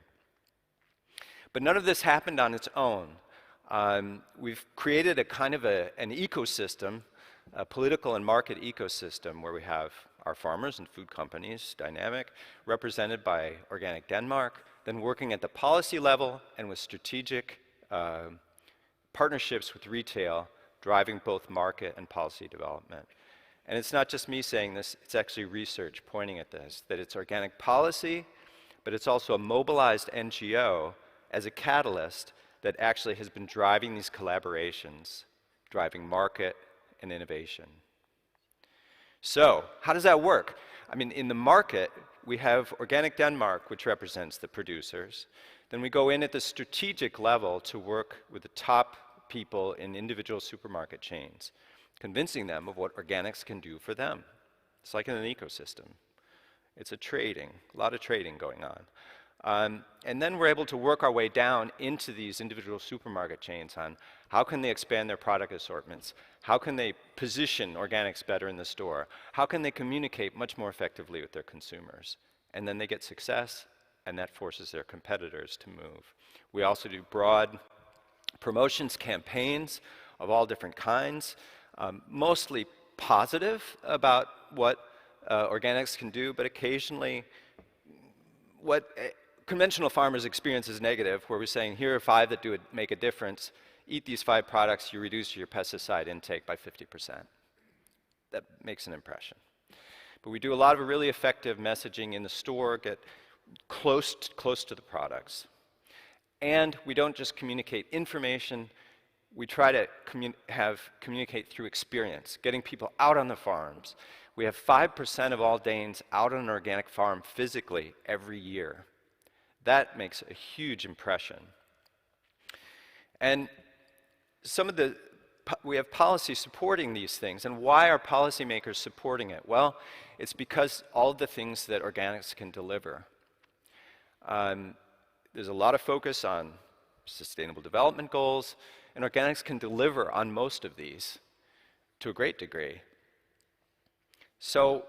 Speaker 16: But none of this happened on its own. We've created a kind of an ecosystem, a political and market ecosystem where we have our farmers and food companies, dynamic, represented by Organic Denmark, then working at the policy level and with strategic partnerships with retail, driving both market and policy development. And it's not just me saying this, it's actually research pointing at this, that it's organic policy, but it's also a mobilized NGO as a catalyst that actually has been driving these collaborations, driving market and innovation. So, how does that work? I mean, in the market, we have Organic Denmark, which represents the producers. Then we go in at the strategic level to work with the top people in individual supermarket chains, convincing them of what organics can do for them. It's like in an ecosystem. It's a lot of trading going on. And then we're able to work our way down into these individual supermarket chains on how can they expand their product assortments, how can they position organics better in the store, how can they communicate much more effectively with their consumers. And then they get success, and that forces their competitors to move. We also do broad promotions campaigns of all different kinds, mostly positive about what organics can do, but occasionally what conventional farmers experience as negative, where we're saying, here are 5 that make a difference. Eat these 5 products, you reduce your pesticide intake by 50%. That makes an impression. But we do a lot of really effective messaging in the store, get close to the products. And we don't just communicate information, we try to communicate through experience, getting people out on the farms. We have 5% of all Danes out on an organic farm physically every year. That makes a huge impression. And we have policy supporting these things. And why are policymakers supporting it? Well, it's because all the things that organics can deliver. There's a lot of focus on sustainable development goals, and organics can deliver on most of these to a great degree. So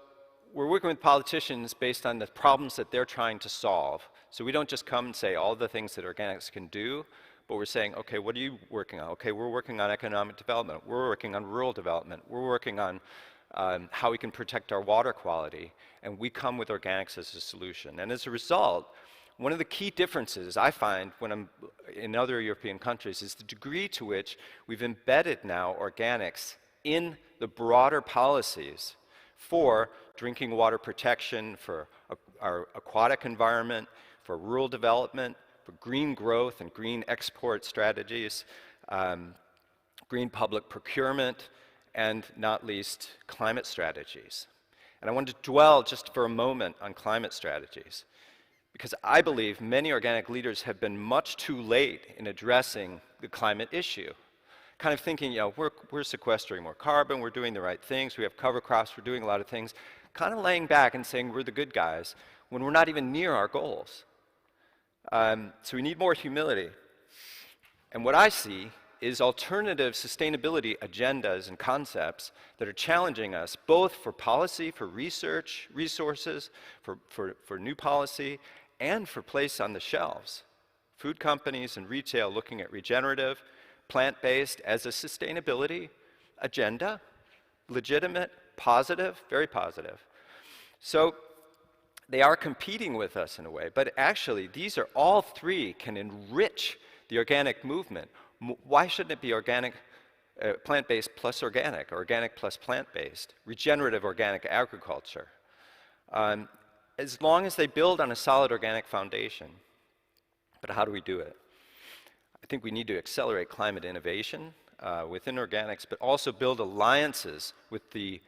Speaker 16: we're working with politicians based on the problems that they're trying to solve. So we don't just come and say all the things that organics can do, but we're saying, okay, what are you working on? Okay, we're working on economic development. We're working on rural development. We're working on how we can protect our water quality. And we come with organics as a solution. And as a result, one of the key differences I find when I'm in other European countries is the degree to which we've embedded now organics in the broader policies for drinking water protection, for our aquatic environment, for rural development, for green growth and green export strategies, green public procurement, and not least climate strategies. And I want to dwell just for a moment on climate strategies, because I believe many organic leaders have been much too late in addressing the climate issue. Kind of thinking, we're sequestering more carbon, we're doing the right things, we have cover crops, we're doing a lot of things, kind of laying back and saying we're the good guys when we're not even near our goals. So we need more humility. And what I see is alternative sustainability agendas and concepts that are challenging us, both for policy, for research, resources, for new policy, and for place on the shelves. Food companies and retail looking at regenerative, plant-based as a sustainability agenda, legitimate, positive, very positive. So they are competing with us in a way, but actually these are all 3 can enrich the organic movement. Why shouldn't it be organic, plant-based plus organic, or organic plus plant-based, regenerative organic agriculture? As long as they build on a solid organic foundation. But how do we do it? I think we need to accelerate climate innovation within organics, but also build alliances with the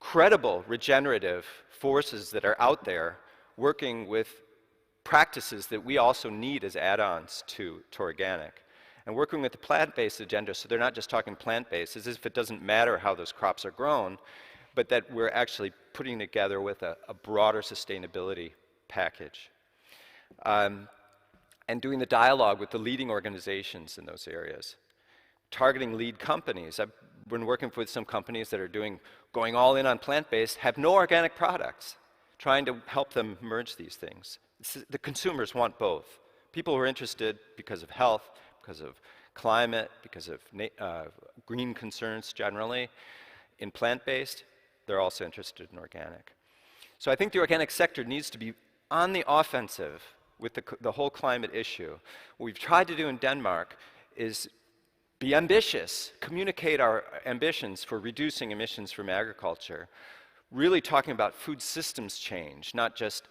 Speaker 16: credible regenerative forces that are out there working with practices that we also need as add-ons to organic. and working with the plant-based agenda, so they're not just talking plant-based, as if it doesn't matter how those crops are grown, but that we're actually putting together with a broader sustainability package. And doing the dialogue with the leading organizations in those areas. Targeting lead companies. I've been working with some companies that are going all in on plant-based, have no organic products, trying to help them merge these things. The consumers want both. People who are interested because of health, because of climate, because of green concerns generally, in plant-based, they're also interested in organic. So I think the organic sector needs to be on the offensive with the whole climate issue. What we've tried to do in Denmark is be ambitious, communicate our ambitions for reducing emissions from agriculture, really talking about food systems change, not just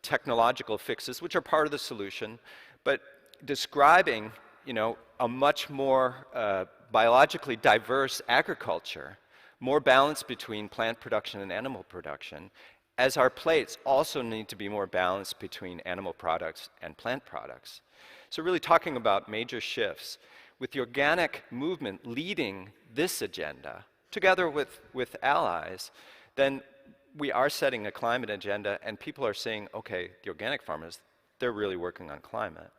Speaker 16: technological fixes, which are part of the solution, but describing, a much more biologically diverse agriculture, more balance between plant production and animal production, as our plates also need to be more balanced between animal products and plant products. So really talking about major shifts, with the organic movement leading this agenda, together with allies, then we are setting a climate agenda, and people are saying, okay, the organic farmers, they're really working on climate.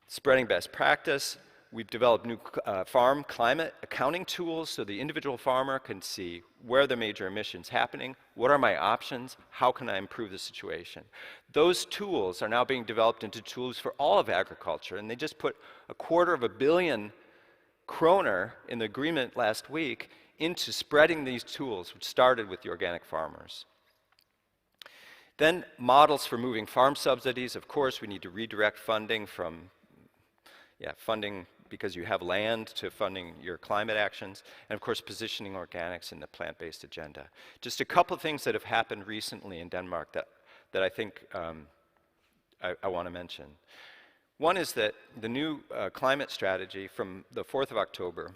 Speaker 16: Spreading best practice. We've developed new farm climate accounting tools so the individual farmer can see where are the major emissions happening, what are my options, how can I improve the situation. Those tools are now being developed into tools for all of agriculture, and they just put 250 million kroner in the agreement last week into spreading these tools, which started with the organic farmers. Then models for moving farm subsidies. Of course, we need to redirect funding from funding because you have land to funding your climate actions, and of course positioning organics in the plant-based agenda. Just a couple of things that have happened recently in Denmark that I think I want to mention. One is that the new climate strategy from the 4th of October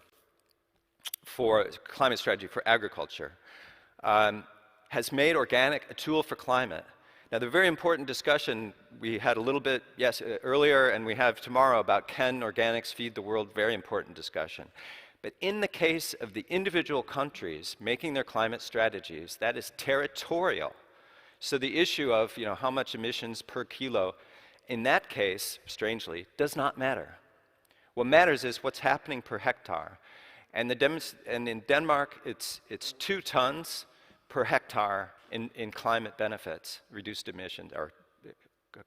Speaker 16: for climate strategy for agriculture has made organic a tool for climate. Now, the very important discussion we had a little bit, earlier, and we have tomorrow about can organics feed the world, very important discussion. But in the case of the individual countries making their climate strategies, that is territorial. So the issue of how much emissions per kilo, in that case, strangely, does not matter. What matters is what's happening per hectare. And in Denmark, it's 2 tons per hectare in climate benefits, reduced emissions, or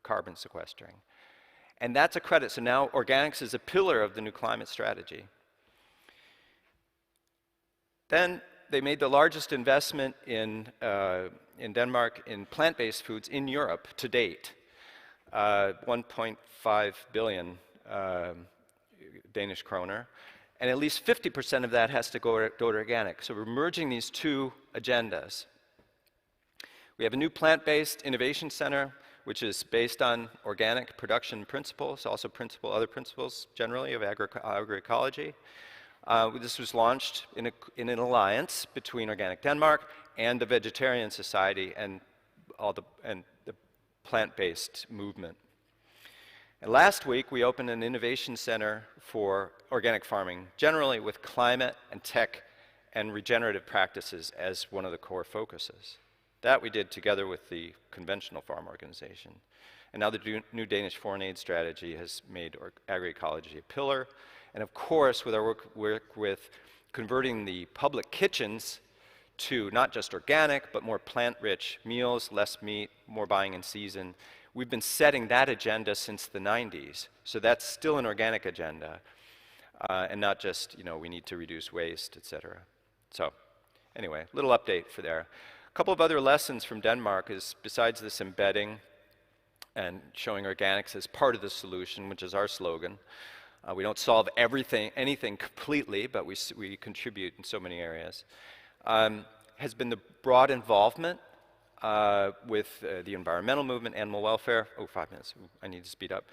Speaker 16: carbon sequestering. And that's a credit. So now organics is a pillar of the new climate strategy. Then they made the largest investment in Denmark in plant-based foods in Europe to date, 1.5 billion Danish kroner. And at least 50% of that has to go to organic. So we're merging these 2 agendas. We have a new plant-based innovation center, which is based on organic production principles, also other principles generally of agroecology. This was launched in an alliance between Organic Denmark and the Vegetarian Society and the plant-based movement. And last week, we opened an innovation center for organic farming, generally with climate and tech and regenerative practices as one of the core focuses. That we did together with the conventional farm organization. And now the new Danish foreign aid strategy has made agroecology a pillar. And of course, with our work with converting the public kitchens to not just organic, but more plant-rich meals, less meat, more buying in season, we've been setting that agenda since the 90s. So that's still an organic agenda, and not just, we need to reduce waste, et cetera. So anyway, little update for there. A couple of other lessons from Denmark is, besides this embedding and showing organics as part of the solution, which is our slogan, we don't solve anything completely, but we contribute in so many areas, has been the broad involvement with the environmental movement, animal welfare. 5 minutes, I need to speed up.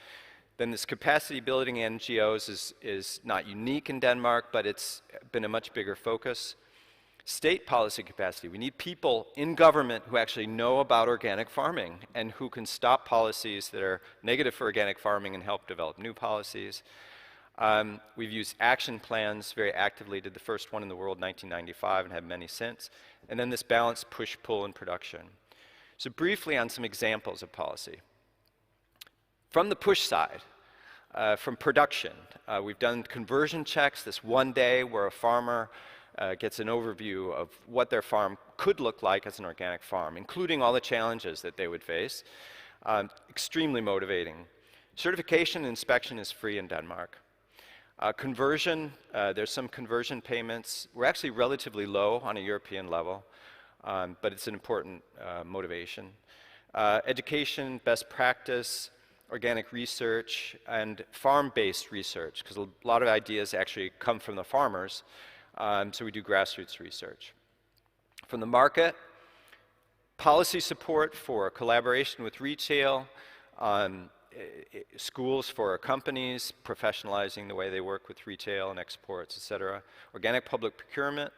Speaker 16: Then this capacity building NGOs is not unique in Denmark, but it's been a much bigger focus. State policy capacity. We need people in government who actually know about organic farming and who can stop policies that are negative for organic farming and help develop new policies. We've used action plans very actively, did the first one in the world in 1995 and have many since. And then this balanced push-pull in production. So briefly on some examples of policy. From the push side, from production, we've done conversion checks this one day where a farmer gets an overview of what their farm could look like as an organic farm, including all the challenges that they would face. Extremely motivating. Certification and inspection is free in Denmark. Conversion, there's some conversion payments. We're actually relatively low on a European level, but it's an important motivation. Education, best practice, organic research, and farm-based research, because a lot of ideas actually come from the farmers, so we do grassroots research. From the market, policy support for collaboration with retail, schools for companies, professionalizing the way they work with retail and exports, et cetera. Organic public procurement,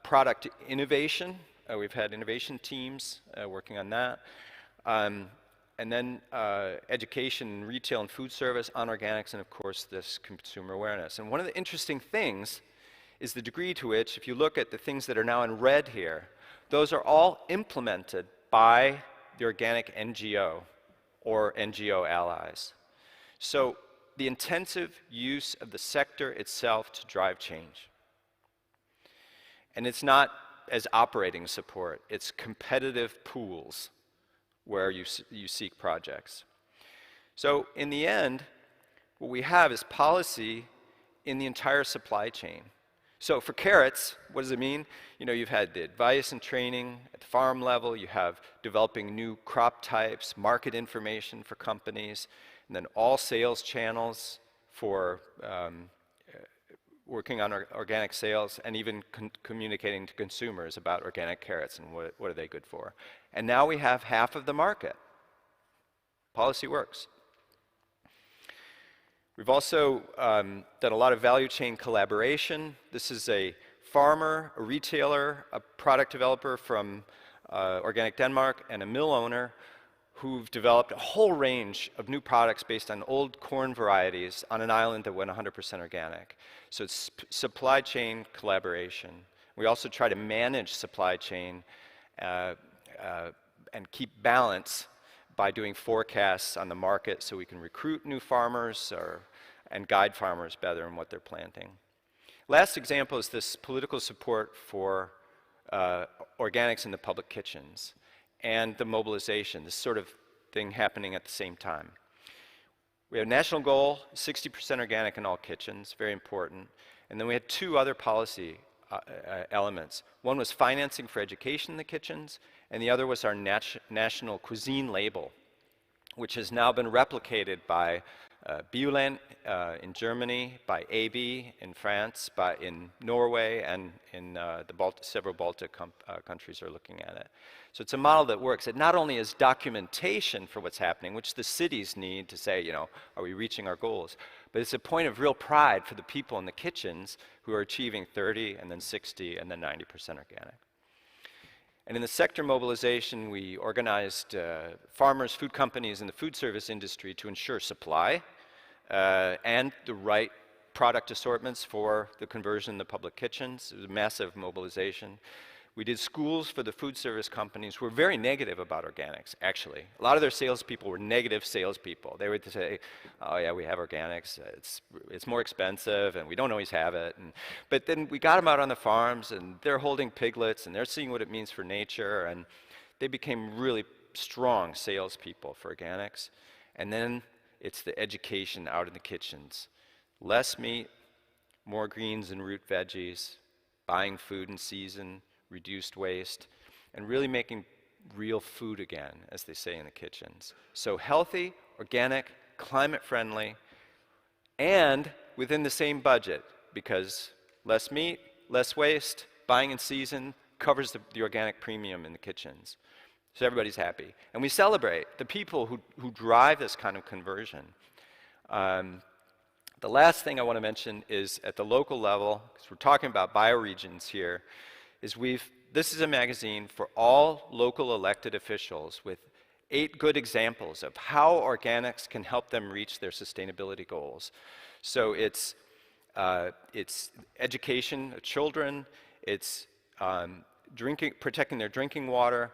Speaker 16: product innovation. We've had innovation teams working on that. And then education, retail and food service on organics, and of course this consumer awareness. And one of the interesting things is the degree to which, if you look at the things that are now in red here, those are all implemented by the organic NGO or NGO allies. So the intensive use of the sector itself to drive change. And it's not as operating support, it's competitive pools where you seek projects. So in the end, what we have is policy in the entire supply chain. So for carrots, what does it mean? You know, you've had the advice and training at the farm level, you have developing new crop types, market information for companies, and then all sales channels for working on organic sales, and even communicating to consumers about organic carrots and what are they good for. And now we have half of the market. Policy works. We've also done a lot of value chain collaboration. This is a farmer, a retailer, a product developer from Organic Denmark, and a mill owner who've developed a whole range of new products based on old corn varieties on an island that went 100% organic. So it's supply chain collaboration. We also try to manage supply chain and keep balance by doing forecasts on the market so we can recruit new farmers and guide farmers better in what they're planting. Last example is this political support for organics in the public kitchens and the mobilization, this sort of thing happening at the same time. We have a national goal, 60% organic in all kitchens, very important. And then we had two other policy elements. One was financing for education in the kitchens, and the other was our national cuisine label, which has now been replicated by Bioland in Germany, by AB in France, in Norway, and in several Baltic countries are looking at it. So it's a model that works. It not only is documentation for what's happening, which the cities need to say, you know, are we reaching our goals? But it's a point of real pride for the people in the kitchens who are achieving 30, and then 60, and then 90% organic. And in the sector mobilization, we organized farmers, food companies, and the food service industry to ensure supply and the right product assortments for the conversion in the public kitchens. It was a massive mobilization. We did schools for the food service companies who were very negative about organics, actually. A lot of their salespeople were negative salespeople. They would say, oh yeah, we have organics, it's more expensive, and we don't always have it. But then we got them out on the farms, and they're holding piglets, and they're seeing what it means for nature, and they became really strong salespeople for organics. And then it's the education out in the kitchens. Less meat, more greens and root veggies, buying food in season, reduced waste, and really making real food again, as they say in the kitchens. So healthy, organic, climate-friendly, and within the same budget, because less meat, less waste, buying in season covers the organic premium in the kitchens. So everybody's happy. And we celebrate the people who drive this kind of conversion. The last thing I want to mention is at the local level, because we're talking about bioregions here, is this is a magazine for all local elected officials with 8 good examples of how organics can help them reach their sustainability goals. So it's education of children, it's protecting their drinking water,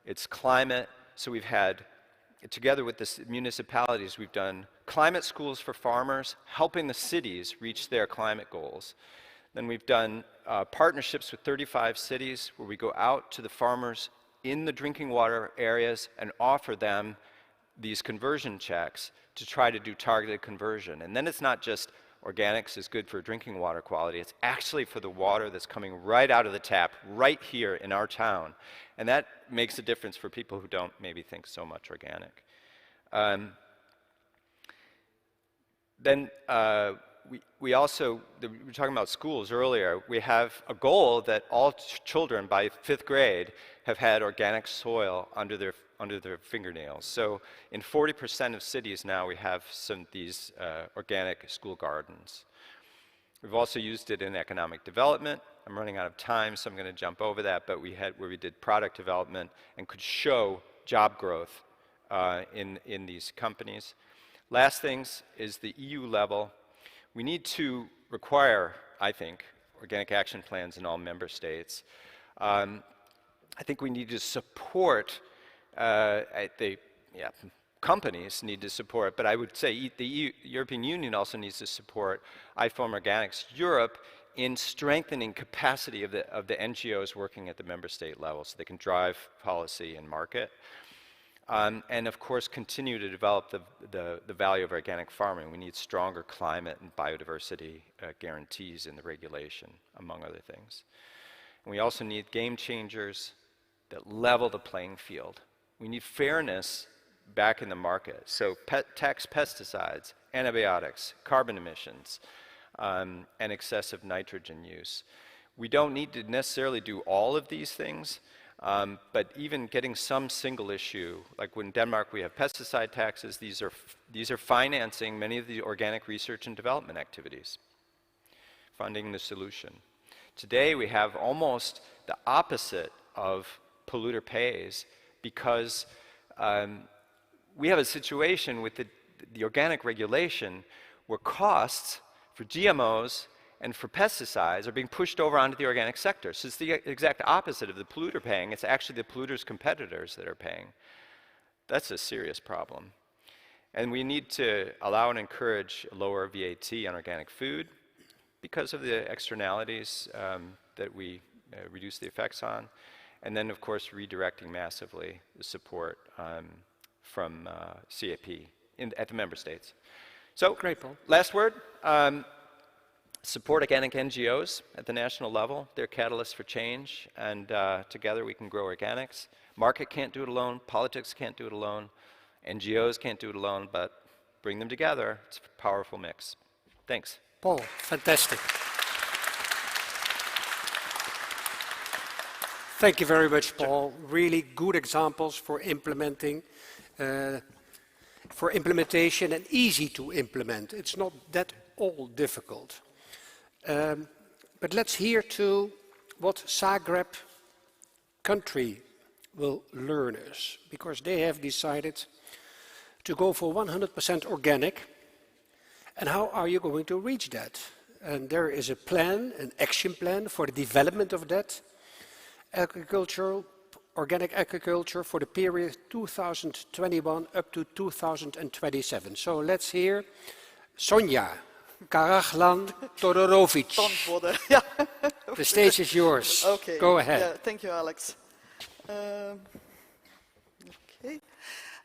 Speaker 16: it's climate. So we've had, together with the municipalities, we've done climate schools for farmers, helping the cities reach their climate goals. Then we've done partnerships with 35 cities where we go out to the farmers in the drinking water areas and offer them these conversion checks to try to do targeted conversion. And then it's not just organics is good for drinking water quality, it's actually for the water that's coming right out of the tap right here in our town. And that makes a difference for people who don't maybe think so much organic. We also, we were talking about schools earlier, we have a goal that all children by 5th grade have had organic soil under their fingernails. So in 40% of cities now we have these organic school gardens. We've also used it in economic development. I'm running out of time, so I'm going to jump over that, but we had where we did product development and could show job growth in these companies. Last things is the EU level. We need to require, I think, organic action plans in all member states. I think we need to support, companies need to support, but I would say the European Union also needs to support iFarm Organics Europe in strengthening capacity of the NGOs working at the member state level so they can drive policy and market. And of course, continue to develop the value of organic farming. We need stronger climate and biodiversity guarantees in the regulation, among other things. And we also need game changers that level the playing field. We need fairness back in the market. So tax pesticides, antibiotics, carbon emissions, and excessive nitrogen use. We don't need to necessarily do all of these things, but even getting some single issue, like when in Denmark we have pesticide taxes, these are financing many of the organic research and development activities, funding the solution. Today we have almost the opposite of polluter pays because we have a situation with the organic regulation where costs for GMOs and for pesticides are being pushed over onto the organic sector. So it's the exact opposite of the polluter paying. It's actually the polluter's competitors that are paying. That's a serious problem. And we need to allow and encourage lower VAT on organic food because of the externalities that we reduce the effects on. And then, of course, redirecting massively the support from CAP at the member states. So,
Speaker 1: great, Paul.
Speaker 16: Last word. Support organic NGOs at the national level. They're catalysts for change, and together we can grow organics. Market can't do it alone. Politics can't do it alone. NGOs can't do it alone, but bring them together. It's a powerful mix. Thanks.
Speaker 1: Paul, fantastic. Thank you very much, Paul. Really good examples for implementation and easy to implement. It's not that all difficult. But let's hear to what Zagreb country will learn us, because they have decided to go for 100% organic. And how are you going to reach that? And there is a plan, an action plan for the development of that organic agriculture for the period 2021 up to 2027. So let's hear Sonja Karaglan Todorovic. The stage is yours.
Speaker 17: Okay.
Speaker 1: Go ahead.
Speaker 17: Yeah, thank you, Alex. Okay.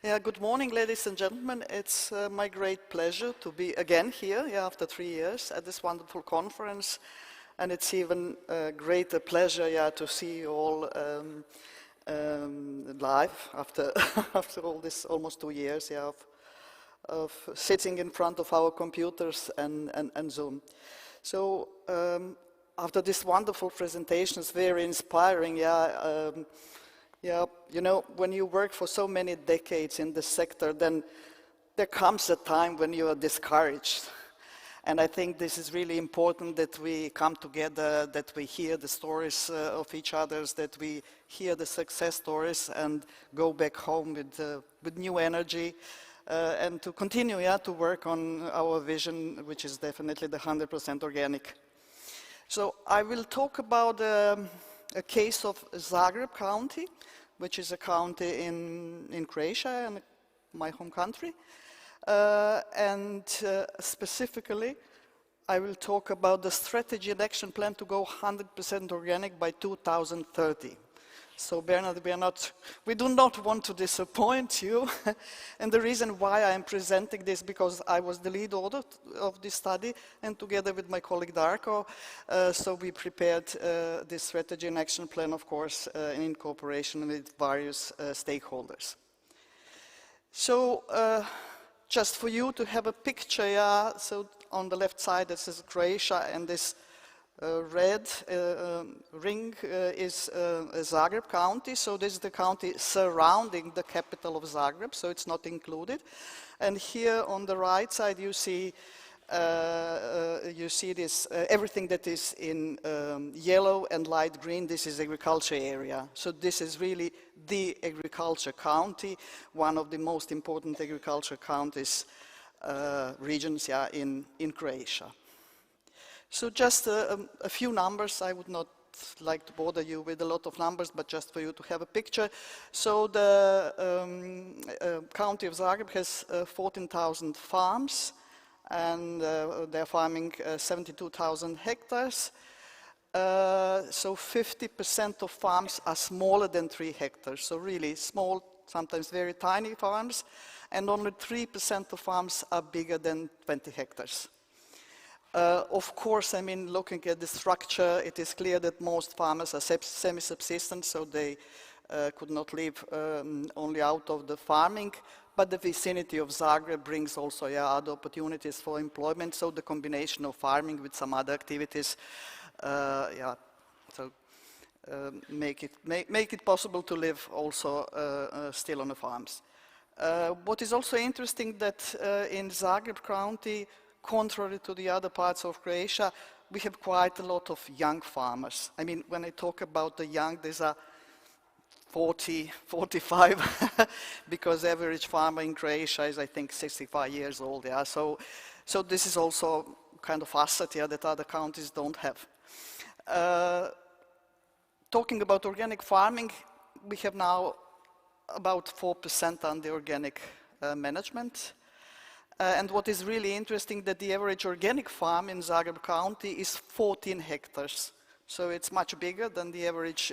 Speaker 17: Yeah, good morning, ladies and gentlemen. It's my great pleasure to be again here after 3 years at this wonderful conference. And it's even a greater pleasure to see you all live after, after all this almost 2 years of sitting in front of our computers and Zoom. So after this wonderful presentation, it's very inspiring. You know, when you work for so many decades in this sector, then there comes a time when you are discouraged. And I think this is really important that we come together, that we hear the stories of each other, that we hear the success stories and go back home with new energy and to continue to work on our vision, which is definitely the 100% organic. So I will talk about a case of Zagreb County, which is a county in Croatia, in my home country. Specifically, I will talk about the strategy and action plan to go 100% organic by 2030. So Bernard, we do not want to disappoint you. And the reason why I am presenting this, because I was the lead author of this study, and together with my colleague Darko, so we prepared this strategy and action plan, of course, in cooperation with various stakeholders. So just for you to have a picture, so on the left side this is Croatia, and this red ring is Zagreb County. So this is the county surrounding the capital of Zagreb, so it's not included. And here on the right side you see this everything that is in yellow and light green. This is agriculture area. So this is really the agriculture county, one of the most important agriculture counties regions in Croatia. So just a few numbers. I would not like to bother you with a lot of numbers, but just for you to have a picture. So the county of Zagreb has 14,000 farms, and they're farming 72,000 hectares. So 50% of farms are smaller than 3 hectares. So really small, sometimes very tiny farms, and only 3% of farms are bigger than 20 hectares. Of course, I mean, looking at the structure, it is clear that most farmers are semi-subsistent, so they could not live only out of the farming. But the vicinity of Zagreb brings also other opportunities for employment, so the combination of farming with some other activities, make it possible to live also still on the farms. What is also interesting that in Zagreb County, contrary to the other parts of Croatia, we have quite a lot of young farmers. I mean, when I talk about the young, these are 40, 45, because average farmer in Croatia is, I think, 65 years old. Yeah? So this is also kind of asset that other counties don't have. Talking about organic farming, we have now about 4% under organic management. And what is really interesting that the average organic farm in Zagreb County is 14 hectares. So it's much bigger than the average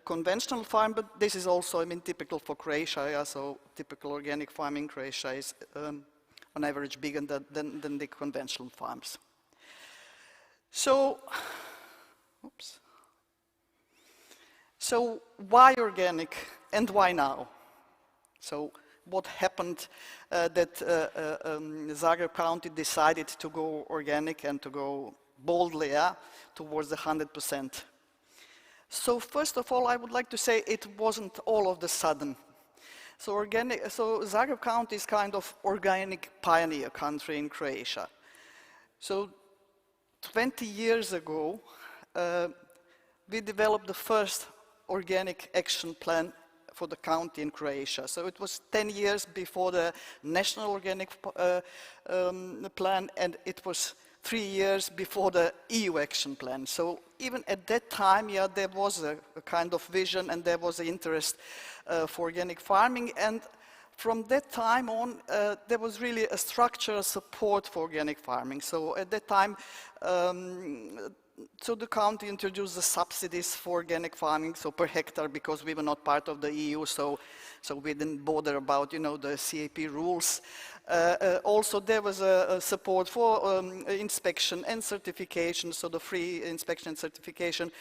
Speaker 17: conventional farm, but this is also, I mean, typical for Croatia. Yeah? So typical organic farming in Croatia is on average bigger than the conventional farms. So, So why organic and why now? So what happened that Zagreb County decided to go organic and to go boldly towards the 100%? So first of all, I would like to say it wasn't all of the sudden. So Zagreb County is kind of organic pioneer country in Croatia. So 20 years ago, we developed the first organic action plan for the county in Croatia. So it was 10 years before the national organic plan, and it was 3 years before the EU action plan. So even at that time, there was a kind of vision and there was an interest for organic farming. And from that time on, there was really a structural support for organic farming. So at that time, so the county introduced the subsidies for organic farming, so per hectare, because we were not part of the EU, so we didn't bother about, the CAP rules. Also, there was a support for inspection and certification, so the free inspection and certification,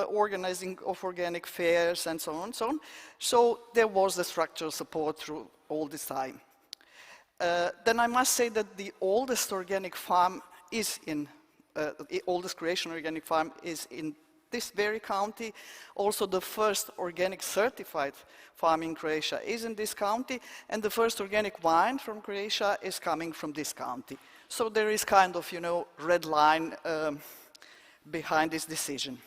Speaker 17: organizing of organic fairs, and so on and so on. So there was the structural support through all this time. Then I must say that the oldest organic farm is in the oldest Croatian organic farm is in this very county. Also, the first organic certified farm in Croatia is in this county, and the first organic wine from Croatia is coming from this county. So there is kind of, red line behind this decision.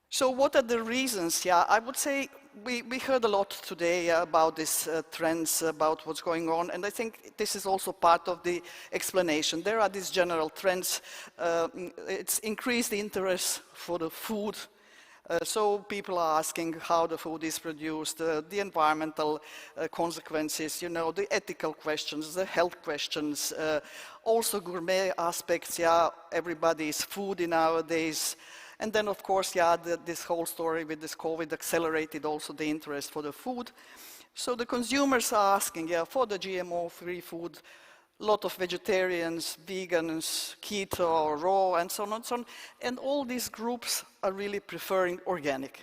Speaker 17: So what are the reasons? I would say we heard a lot today about these trends, about what's going on, and I think this is also part of the explanation. There are these general trends. It's increased interest for the food. So people are asking how the food is produced, the environmental consequences, you know, the ethical questions, the health questions, also gourmet aspects. Yeah, everybody's foodie nowadays. And then, of course, yeah, this whole story with this COVID accelerated also the interest for the food. So the consumers are asking, yeah, for the GMO-free food, a lot of vegetarians, vegans, keto, raw, and so on and so on. And all these groups are really preferring organic.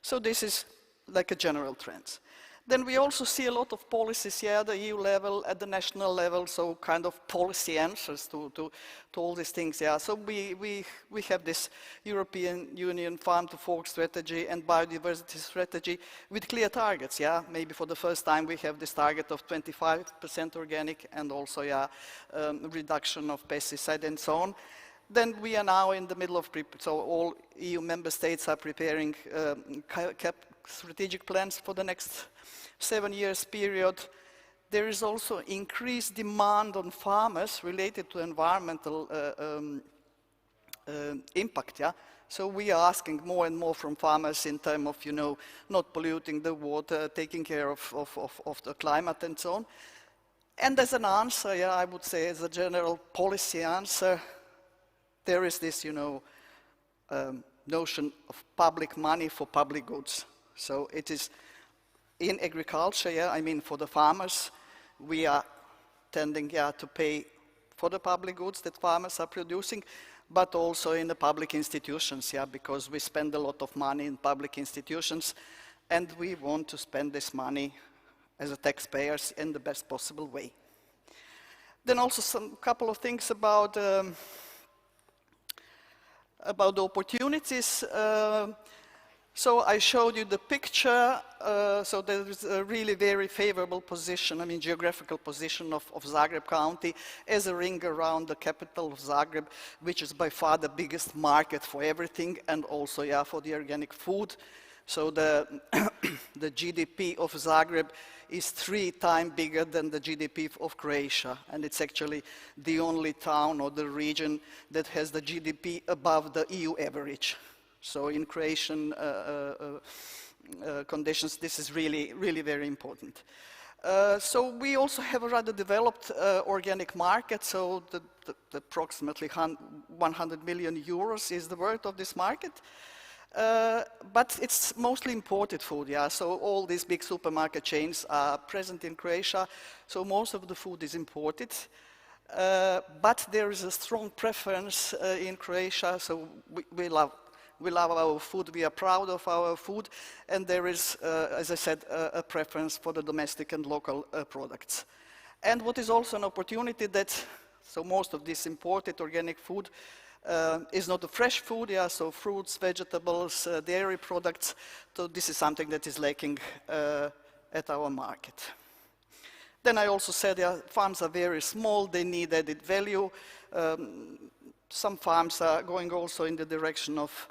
Speaker 17: So this is like a general trend. Then we also see a lot of policies, yeah, at the EU level, at the national level, so kind of policy answers to all these things, yeah. So we have this European Union Farm to Fork strategy and biodiversity strategy with clear targets, yeah. Maybe for the first time we have this target of 25% organic and also, yeah, reduction of pesticide and so on. Then we are now in the middle of, so all EU member states are preparing strategic plans for the next 7 years period. There is also increased demand on farmers related to environmental impact, yeah. So we are asking more and more from farmers in terms of, you know, not polluting the water, taking care of the climate and so on. And as an answer, yeah, I would say as a general policy answer, there is this, you know, notion of public money for public goods. So it is in agriculture, yeah, I mean for the farmers, we are tending, yeah, to pay for the public goods that farmers are producing, but also in the public institutions, yeah, because we spend a lot of money in public institutions and we want to spend this money as a taxpayers in the best possible way. Then also some couple of things about the opportunities. So I showed you the picture, so there is a really very favorable position, I mean geographical position of Zagreb County as a ring around the capital of Zagreb, which is by far the biggest market for everything and also, yeah, for the organic food. So the GDP of Zagreb is 3 times bigger than the GDP of Croatia, and it's actually the only town or the region that has the GDP above the EU average. So in Croatian conditions, this is really, really very important. So we also have a rather developed organic market, so the approximately 100 million euros is the worth of this market. But it's mostly imported food, yeah, so all these big supermarket chains are present in Croatia, so most of the food is imported. But there is a strong preference in Croatia, so we love our food, we are proud of our food, and there is, as I said, a preference for the domestic and local products. And what is also an opportunity that, so most of this imported organic food is not a fresh food, yeah, so fruits, vegetables, dairy products, so this is something that is lacking at our market. Then I also said, yeah, farms are very small, they need added value. Some farms are going also in the direction of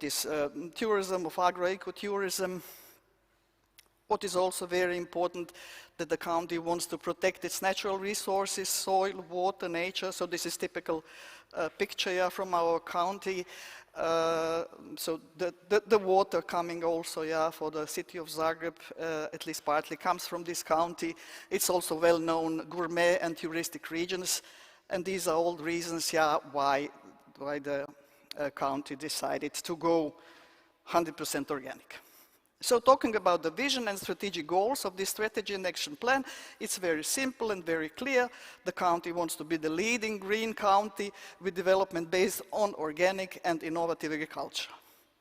Speaker 17: this tourism, of agro-ecotourism. What is also very important, that the county wants to protect its natural resources, soil, water, nature. So this is typical picture, yeah, from our county. So the water coming also, yeah, for the city of Zagreb, at least partly comes from this county. It's also well-known gourmet and touristic regions. And these are all reasons, yeah, why the county decided to go 100% organic. So talking about the vision and strategic goals of this strategy and action plan, it's very simple and very clear. The county wants to be the leading green county with development based on organic and innovative agriculture.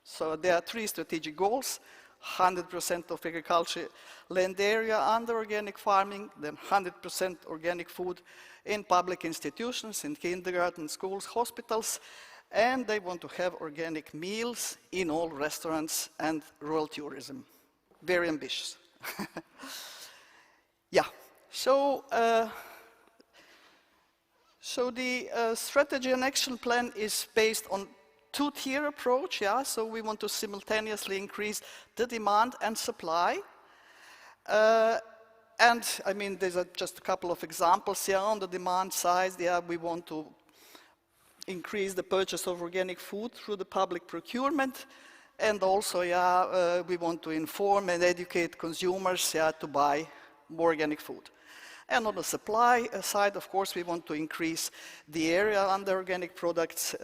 Speaker 17: So there are 3 strategic goals: 100% of agriculture land area under organic farming, then 100% organic food in public institutions, in kindergarten, schools, hospitals, and they want to have organic meals in all restaurants and rural tourism. Very ambitious. Yeah, so the strategy and action plan is based on two-tier approach, yeah, so we want to simultaneously increase the demand and supply. And I mean, there's just a couple of examples here. On the demand side, yeah, we want to increase the purchase of organic food through the public procurement. And also, yeah, we want to inform and educate consumers, yeah, to buy more organic food. And on the supply side, of course, we want to increase the area under organic products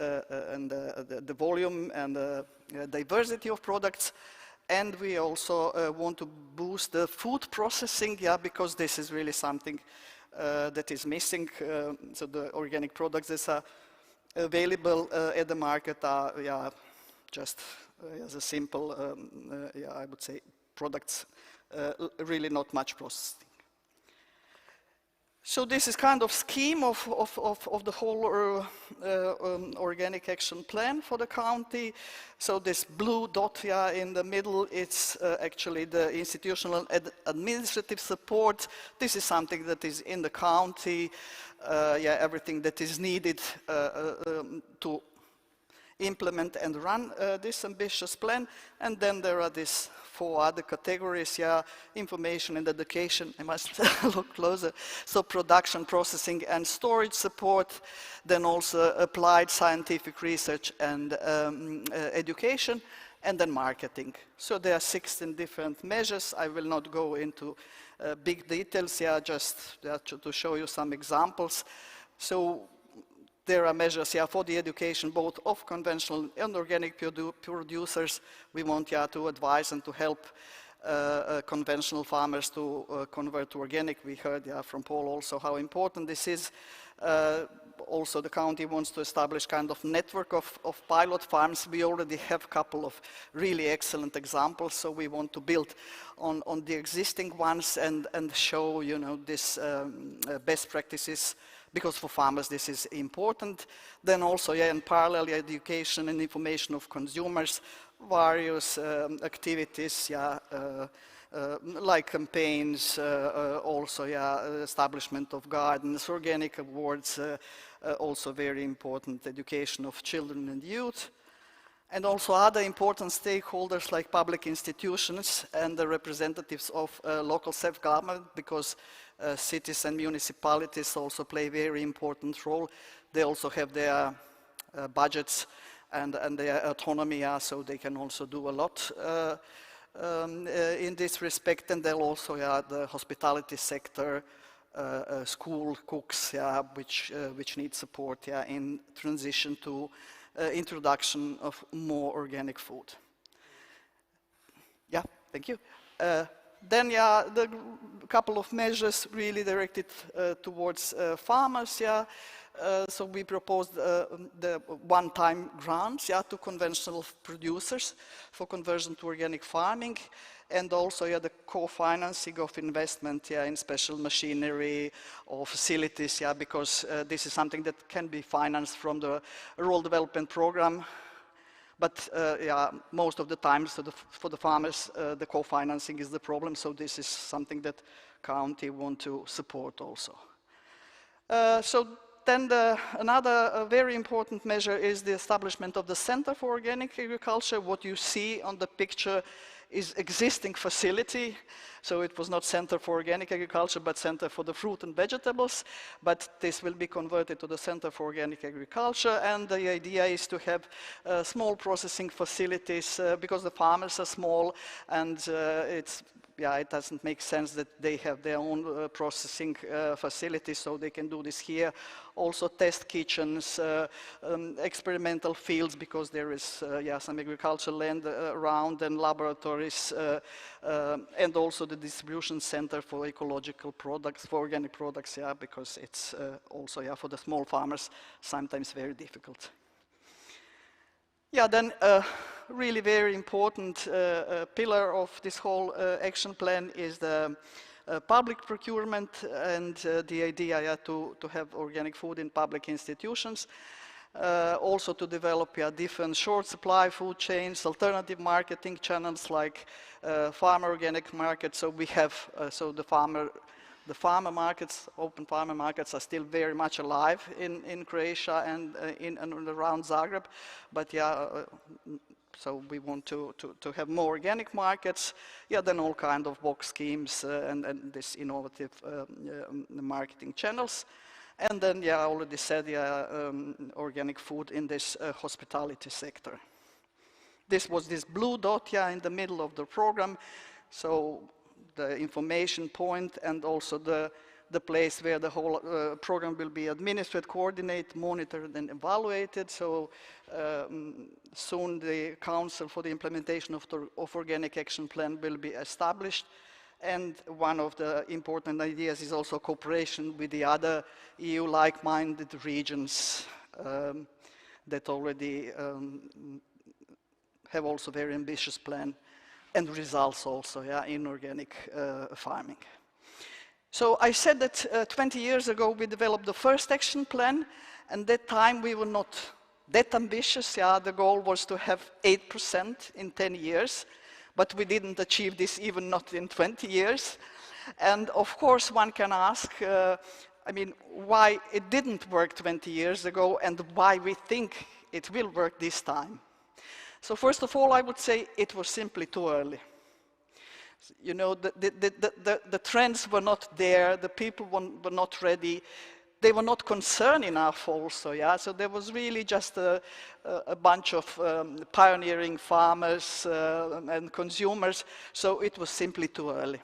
Speaker 17: and the volume and the diversity of products. And we also want to boost the food processing, yeah, because this is really something that is missing. So the organic products that are available at the market are, yeah, just as a simple, yeah, I would say, products, really not much processing. So this is kind of scheme of the whole organic action plan for the county. So this blue dot here in the middle, it's actually the institutional administrative support. This is something that is in the county, yeah, everything that is needed to implement and run this ambitious plan. And then there are these 4 other categories, yeah, information and education. I must look closer. So production, processing, and storage support. Then also applied scientific research and education. And then marketing. So there are 16 different measures. I will not go into big details, yeah, just to show you some examples. So there are measures, yeah, for the education both of conventional and organic producers. We want, yeah, to advise and to help conventional farmers to convert to organic. We heard, yeah, from Paul also how important this is. Also, the county wants to establish kind of network of pilot farms. We already have a couple of really excellent examples, so we want to build on the existing ones and show, you know, this best practices, because for farmers this is important. Then also, yeah, in parallel, education and information of consumers, various activities, yeah, like campaigns, also, yeah, establishment of gardens, organic awards, also very important, education of children and youth. And also other important stakeholders like public institutions and the representatives of local self-government, because cities and municipalities also play a very important role. They also have their budgets and their autonomy, yeah, so they can also do a lot in this respect. And they'll also, yeah, the hospitality sector, school cooks, yeah, which need support, yeah, in transition to introduction of more organic food. Yeah, thank you. Then, yeah, the couple of measures really directed towards farmers, yeah. So we proposed the one-time grants, yeah, to conventional producers for conversion to organic farming, and also, yeah, the co-financing of investment, yeah, in special machinery or facilities, yeah, because this is something that can be financed from the rural development program. But yeah, most of the time, so for the farmers, the co-financing is the problem. So this is something that county want to support also. So then another very important measure is the establishment of the Center for Organic Agriculture. What you see on the picture is existing facility. So it was not Center for Organic Agriculture, but Center for the Fruit and Vegetables. But this will be converted to the Center for Organic Agriculture. And the idea is to have small processing facilities because the farmers are small, and it doesn't make sense that they have their own processing facilities, so they can do this here. Also test kitchens, experimental fields, because there is some agricultural land around, and laboratories, and also the distribution center for ecological products, for organic products, yeah, because it's also, yeah, for the small farmers, sometimes very difficult. Yeah, then really very important pillar of this whole action plan is the public procurement, and the idea to have organic food in public institutions. Also to develop different short supply food chains, alternative marketing channels like farmer organic market. So we have, so the farmer The farmer markets, open farmer markets, are still very much alive in Croatia and in and around Zagreb. But yeah, so we want to have more organic markets. Yeah, then all kind of box schemes and this innovative marketing channels. And then, yeah, I already said, yeah, organic food in this hospitality sector. This was this blue dot, yeah, in the middle of the program. So the information point and also the place where the whole program will be administered, coordinated, monitored, and evaluated. So soon the Council for the Implementation of Organic Action Plan will be established. And one of the important ideas is also cooperation with the other EU like-minded regions that already have also very ambitious plan and results also, yeah, in organic farming. So I said that 20 years ago we developed the first action plan, and that time we were not that ambitious. Yeah, the goal was to have 8% in 10 years, but we didn't achieve this even not in 20 years. And of course one can ask, I mean, why it didn't work 20 years ago and why we think it will work this time. So first of all, I would say it was simply too early. You know, the trends were not there, the people were not ready, they were not concerned enough also, yeah? So there was really just a bunch of pioneering farmers and consumers, so it was simply too early.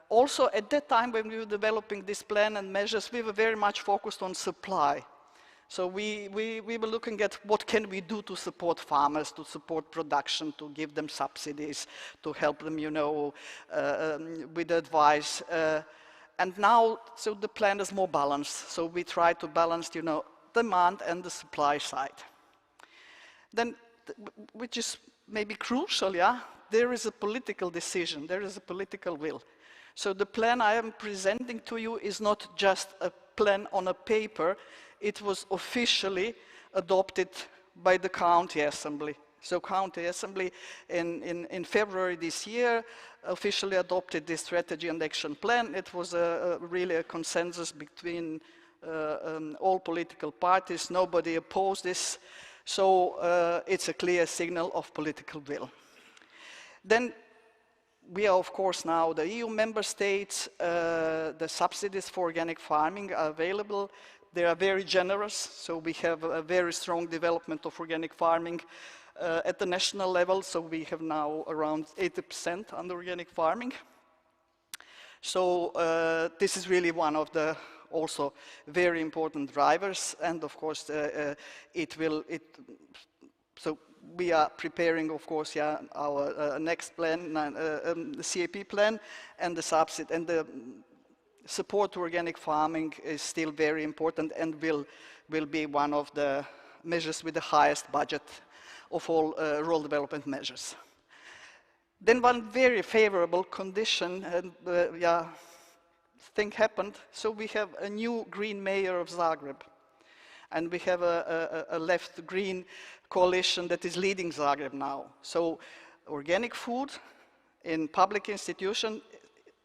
Speaker 17: Also, at that time when we were developing this plan and measures, we were very much focused on supply. So we were looking at what can we do to support farmers, to support production, to give them subsidies, to help them, you know, with advice. And now, so the plan is more balanced. So we try to balance, you know, demand and the supply side. Then, which is maybe crucial, yeah, there is a political decision, there is a political will. So the plan I am presenting to you is not just a plan on a paper, it was officially adopted by the County Assembly. So County Assembly in February this year officially adopted this strategy and action plan. It was really a consensus between all political parties. Nobody opposed this. So it's a clear signal of political will. Then we are, of course, now the EU member states. The subsidies for organic farming are available. They are very generous, so we have a very strong development of organic farming at the national level, so we have now around 80% under organic farming. So this is really one of the also very important drivers, and of course so we are preparing, of course, yeah, our next plan, the CAP plan, and the subsidy and the support to organic farming is still very important and will be one of the measures with the highest budget of all rural development measures. Then one very favorable condition and thing happened. So we have a new green mayor of Zagreb, and we have a left-green coalition that is leading Zagreb now. So organic food in public institution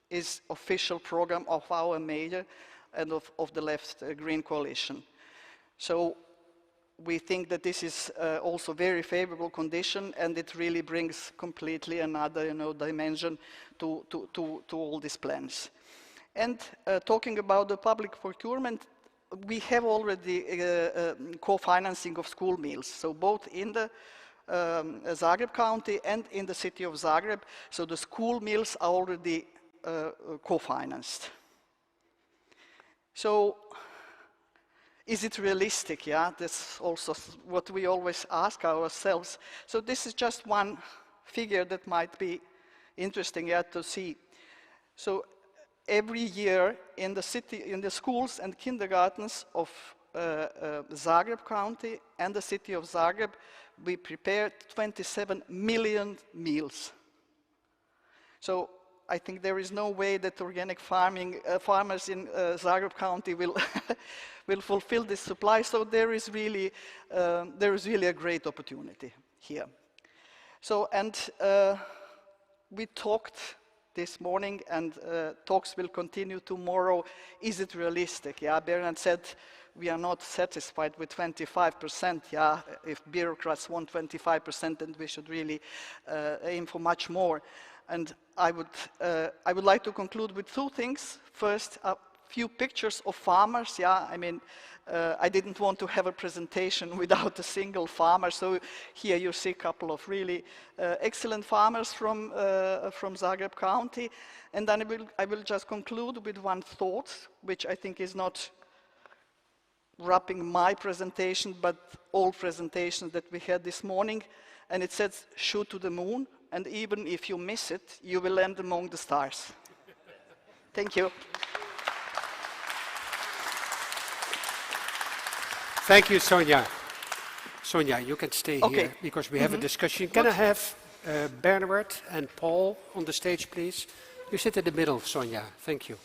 Speaker 17: is official program of our mayor and of the left-green coalition. So we think that this is also very favorable condition, and it really brings completely another, you know, dimension to all these plans. And talking about the public procurement, we have already co-financing of school meals. So both in the Zagreb County and in the city of Zagreb, so the school meals are already co-financed. So, is it realistic? Yeah, that's also what we always ask ourselves. So this is just one figure that might be interesting, yeah, to see. So every year in the city, in the schools and kindergartens of Zagreb County and the city of Zagreb, we prepare 27 million meals. So I think there is no way that organic farming farmers in Zagreb County will will fulfill this supply. So there is really a great opportunity here. So and we talked this morning, and talks will continue tomorrow. Is it realistic? Yeah, Bernard said we are not satisfied with 25%. Yeah, if bureaucrats want 25%, then we should really aim for much more. And I would like to conclude with two things. First, a few pictures of farmers. Yeah, I mean, I didn't want to have a presentation without a single farmer. So here you see a couple of really excellent farmers from Zagreb County. And then I will just conclude with one thought, which I think is not wrapping my presentation, but all presentations that we had this morning. And it says, shoot to the moon. And even if you miss it, you will land among the stars. Thank you.
Speaker 1: Thank you, Sonja. Sonja, you can stay here because we have a discussion. Can I have Bernard and Paul on the stage, please? You sit in the middle, Sonja. Thank you.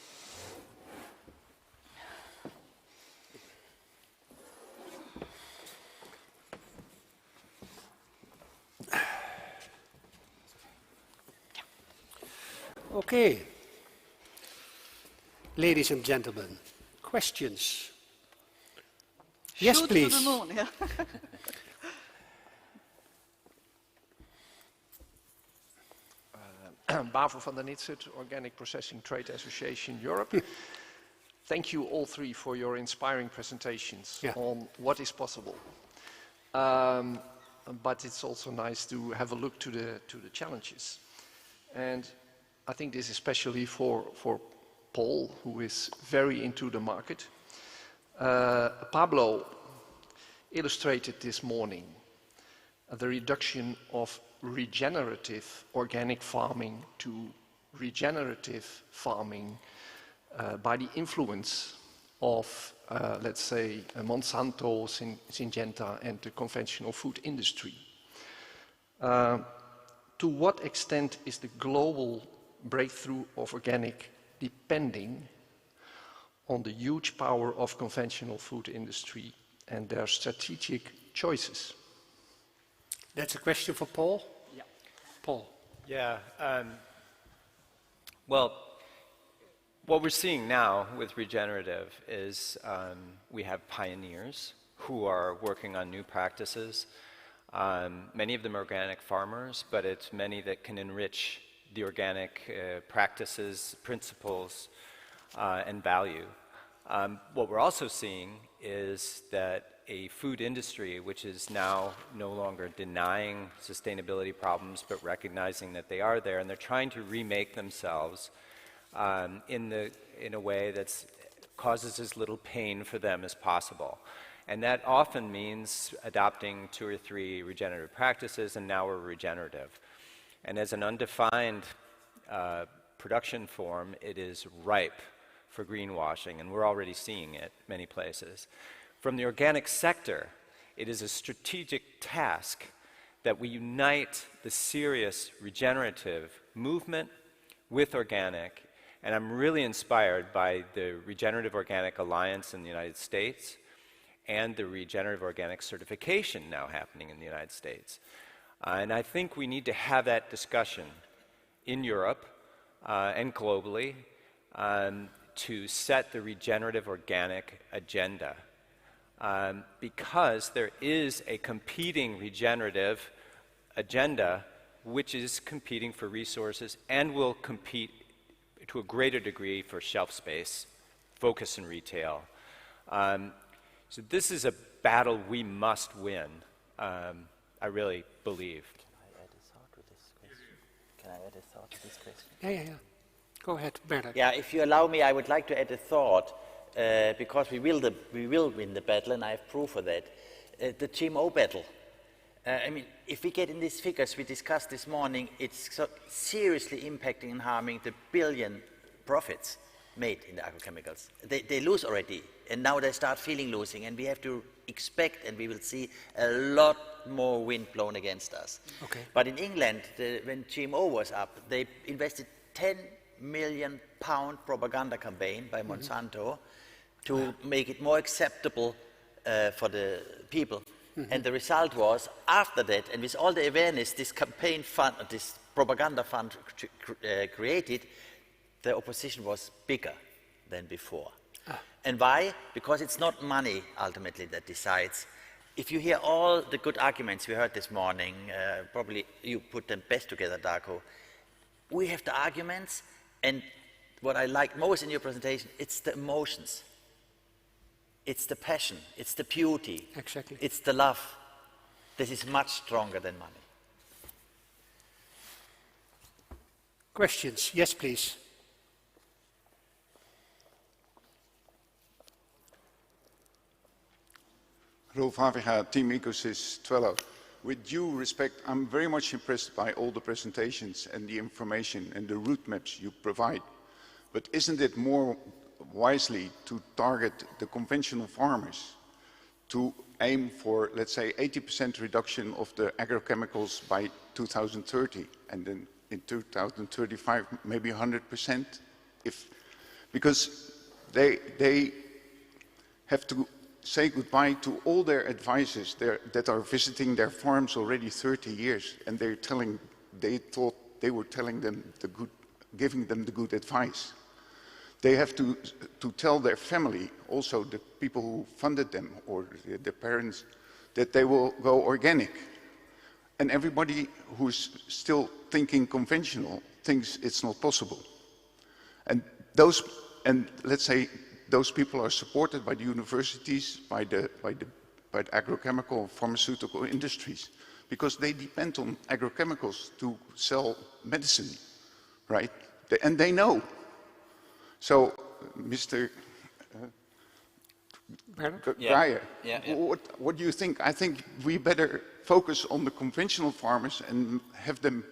Speaker 1: Okay. Ladies and gentlemen, questions? Yes,
Speaker 17: Shoot
Speaker 1: please.
Speaker 17: to the moon, yeah.
Speaker 18: Bavo van der Nitset, Organic Processing Trade Association Europe. Thank you all three for your inspiring presentations on what is possible. But it's also nice to have a look to the challenges. And I think this is especially for Paul, who is very into the market. Pablo illustrated this morning the reduction of regenerative organic farming to regenerative farming by the influence of, let's say, Monsanto, Syngenta, and the conventional food industry. To what extent is the global breakthrough of organic depending on the huge power of conventional food industry and their strategic choices?
Speaker 1: That's a question for Paul?
Speaker 16: Yeah.
Speaker 1: Paul.
Speaker 16: Yeah. Well, what we're seeing now with regenerative is we have pioneers who are working on new practices. Many of them are organic farmers, but it's many that can enrich the organic practices, principles, and value. What we're also seeing is that a food industry, which is now no longer denying sustainability problems, but recognizing that they are there, and they're trying to remake themselves in a way that causes as little pain for them as possible. And that often means adopting 2 or 3 regenerative practices, and now we're regenerative. And as an undefined production form, it is ripe for greenwashing, and we're already seeing it many places. From the organic sector, it is a strategic task that we unite the serious regenerative movement with organic, and I'm really inspired by the Regenerative Organic Alliance in the United States and the Regenerative Organic Certification now happening in the United States. And I think we need to have that discussion in Europe and globally to set the regenerative organic agenda. Because there is a competing regenerative agenda which is competing for resources and will compete to a greater degree for shelf space, focus in retail. So this is a battle we must win, I really believe.
Speaker 9: Can I add a thought to this question?
Speaker 1: Yeah. Go ahead, Bernard.
Speaker 9: Yeah, if you allow me, I would like to add a thought, because we will win the battle, and I have proof of that. The GMO battle. I mean, if we get in these figures we discussed this morning, it's so seriously impacting and harming the billion profits made in the agrochemicals. They lose already, and now they start feeling losing, and we have to expect, and we will see a lot more wind blown against us.
Speaker 1: Okay.
Speaker 9: But in England, when GMO was up, they invested £10 million propaganda campaign by Monsanto to make it more acceptable for the people And the result was, after that, and with all the awareness this campaign fund, this propaganda fund created, the opposition was bigger than before. And why? Because it's not money ultimately that decides. If you hear all the good arguments we heard this morning, probably you put them best together, Darko. We have the arguments, and what I like most in your presentation, it's the emotions. It's the passion, it's the beauty,
Speaker 1: Exactly.
Speaker 9: it's the love. This is much stronger than money.
Speaker 1: Questions? Yes, please.
Speaker 14: Rolf Haviga, Team Ecosys Twello. With due respect, I'm very much impressed by all the presentations and the information and the route maps you provide. But isn't it more wisely to target the conventional farmers to aim for, let's say, 80% reduction of the agrochemicals by 2030, and then in 2035 maybe 100%? Because they have to say goodbye to all their advisors that are visiting their farms already 30 years, and they thought they were telling them giving them the good advice. They have to tell their family, also the people who funded them or the parents, that they will go organic. And everybody who's still thinking conventional thinks it's not possible. And let's say those people are supported by the universities, by the agrochemical pharmaceutical industries, because they depend on agrochemicals to sell medicine, right? And they know. So, Mr. Geyer, what do you think? I think we better focus on the conventional farmers and have them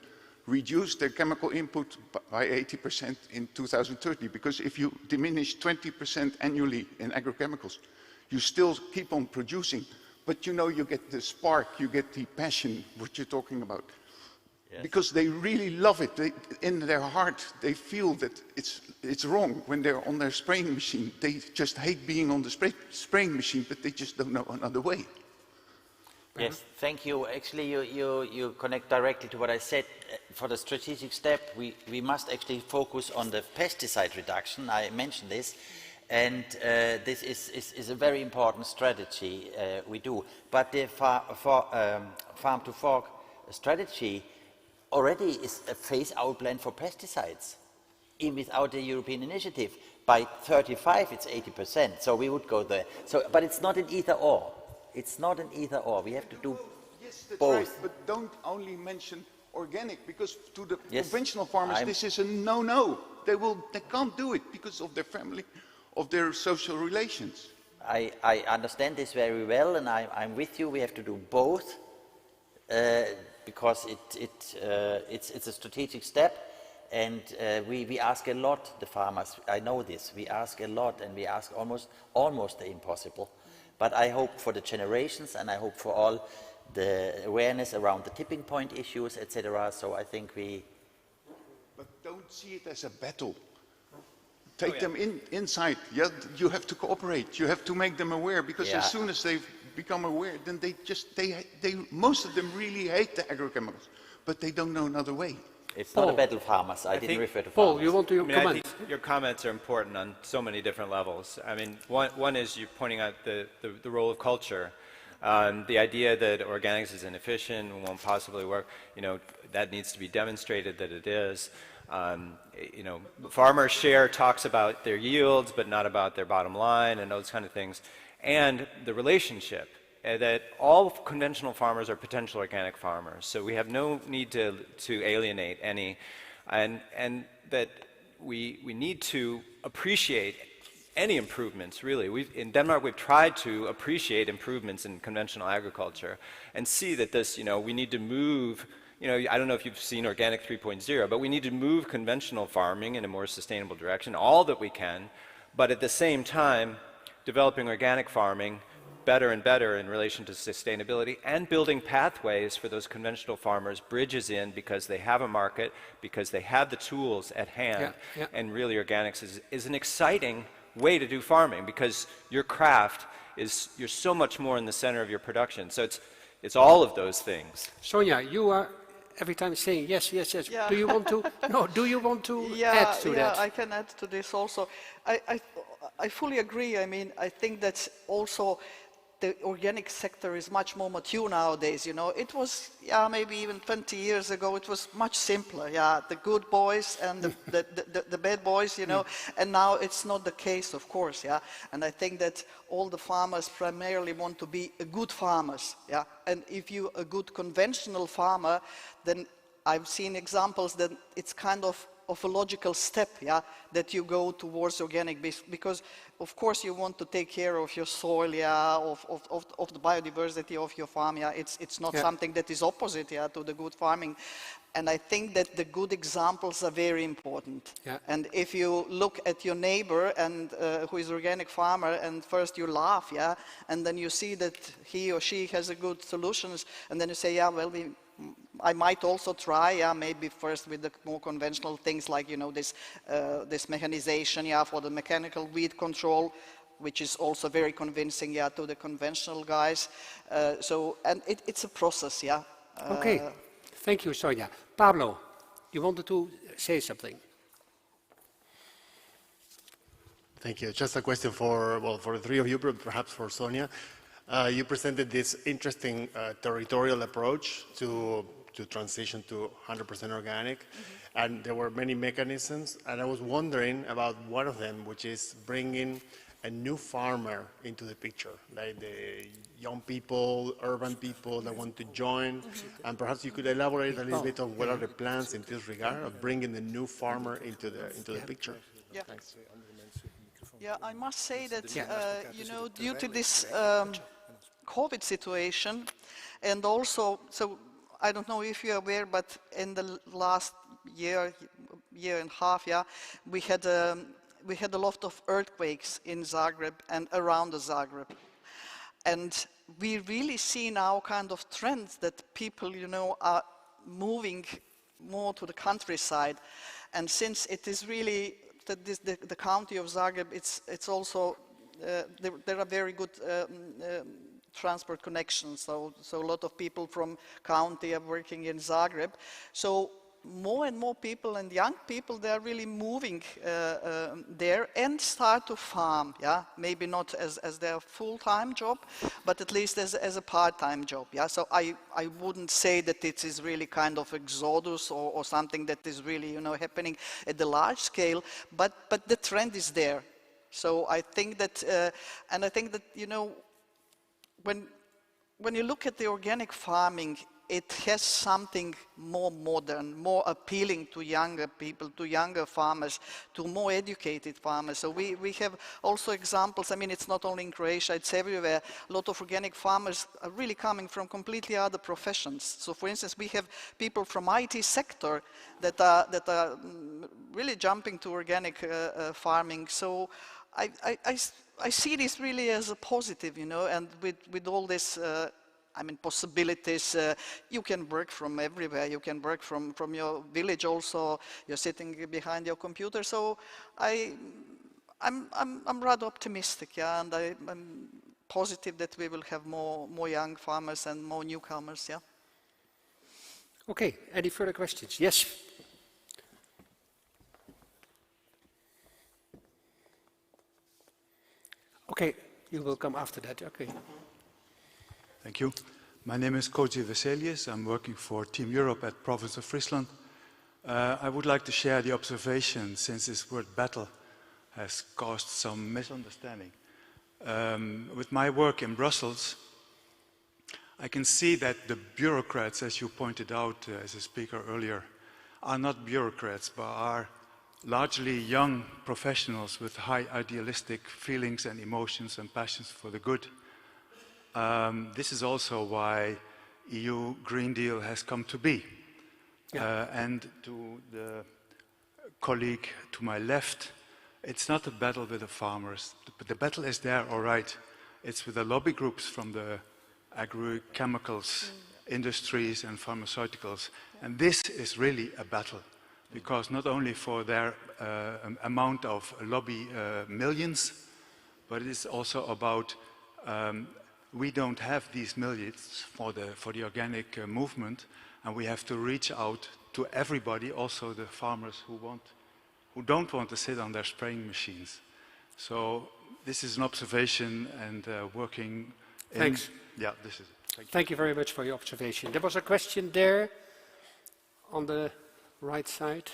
Speaker 14: reduce their chemical input by 80% in 2030, because if you diminish 20% annually in agrochemicals, you still keep on producing, but you know you get the spark, you get the passion, what you're talking about. Yes. Because they really love it. In their heart, they feel that it's wrong when they're on their spraying machine. They just hate being on the spraying machine, but they just don't know another way.
Speaker 9: Yes, thank you. Actually, you connect directly to what I said. For the strategic step, we must actually focus on the pesticide reduction. I mentioned this, and this is a very important strategy we do. But the farm to fork strategy already is a phase-out plan for pesticides, even without the European initiative. By 35, it's 80%, so we would go there. So, but it's not an either-or. It's not an either-or. We have to do both.
Speaker 14: Right, but don't only mention organic, because to the conventional farmers, this is a no-no. They can't do it because of their family, of their social relations.
Speaker 9: I understand this very well, and I'm with you. We have to do both. Because it's a strategic step, and we ask a lot, the farmers. I know this. We ask a lot, and we ask almost the impossible. But I hope for the generations, and I hope for all the awareness around the tipping point issues, etc. So I think we.
Speaker 14: But don't see it as a battle. Take them inside. Yeah, you have to cooperate. You have to make them aware, because as soon as they've become aware, then they most of them really hate the agrochemicals, but they don't know another way.
Speaker 9: It's not a battle, farmers. I didn't refer to farmers.
Speaker 1: Paul, you want to comment?
Speaker 16: I think your comments are important on so many different levels. I mean, one is you pointing out the role of culture. The idea that organics is inefficient and won't possibly work, that needs to be demonstrated that it is. Farmer share talks about their yields, but not about their bottom line and those kind of things. And the relationship that all conventional farmers are potential organic farmers. So we have no need to alienate any, and that we need to appreciate any improvements, really. In Denmark, we've tried to appreciate improvements in conventional agriculture and see that this, we need to move. I don't know if you've seen Organic 3.0, but we need to move conventional farming in a more sustainable direction, all that we can, but at the same time, developing organic farming better and better in relation to sustainability, and building pathways for those conventional farmers, bridges in, because they have a market, because they have the tools at hand, and really organics is an exciting way to do farming, because your craft is you're so much more in the center of your production. So it's all of those things.
Speaker 1: Sonia, you are every time saying yes, yes, yes.
Speaker 17: Yeah.
Speaker 1: Do you want to? No. Do you want to
Speaker 17: Yeah,
Speaker 1: add to that?
Speaker 17: I can add to this also. I fully agree. I mean, I think that also the organic sector is much more mature nowadays. You know, it was maybe even 20 years ago. It was much simpler. Yeah, the good boys and the bad boys. You know, and now it's not the case, of course. Yeah, and I think that all the farmers primarily want to be a good farmers. Yeah, and if you're a good conventional farmer, then I've seen examples that it's kind of a logical step, yeah, that you go towards organic, because of course you want to take care of your soil, yeah, of the biodiversity of your farm, yeah. It's not something that is opposite, yeah, to the good farming. And I think that the good examples are very important. Yeah. And if you look at your neighbor and who is organic farmer, and first you laugh, yeah, and then you see that he or she has a good solutions, and then you say, yeah, well, I might also try, yeah, maybe first with the more conventional things like, you know, this mechanization, yeah, for the mechanical weed control, which is also very convincing, yeah, to the conventional guys. And it's a process, yeah.
Speaker 1: Okay, thank you, Sonia. Pablo, you wanted to say something?
Speaker 11: Thank you. Just a question for the three of you, but perhaps for Sonia. You presented this interesting territorial approach to transition to 100% organic, and there were many mechanisms, and I was wondering about one of them, which is bringing a new farmer into the picture, like the young people, urban people that want to join, and perhaps you could elaborate a little bit on what are the plans in this regard of bringing the new farmer into the picture.
Speaker 17: Yeah. Thanks. Yeah, I must say that, you know, due to this COVID situation, and also, so I don't know if you're aware, but in the last year and a half, yeah, we had a lot of earthquakes in Zagreb and around the Zagreb. And we really see now kind of trends that people, you know, are moving more to the countryside. And since it is really, the county of Zagreb, it's also, there are very good transport connections, so a lot of people from county are working in Zagreb. So more and more people and young people, they are really moving there and start to farm, yeah, maybe not as their full-time job, but at least as a part-time job, yeah. So I wouldn't say that it is really kind of exodus or something that is really, you know, happening at the large scale, but the trend is there. So I think that, and I think that, you know, when you look at the organic farming, it has something more modern, more appealing to younger people, to younger farmers, to more educated farmers. So we have also examples. I mean, it's not only in Croatia, it's everywhere. A lot of organic farmers are really coming from completely other professions. So for instance, we have people from IT sector that are really jumping to organic farming. So I see this really as a positive, you know, and with all this, I mean, possibilities, you can work from everywhere. You can work from your village also. You're sitting behind your computer. So I'm rather optimistic, yeah, and I'm positive that we will have more young farmers and more newcomers, yeah.
Speaker 1: Okay, any further questions? Yes. Okay, you will come after that, okay.
Speaker 19: Thank you. My name is Co-Chairperson. I'm working for Team Europe at Province of Fryslân. I would like to share the observation, since this word battle has caused some misunderstanding. With my work in Brussels, I can see that the bureaucrats, as you pointed out as a speaker earlier, are not bureaucrats, but are largely young professionals with high idealistic feelings and emotions and passions for the good. This is also why EU Green Deal has come to be. Yeah. And to the colleague to my left, it's not a battle with the farmers. The battle is there, all right. It's with the lobby groups from the agro-chemicals industries and pharmaceuticals. And this is really a battle, because not only for their amount of lobby millions, but it is also about We don't have these millions for the organic movement, and we have to reach out to everybody, also the farmers who don't want to sit on their spraying machines. So this is an observation and working.
Speaker 1: Thanks.
Speaker 19: Yeah, this is it.
Speaker 1: Thank you very much for your observation. There was a question there on the right side.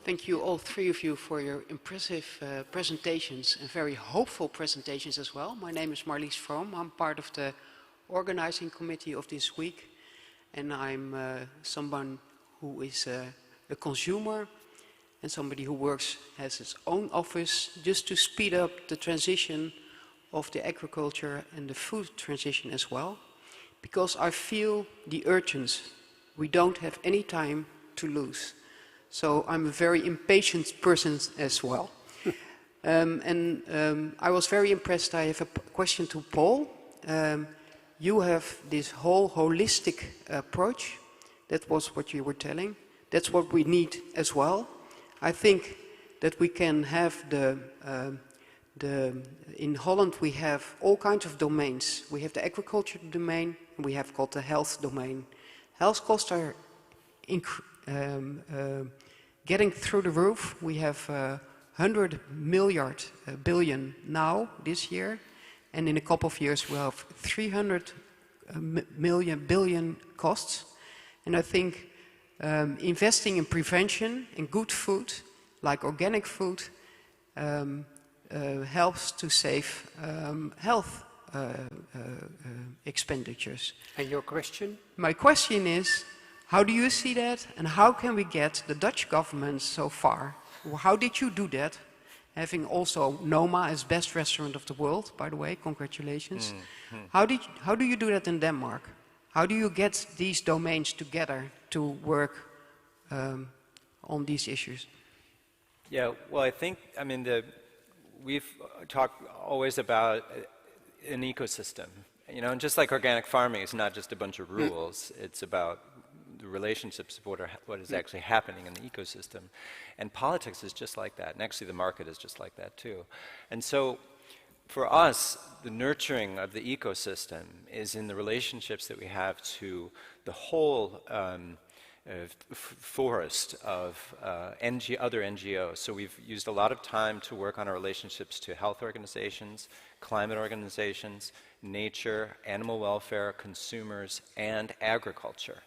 Speaker 20: Thank you, all three of you, for your impressive presentations and very hopeful presentations as well. My name is Marlies Vroom. I'm part of the organizing committee of this week, and I'm someone who is a consumer and somebody who has his own office just to speed up the transition of the agriculture and the food transition as well, because I feel the urgency. We don't have any time to lose. So I'm a very impatient person as well. I was very impressed. I have a question to Paul. You have this whole holistic approach. That was what you were telling. That's what we need as well. I think that we can have in Holland we have all kinds of domains. We have the agriculture domain, and we have called the health domain. Health costs are getting through the roof. We have 100 billion now, this year, and in a couple of years we'll have 300 billion costs. And I think investing in prevention, in good food, like organic food, helps to save health expenditures.
Speaker 1: And your question?
Speaker 20: My question is, how do you see that, and how can we get the Dutch government so far? How did you do that? Having also Noma as best restaurant of the world, by the way, congratulations. How do you do that in Denmark? How do you get these domains together to work on these issues?
Speaker 16: Yeah, well, I think, I mean, we've talked always about an ecosystem, you know, and just like organic farming, it's not just a bunch of rules, it's about the relationships of what is actually happening in the ecosystem. And politics is just like that, and actually the market is just like that too. And so for us, the nurturing of the ecosystem is in the relationships that we have to the whole forest of other NGOs. So we've used a lot of time to work on our relationships to health organizations, climate organizations, nature, animal welfare, consumers, and agriculture.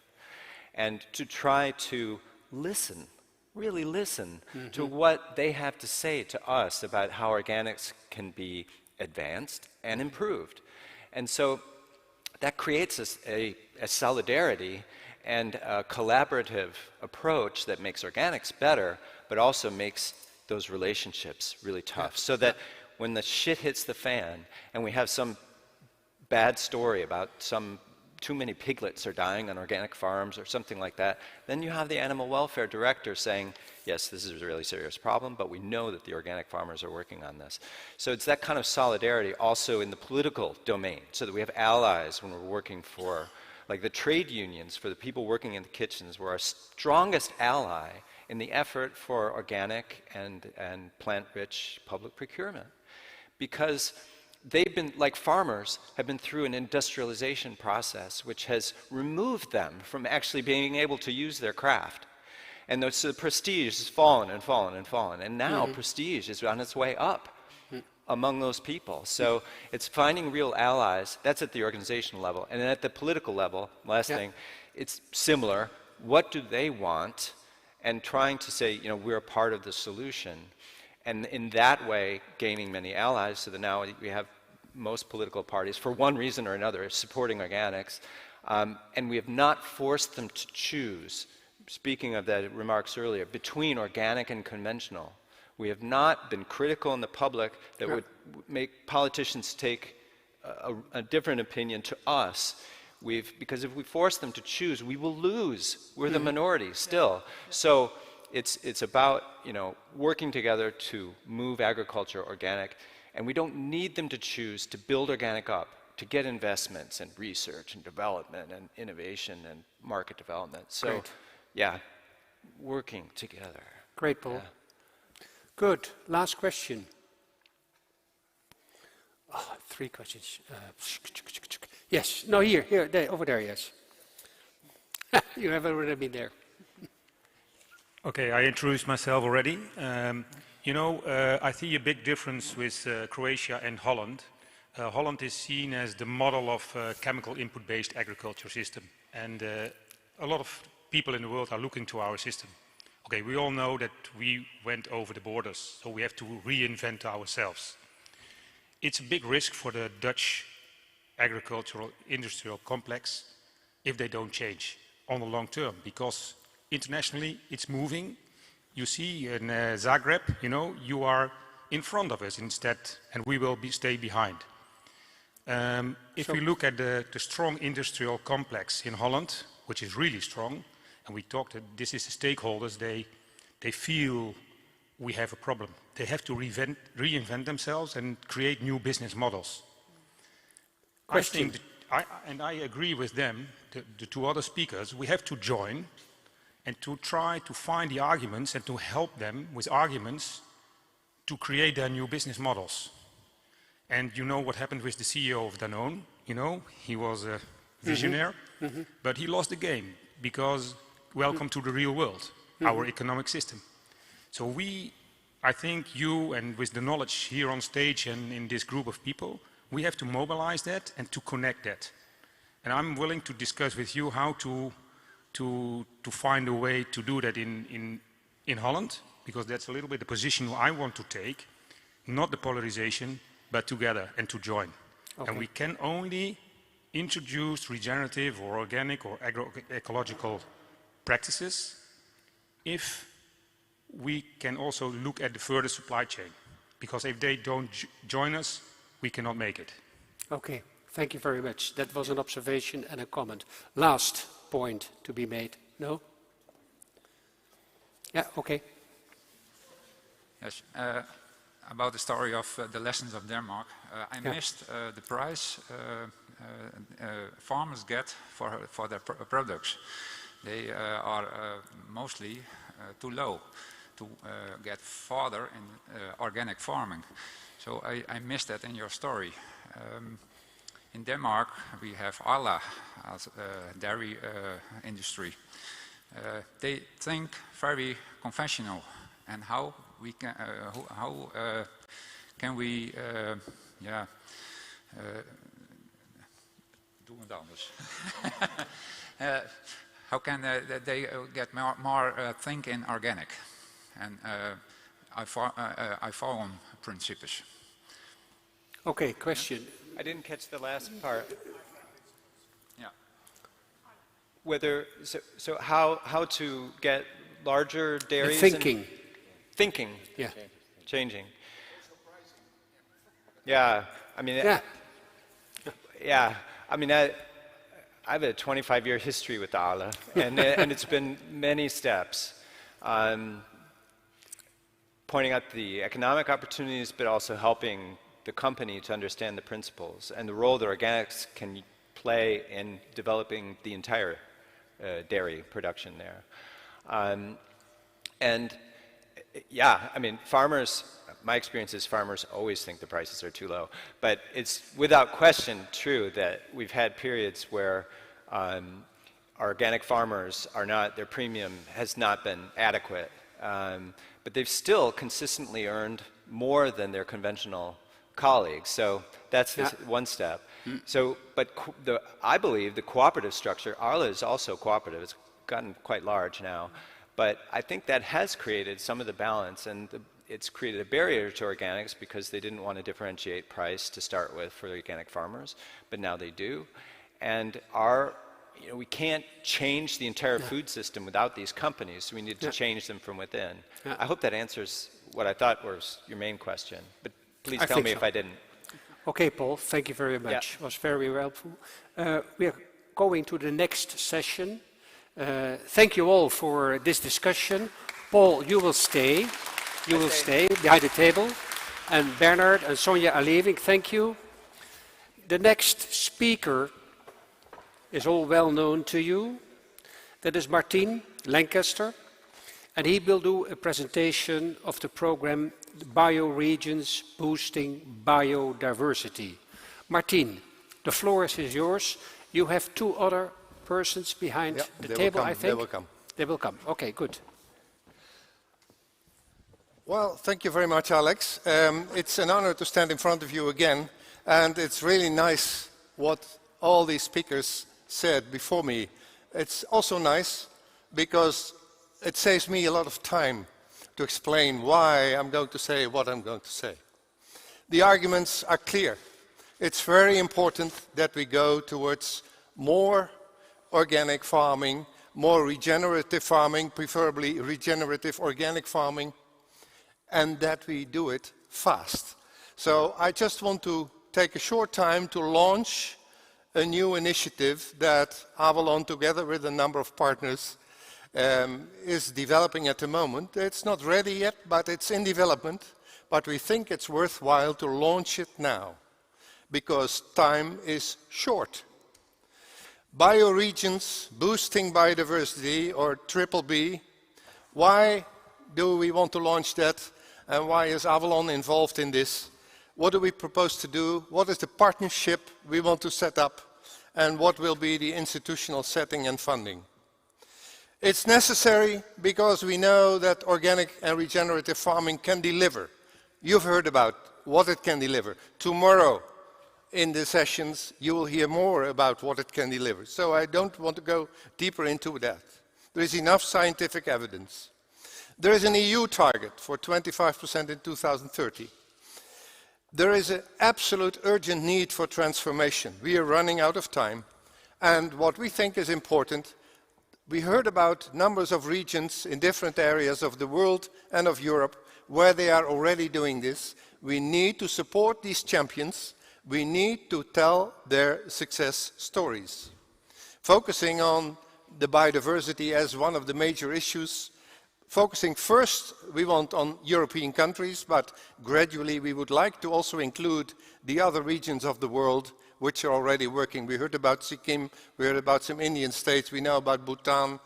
Speaker 16: And to try to listen, really listen to what they have to say to us about how organics can be advanced and improved. And so that creates a solidarity and a collaborative approach that makes organics better, but also makes those relationships really tough. So that when the shit hits the fan and we have some bad story about too many piglets are dying on organic farms or something like that, then you have the animal welfare director saying, yes, this is a really serious problem, but we know that the organic farmers are working on this. So it's that kind of solidarity also in the political domain, so that we have allies when we're working for, like the trade unions, for the people working in the kitchens, were our strongest ally in the effort for organic and plant-rich public procurement. Because they've been, like farmers, have been through an industrialization process which has removed them from actually being able to use their craft. And so the prestige has fallen and fallen and fallen. And now prestige is on its way up among those people. So it's finding real allies. That's at the organizational level. And then at the political level, last thing, it's similar. What do they want? And trying to say, you know, we're a part of the solution. And in that way, gaining many allies, so that now we have most political parties, for one reason or another, supporting organics. And we have not forced them to choose, speaking of the remarks earlier, between organic and conventional. We have not been critical in the public that would make politicians take a different opinion to us. Because if we force them to choose, we will lose. We're the minority still. So it's about, you know, working together to move agriculture organic, and we don't need them to choose to build organic up, to get investments and research and development and innovation and market development. So, yeah, working together.
Speaker 1: Great, Paul. Good. Last question. Oh, 3 questions. Yes. No, here, there, over there, yes. You have already been there.
Speaker 12: Okay, I introduced myself already. I see a big difference with Croatia and Holland. Holland is seen as the model of chemical input-based agriculture system. And a lot of people in the world are looking to our system. Okay, we all know that we went over the borders, so we have to reinvent ourselves. It's a big risk for the Dutch agricultural industrial complex if they don't change on the long term, because internationally it's moving. You see in Zagreb, you are in front of us instead, and we will stay behind. If we look at the strong industrial complex in Holland, which is really strong, and we talked, this is the stakeholders, they feel we have a problem. They have to reinvent themselves and create new business models.
Speaker 1: Question.
Speaker 12: I agree with them, the 2 other speakers, we have to join and to try to find the arguments and to help them with arguments to create their new business models. And you know what happened with the CEO of Danone, he was a visionary, but he lost the game because welcome to the real world, our economic system. So I think you and with the knowledge here on stage and in this group of people, we have to mobilize that and to connect that. And I'm willing to discuss with you how to find a way to do that in Holland, because that's a little bit the position I want to take, not the polarization, but together and to join. Okay. And we can only introduce regenerative or organic or agro-ecological practices if we can also look at the further supply chain. Because if they don't join us, we cannot make it.
Speaker 1: Okay, thank you very much. That was an observation and a comment. Last point to be made. No? Yeah, okay.
Speaker 21: Yes, about the story of the lessons of Denmark. I missed the price farmers get for their products. They are mostly too low to get further in organic farming. So I missed that in your story. In Denmark, we have Arla as a dairy industry. They think very conventional, and how can we how can they get more think in organic and Avalon principles?
Speaker 1: Okay, question.
Speaker 16: I didn't catch the last part.
Speaker 21: Yeah.
Speaker 16: Whether so how to get larger dairies? Thinking.
Speaker 1: Yeah.
Speaker 16: Changing. Yeah. I mean.
Speaker 1: Yeah.
Speaker 16: Yeah. I mean, I have a 25-year history with Arla, and it's been many steps. Pointing out the economic opportunities, but also helping the company to understand the principles and the role that organics can play in developing the entire dairy production there. And yeah, I mean, farmers, my experience is farmers always think the prices are too low. But it's without question true that we've had periods where organic farmers are not, their premium has not been adequate. But they've still consistently earned more than their conventional colleagues. So that's one step. So, but I believe the cooperative structure, Arla is also cooperative. It's gotten quite large now. But I think that has created some of the balance, and it's created a barrier to organics because they didn't want to differentiate price to start with for the organic farmers, but now they do. And we can't change the entire food system without these companies, so we need to change them from within. I hope that answers what I thought was your main question, but please tell me if I didn't.
Speaker 1: Okay, Paul, thank you very much. It was very helpful. We are going to the next session. Thank you all for this discussion. Paul, you will stay. You will stay behind the table. And Bernard and Sonja are leaving. Thank you. The next speaker is all well known to you. That is Martien, Lankester. and he will do a presentation of the program Bioregions Boosting Biodiversity. Martien, the floor is yours. You have two other persons behind the table, I think.
Speaker 2: They will come.
Speaker 1: They will come. Okay, good.
Speaker 2: Well, thank you very much, Alex. It's an honor to stand in front of you again, and it's really nice what all these speakers said before me. It's also nice because it saves me a lot of time to explain why I'm going to say what I'm going to say. The arguments are clear. It's very important that we go towards more organic farming, more regenerative farming, preferably regenerative organic farming, and that we do it fast. So I just want to take a short time to launch a new initiative that Avalon, together with a number of partners, is developing at the moment. It's not ready yet, but it's in development. But we think it's worthwhile to launch it now, because time is short. Bioregions, boosting biodiversity, or BBB. Why do we want to launch that, and why is Avalon involved in this? What do we propose to do? What is the partnership we want to set up? And what will be the institutional setting and funding? It's necessary because we know that organic and regenerative farming can deliver. You've heard about what it can deliver. Tomorrow in the sessions you will hear more about what it can deliver. So I don't want to go deeper into that. There is enough scientific evidence. There is an EU target for 25% in 2030. There is an absolute urgent need for transformation. We are running out of time. And what we think is important, we heard about numbers of regions in different areas of the world and of Europe where they are already doing this. We need to support these champions. We need to tell their success stories. Focusing on the biodiversity as one of the major issues, focusing first, we want on European countries, but gradually we would like to also include the other regions of the world which are already working. We heard about Sikkim, we heard about some Indian states, we know about Bhutan,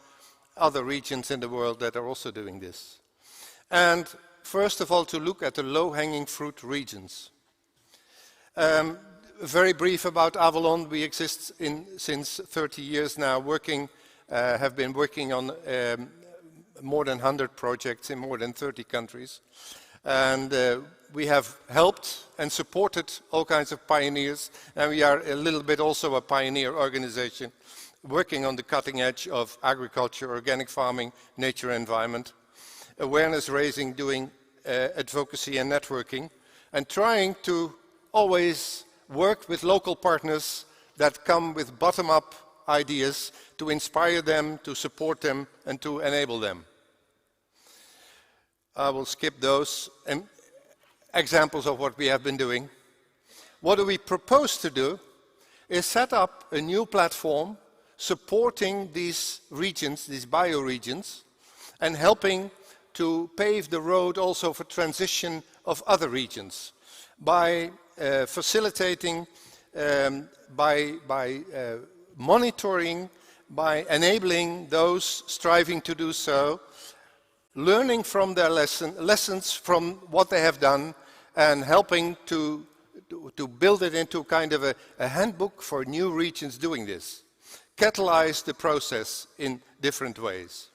Speaker 2: other regions in the world that are also doing this. And first of all, to look at the low-hanging fruit regions. Very brief about Avalon. We exist since 30 years now, have been working on more than 100 projects in more than 30 countries. And we have helped and supported all kinds of pioneers, and we are a little bit also a pioneer organization working on the cutting edge of agriculture, organic farming, nature environment, awareness raising, doing advocacy and networking, and trying to always work with local partners that come with bottom-up ideas to inspire them, to support them, and to enable them. I will skip those examples of what we have been doing. What do we propose to do is set up a new platform supporting these regions, these bioregions, and helping to pave the road also for transition of other regions by facilitating, by monitoring, by enabling those striving to do so, learning from their lessons from what they have done, and helping to build it into kind of a handbook for new regions doing this. Catalyze the process in different ways.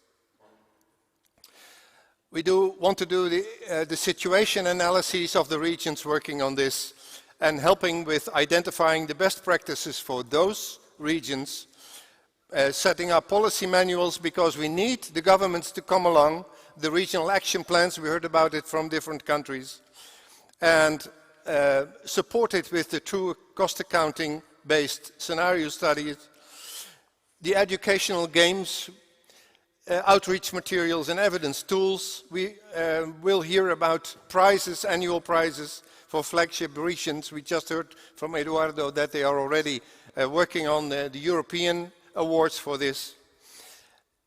Speaker 2: We do want to do the situation analyses of the regions working on this, and helping with identifying the best practices for those regions, setting up policy manuals, because we need the governments to come along, the regional action plans, we heard about it from different countries, and support it with the true cost accounting based scenario studies, the educational games, outreach materials and evidence tools. We will hear about prizes, annual prizes for flagship regions. We just heard from Eduardo that they are already working on the European awards for this.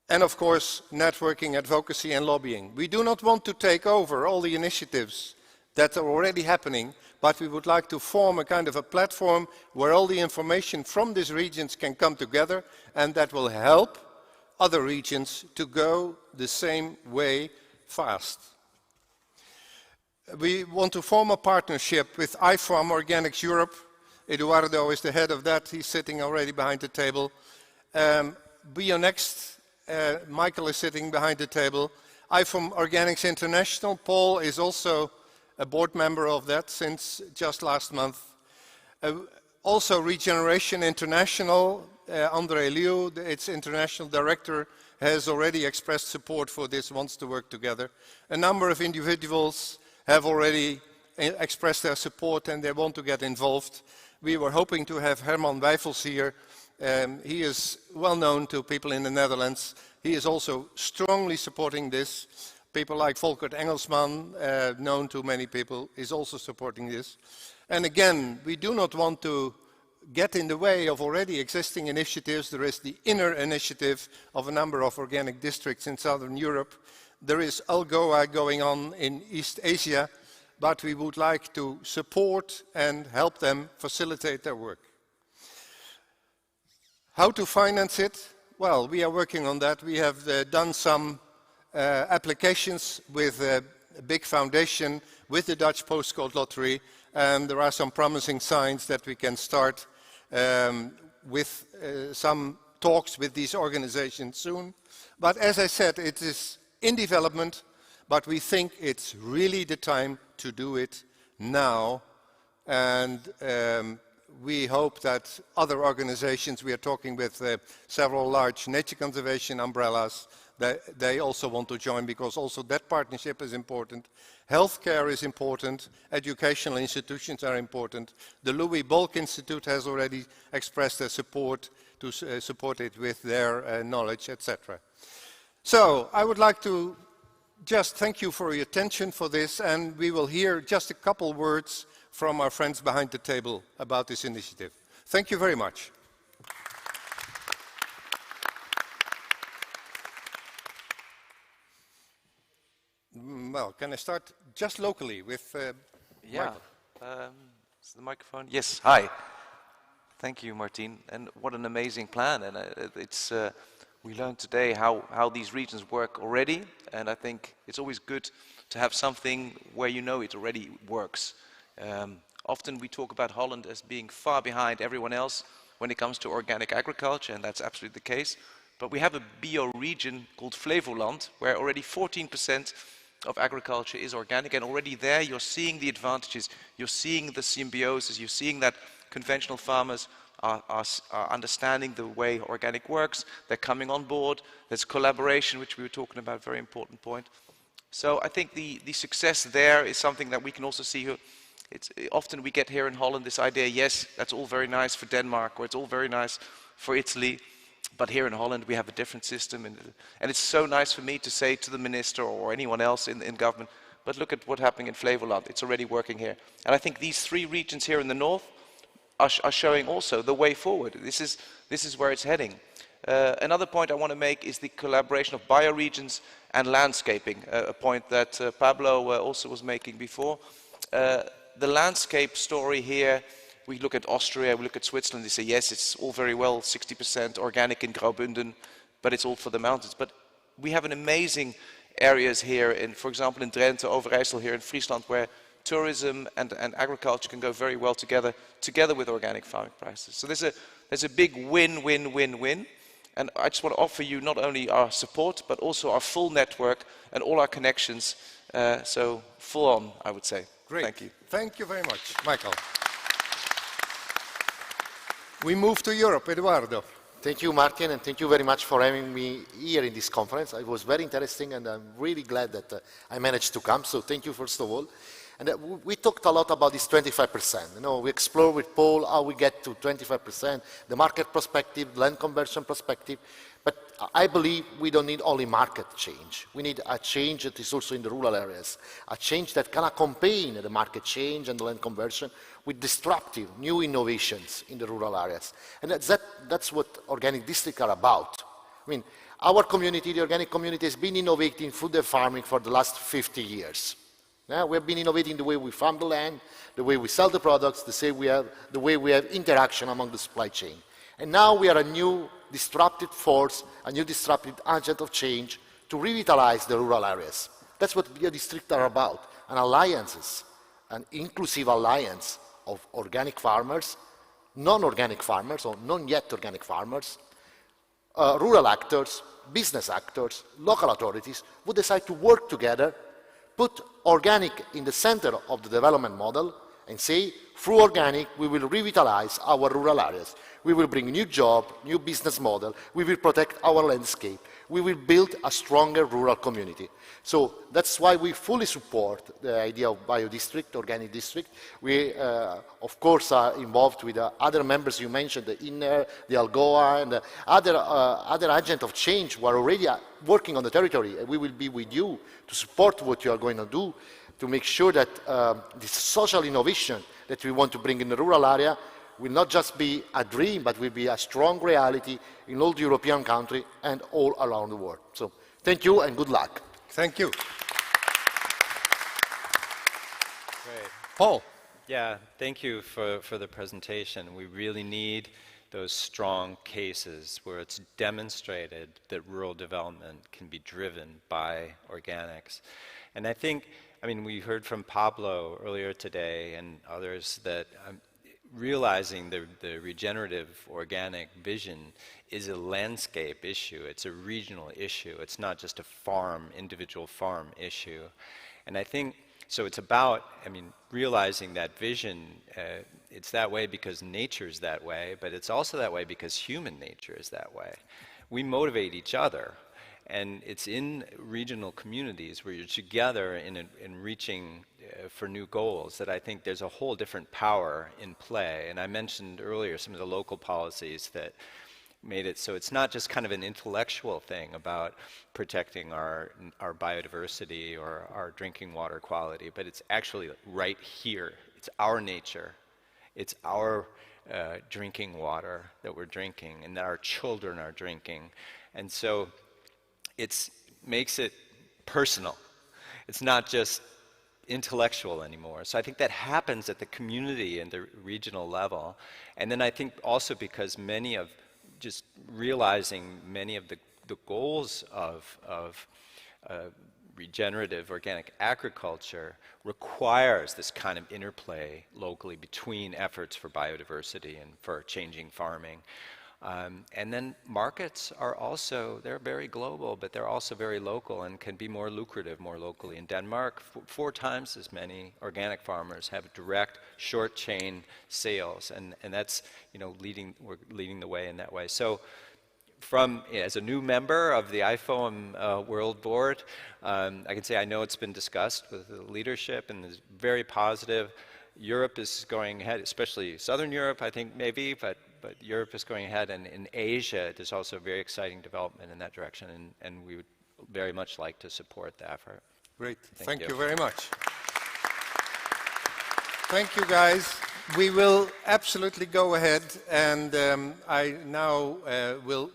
Speaker 2: And of course, networking, advocacy and lobbying. We do not want to take over all the initiatives that are already happening, but we would like to form a kind of a platform where all the information from these regions can come together, and that will help other regions to go the same way fast. We want to form a partnership with iFarm Organics Europe. Eduardo is the head of that. He's sitting already behind the table. BioNext, Michael is sitting behind the table. iFarm Organics International, Paul is also a board member of that since just last month. Also Regeneration International, André Liu, its international director, has already expressed support for this, wants to work together. A number of individuals have already expressed their support and they want to get involved. We were hoping to have Herman Wijfels here. He is well known to people in the Netherlands. He is also strongly supporting this. People like Volkert Engelsman, known to many people, is also supporting this. And again, we do not want to get in the way of already existing initiatives. There is the inner initiative of a number of organic districts in Southern Europe. There is ALGOA going on in East Asia, but we would like to support and help them facilitate their work. How to finance it? Well, we are working on that. We have done some applications with a big foundation, with the Dutch Postcode Lottery, and there are some promising signs that we can start with some talks with these organizations soon. But as I said, it is in development, but we think it's really the time to do it now. And we hope that other organizations, we are talking with several large nature conservation umbrellas, that they also want to join, because also that partnership is important. Healthcare is important, educational institutions are important. The Louis Bolk Institute has already expressed their support to support it with their knowledge, etc. So I would like to just thank you for your attention for this, and we will hear just a couple words from our friends behind the table about this initiative. Thank you very much. Well, can I start just locally with
Speaker 4: yeah, is the microphone? Yes, hi. Thank you, Martien. And what an amazing plan. And it's we learned today how these regions work already. And I think it's always good to have something where you know it already works. Often we talk about Holland as being far behind everyone else when it comes to organic agriculture, and that's absolutely the case. But we have a bioregion called Flevoland, where already 14% of agriculture is organic, and already there you're seeing the advantages, you're seeing the symbiosis, you're seeing that conventional farmers are understanding the way organic works, they're coming on board, there's collaboration, which we were talking about, very important point. So I think the success there is something that we can also see here. Often we get here in Holland this idea, yes, that's all very nice for Denmark, or it's all very nice for Italy, but here in Holland we have a different system, and it's so nice for me to say to the minister or anyone else in government, but look at what's happening in Flevoland, it's already working here. And I think these three regions here in the north are showing also the way forward. This is where it's heading. Another point I want to make is the collaboration of bioregions and landscaping, a point that Pablo also was making before. The landscape story here, we look at Austria, we look at Switzerland, they say, yes, it's all very well, 60% organic in Graubünden, but it's all for the mountains. But we have an amazing areas here, for example, in Drenthe, Overijssel, here in Friesland, where tourism and agriculture can go very well together with organic farming practices. So there's a big win-win-win-win. And I just want to offer you not only our support, but also our full network and all our connections. So full on, I would say.
Speaker 2: Great.
Speaker 4: Thank you.
Speaker 2: Thank you very much, Michael. We move to Europe, Eduardo.
Speaker 22: Thank you, Martien, and thank you very much for having me here in this conference. It was very interesting, and I'm really glad that I managed to come, so thank you first of all. And we talked a lot about this 25%. You know, we explored with Paul how we get to 25%, the market perspective, land conversion perspective. But I believe we don't need only market change. We need a change that is also in the rural areas, a change that can accompany the market change and the land conversion with disruptive new innovations in the rural areas. And that's what organic districts are about. I mean, our community, the organic community, has been innovating food and farming for the last 50 years. Yeah, we have been innovating the way we farm the land, the way we sell the products, the way we have interaction among the supply chain. And now we are a new disruptive force, a new disruptive agent of change to revitalize the rural areas. That's what biodistricts are about, an alliances, an inclusive alliance of organic farmers, non-organic farmers or non-yet organic farmers, rural actors, business actors, local authorities who decide to work together, put organic in the center of the development model and say, through organic, we will revitalize our rural areas. We will bring new jobs, new business model. We will protect our landscape. We will build a stronger rural community. So that's why we fully support the idea of biodistrict, organic district. We, of course, are involved with other members you mentioned, the INER, the ALGOA, and other agents of change who are already working on the territory. And we will be with you to support what you are going to do to make sure that this social innovation that we want to bring in the rural area will not just be a dream, but will be a strong reality in all the European countries and all around the world. So thank you and good luck.
Speaker 2: Thank you.
Speaker 16: Great.
Speaker 2: Paul.
Speaker 16: Yeah, thank you for the presentation. We really need those strong cases where it's demonstrated that rural development can be driven by organics. And I think, I mean, we heard from Pablo earlier today and others that realizing the regenerative organic vision is a landscape issue. It's a regional issue. It's not just a farm, individual farm issue. And I think, so it's about, I mean, realizing that vision. It's that way because nature's that way, but it's also that way because human nature is that way. We motivate each other. And it's in regional communities where you're together in reaching for new goals that I think there's a whole different power in play. And I mentioned earlier some of the local policies that made it so it's not just kind of an intellectual thing about protecting our biodiversity or our drinking water quality, but it's actually right here. It's our nature. It's our drinking water that we're drinking and that our children are drinking. And so it makes it personal. It's not just intellectual anymore. So I think that happens at the community and the regional level. And then I think also because many of, just realizing many of the goals of regenerative organic agriculture requires this kind of interplay locally between efforts for biodiversity and for changing farming. And then markets are also, they're very global, but they're also very local and can be more lucrative more locally. In Denmark, 4 times as many organic farmers have direct short chain sales, and that's, you know, we're leading the way in that way. So as a new member of the IFOAM World Board, I can say I know it's been discussed with the leadership and is very positive. Europe is going ahead, especially Southern Europe, I think maybe, but Europe is going ahead, and in Asia, there's also very exciting development in that direction, and we would very much like to support the effort.
Speaker 2: Great, thank you very much. Thank you, guys. We will absolutely go ahead, and I now will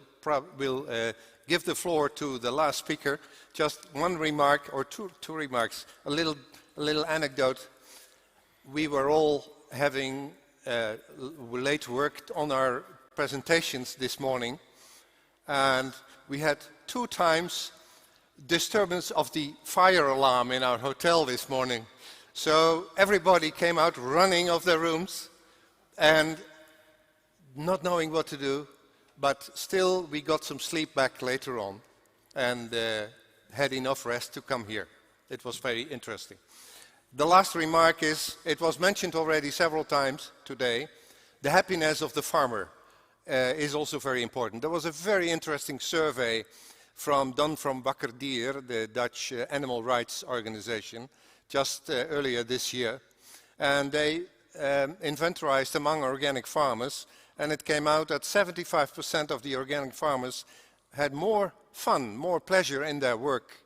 Speaker 2: give the floor to the last speaker. Just one remark, or two remarks, a little anecdote. We were all having late worked on our presentations this morning, and we had 2 times disturbance of the fire alarm in our hotel this morning. So everybody came out running of their rooms and not knowing what to do, but still we got some sleep back later on and had enough rest to come here. It was very interesting. The last remark is, it was mentioned already several times today, the happiness of the farmer is also very important. There was a very interesting survey done from Wakker Dier, the Dutch animal rights organization, just earlier this year. And they inventorized among organic farmers, and it came out that 75% of the organic farmers had more fun, more pleasure in their work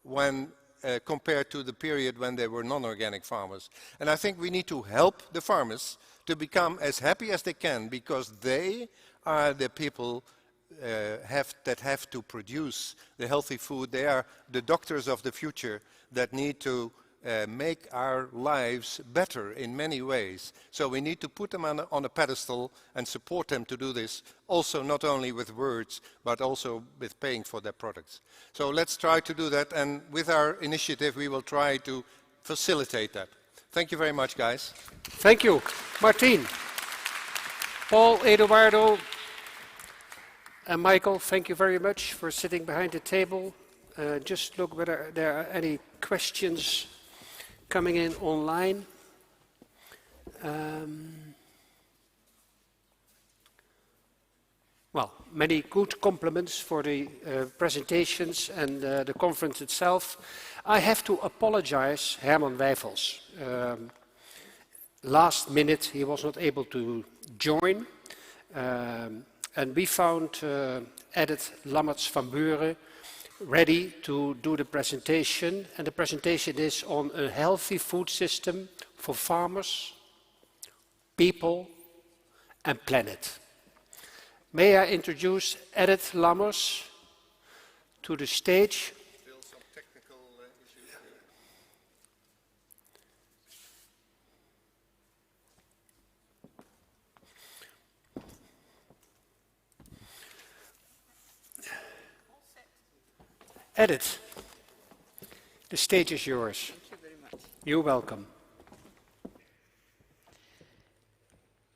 Speaker 2: when compared to the period when they were non-organic farmers. And I think we need to help the farmers to become as happy as they can, because they are the people that have to produce the healthy food. They are the doctors of the future that need to make our lives better in many ways. So we need to put them on a pedestal and support them to do this, also not only with words, but also with paying for their products. So let's try to do that, and with our initiative we will try to facilitate that. Thank you very much, guys.
Speaker 1: Thank you. Martien, Paul, Eduardo, and Michael, thank you very much for sitting behind the table. Just look whether there are any questions coming in online. Well, many good compliments for the presentations and the conference itself. I have to apologize, Herman Wijfels. Last minute he was not able to join. And we found Edith Lammerts van Buren ready to do the presentation. And the presentation is on a healthy food system for farmers, people, and planet. May I introduce Edith Lammerts to the stage. Edith, the stage is yours.
Speaker 5: Thank you very much.
Speaker 1: You're welcome.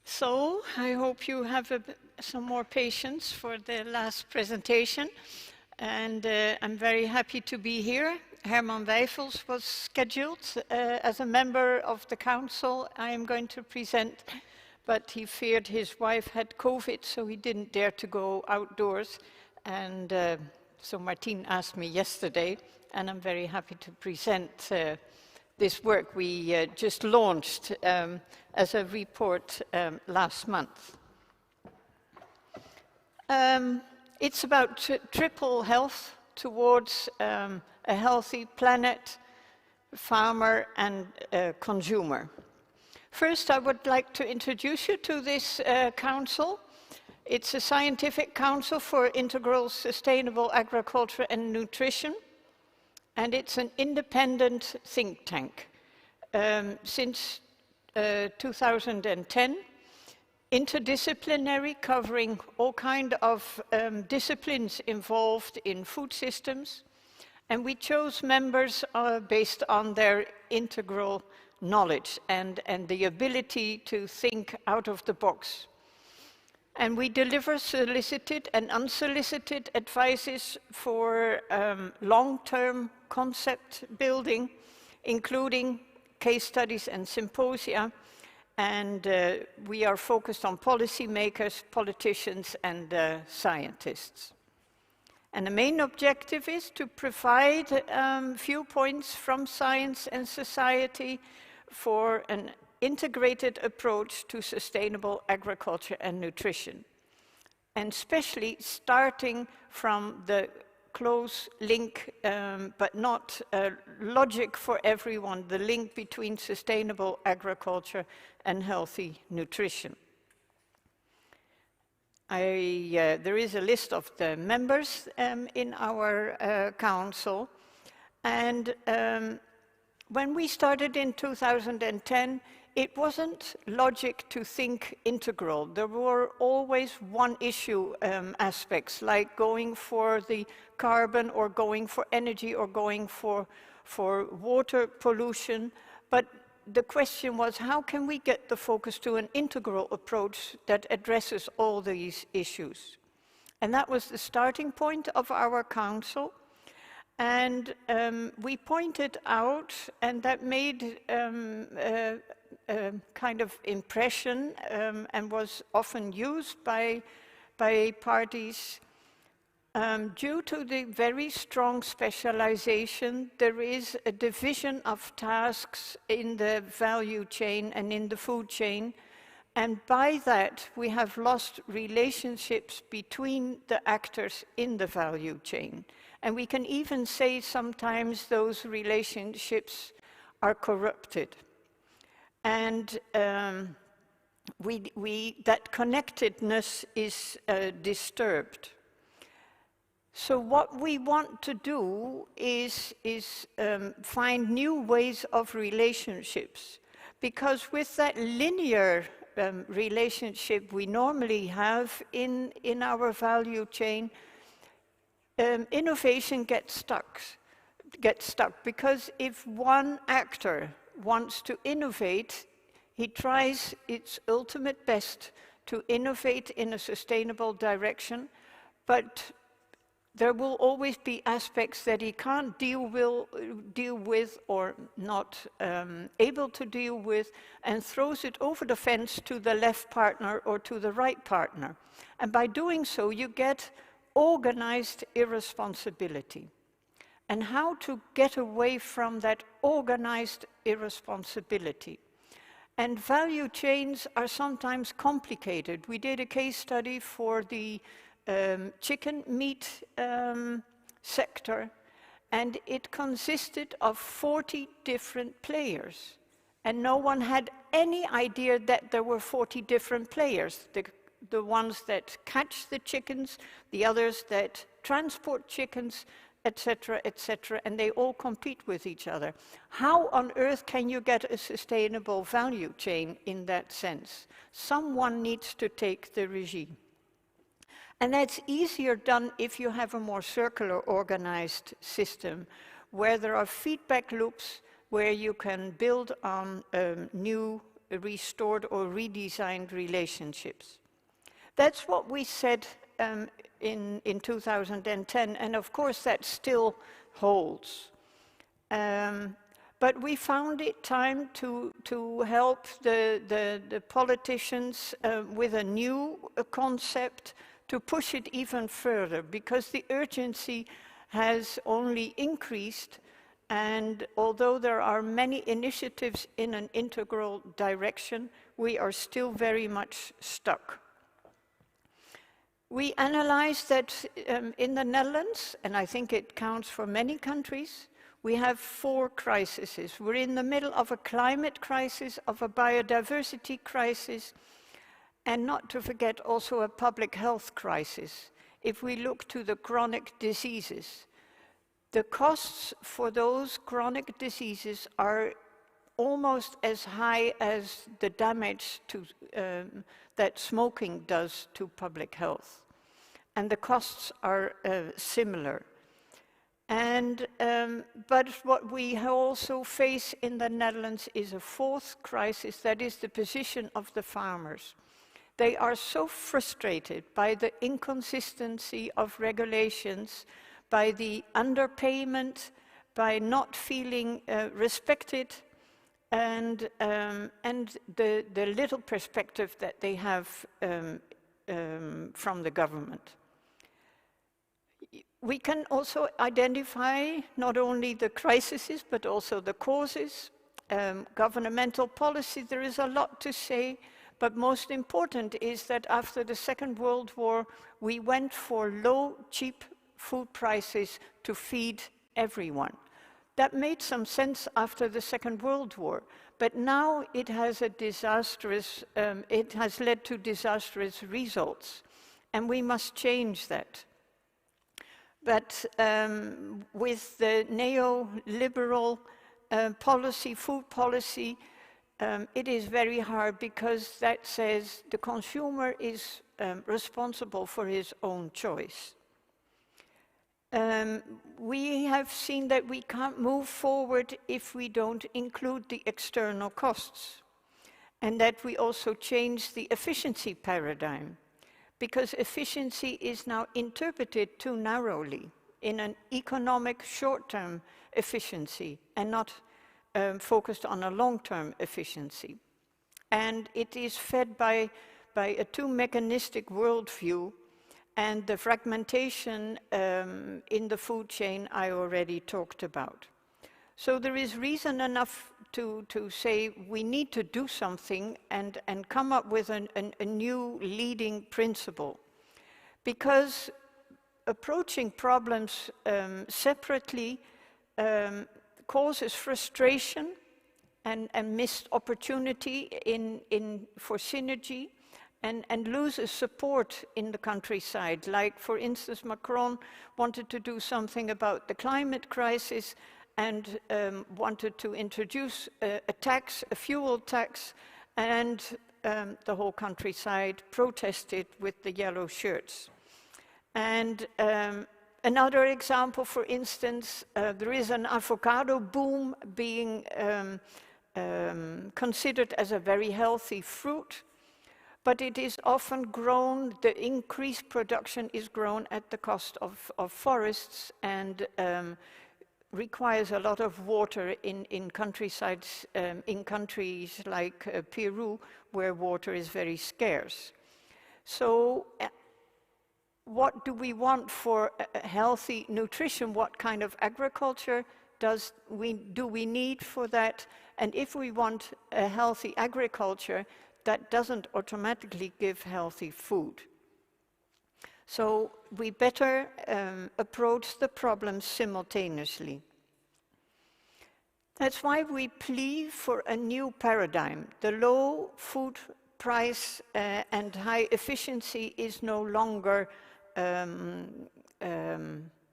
Speaker 5: So, I hope you have some more patience for the last presentation. And I'm very happy to be here. Herman Wijfels was scheduled as a member of the council. I am going to present, but he feared his wife had COVID, so he didn't dare to go outdoors. And so Martien asked me yesterday, and I'm very happy to present this work we just launched as a report last month. It's about triple health towards a healthy planet, farmer, and consumer. First, I would like to introduce you to this council. It's a scientific council for integral sustainable agriculture and nutrition, and it's an independent think tank. Since 2010, interdisciplinary, covering all kinds of disciplines involved in food systems, and we chose members based on their integral knowledge and the ability to think out of the box. And we deliver solicited and unsolicited advices for long-term concept building, including case studies and symposia. And we are focused on policymakers, politicians, and scientists. And the main objective is to provide viewpoints from science and society for an integrated approach to sustainable agriculture and nutrition, and especially starting from the close link, but not logic for everyone, the link between sustainable agriculture and healthy nutrition. There is a list of the members in our council, and when we started in 2010, it wasn't logic to think integral. There were always one issue aspects, like going for the carbon or going for energy or going for water pollution. But the question was, how can we get the focus to an integral approach that addresses all these issues? And that was the starting point of our council. And we pointed out, and that made a kind of impression and was often used by parties. Due to the very strong specialization, there is a division of tasks in the value chain and in the food chain. And by that, we have lost relationships between the actors in the value chain. And we can even say sometimes those relationships are corrupted. And that connectedness is disturbed. So what we want to do is find new ways of relationships, because with that linear relationship we normally have in our value chain, innovation gets stuck, because if one actor wants to innovate, he tries its ultimate best to innovate in a sustainable direction, but there will always be aspects that he can't deal with or not able to deal with, and throws it over the fence to the left partner or to the right partner. And by doing so, you get organized irresponsibility. And how to get away from that organized irresponsibility. And value chains are sometimes complicated. We did a case study for the chicken meat sector, and it consisted of 40 different players. And no one had any idea that there were 40 different players. The ones that catch the chickens, the others that transport chickens, etc., etc., and they all compete with each other. How on earth can you get a sustainable value chain in that sense? Someone needs to take the regime. And that's easier done if you have a more circular organized system, where there are feedback loops, where you can build on new, restored or redesigned relationships. That's what we said in 2010, and of course that still holds. But we found it time to help the politicians with a new concept, to push it even further, because the urgency has only increased, and although there are many initiatives in an integral direction, we are still very much stuck. We analyzed that in the Netherlands, and I think it counts for many countries, we have 4 crises. We're in the middle of a climate crisis, of a biodiversity crisis, and not to forget also a public health crisis. If we look to the chronic diseases, the costs for those chronic diseases are almost as high as the damage that smoking does to public health. And the costs are similar. And, but what we also face in the Netherlands is a 4th crisis, that is the position of the farmers. They are so frustrated by the inconsistency of regulations, by the underpayment, by not feeling respected, and the little perspective that they have from the government. We can also identify not only the crises, but also the causes, governmental policy. There is a lot to say. But most important is that after the Second World War, we went for low, cheap food prices to feed everyone. That made some sense after the Second World War, but now it has it has led to disastrous results, and we must change that. But with the neoliberal policy, food policy, it is very hard, because that says the consumer is responsible for his own choice. We have seen that we can't move forward if we don't include the external costs, and that we also change the efficiency paradigm, because efficiency is now interpreted too narrowly in an economic short-term efficiency and not focused on a long-term efficiency. And it is fed by a too mechanistic worldview, and the fragmentation in the food chain I already talked about. So there is reason enough to say we need to do something and come up with a new leading principle. Because approaching problems separately causes frustration and missed opportunity for synergy, and loses support in the countryside. Like, for instance, Macron wanted to do something about the climate crisis and wanted to introduce a tax, a fuel tax, and the whole countryside protested with the yellow shirts. And another example, for instance, there is an avocado boom being considered as a very healthy fruit, but it is often grown, the increased production is grown at the cost of forests and requires a lot of water in countrysides, in countries like Peru, where water is very scarce. So what do we want for healthy nutrition? What kind of agriculture do we need for that? And if we want a healthy agriculture, that doesn't automatically give healthy food. So we better approach the problems simultaneously. That's why we plead for a new paradigm. The low food price and high efficiency is no longer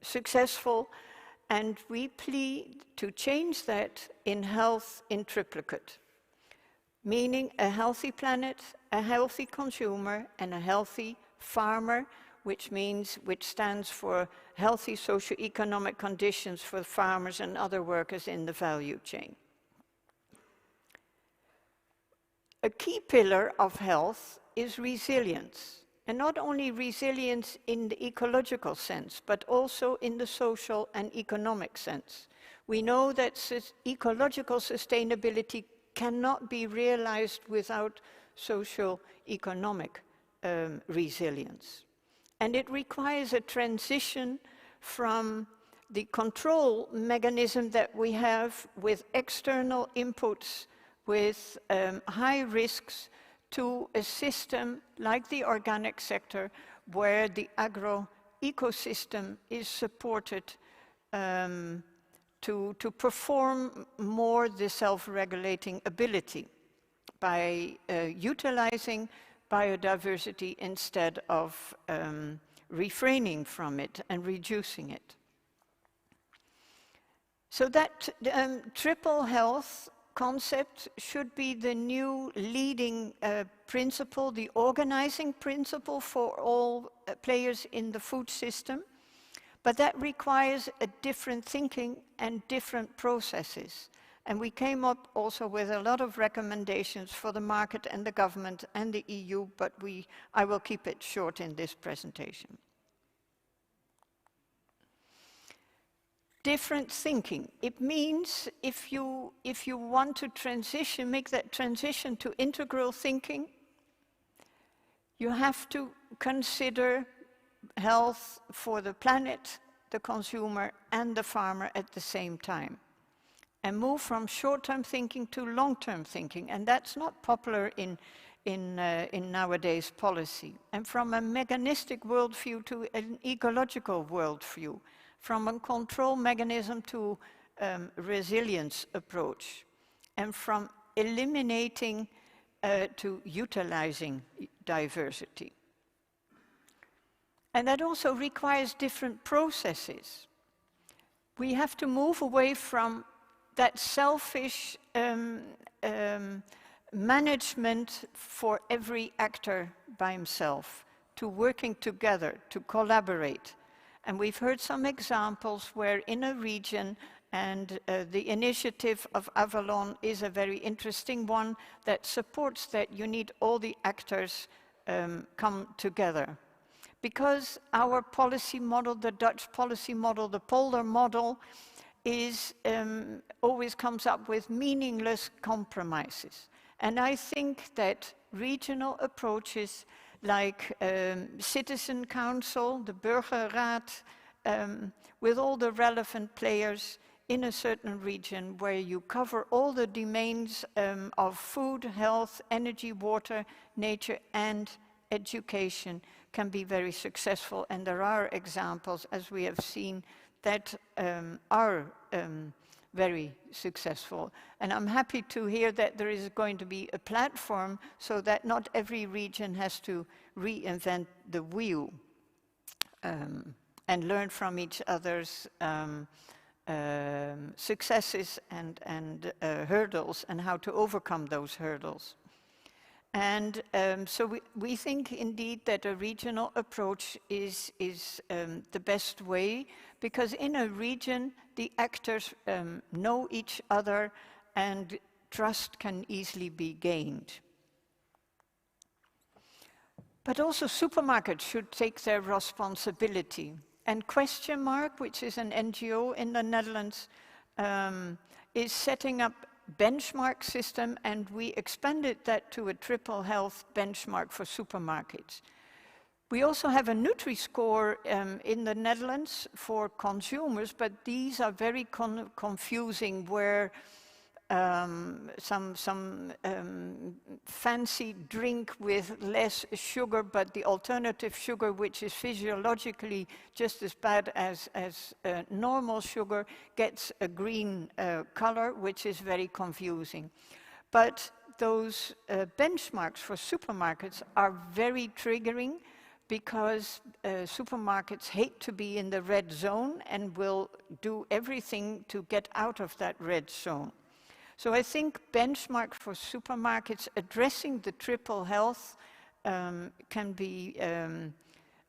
Speaker 5: successful, and we plead to change that in health in triplicate, meaning a healthy planet, a healthy consumer, and a healthy farmer, which stands for healthy socio-economic conditions for farmers and other workers in the value chain. A key pillar of health is resilience, and not only resilience in the ecological sense, but also in the social and economic sense. We know that ecological sustainability cannot be realized without social economic resilience. And it requires a transition from the control mechanism that we have with external inputs, with high risks, to a system like the organic sector, where the agro-ecosystem is supported to perform more the self-regulating ability by utilizing biodiversity instead of refraining from it and reducing it. So that triple health concept should be the new leading principle, the organizing principle for all players in the food system. But that requires a different thinking and different processes. And we came up also with a lot of recommendations for the market and the government and the EU, but I will keep it short in this presentation. Different thinking. It means if you want to transition, make that transition to integral thinking, you have to consider health for the planet, the consumer, and the farmer at the same time, and move from short-term thinking to long-term thinking. And that's not popular in nowadays policy. And from a mechanistic worldview to an ecological worldview, from a control mechanism to resilience approach, and from eliminating to utilizing diversity. And that also requires different processes. We have to move away from that selfish management for every actor by himself, to working together, to collaborate. And we've heard some examples where in a region, and the initiative of Avalon is a very interesting one that supports that you need all the actors come together. Because our policy model, the Dutch policy model, the polder model, is always comes up with meaningless compromises. And I think that regional approaches like Citizen Council, the Burgerraad, with all the relevant players in a certain region where you cover all the domains of food, health, energy, water, nature, and education, can be very successful. And there are examples, as we have seen, that are very successful. And I'm happy to hear that there is going to be a platform so that not every region has to reinvent the wheel, and learn from each other's successes and hurdles, and how to overcome those hurdles. And so we think indeed that a regional approach is the best way, because in a region the actors know each other and trust can easily be gained. But also supermarkets should take their responsibility. And Question Mark, which is an NGO in the Netherlands, is setting up benchmark system, and we expanded that to a triple health benchmark for supermarkets. We also have a Nutri-Score in the Netherlands for consumers, but these are very confusing, where some fancy drink with less sugar, but the alternative sugar, which is physiologically just as bad as normal sugar, gets a green color, which is very confusing. But those benchmarks for supermarkets are very triggering, because supermarkets hate to be in the red zone and will do everything to get out of that red zone. So I think benchmark for supermarkets addressing the triple health can be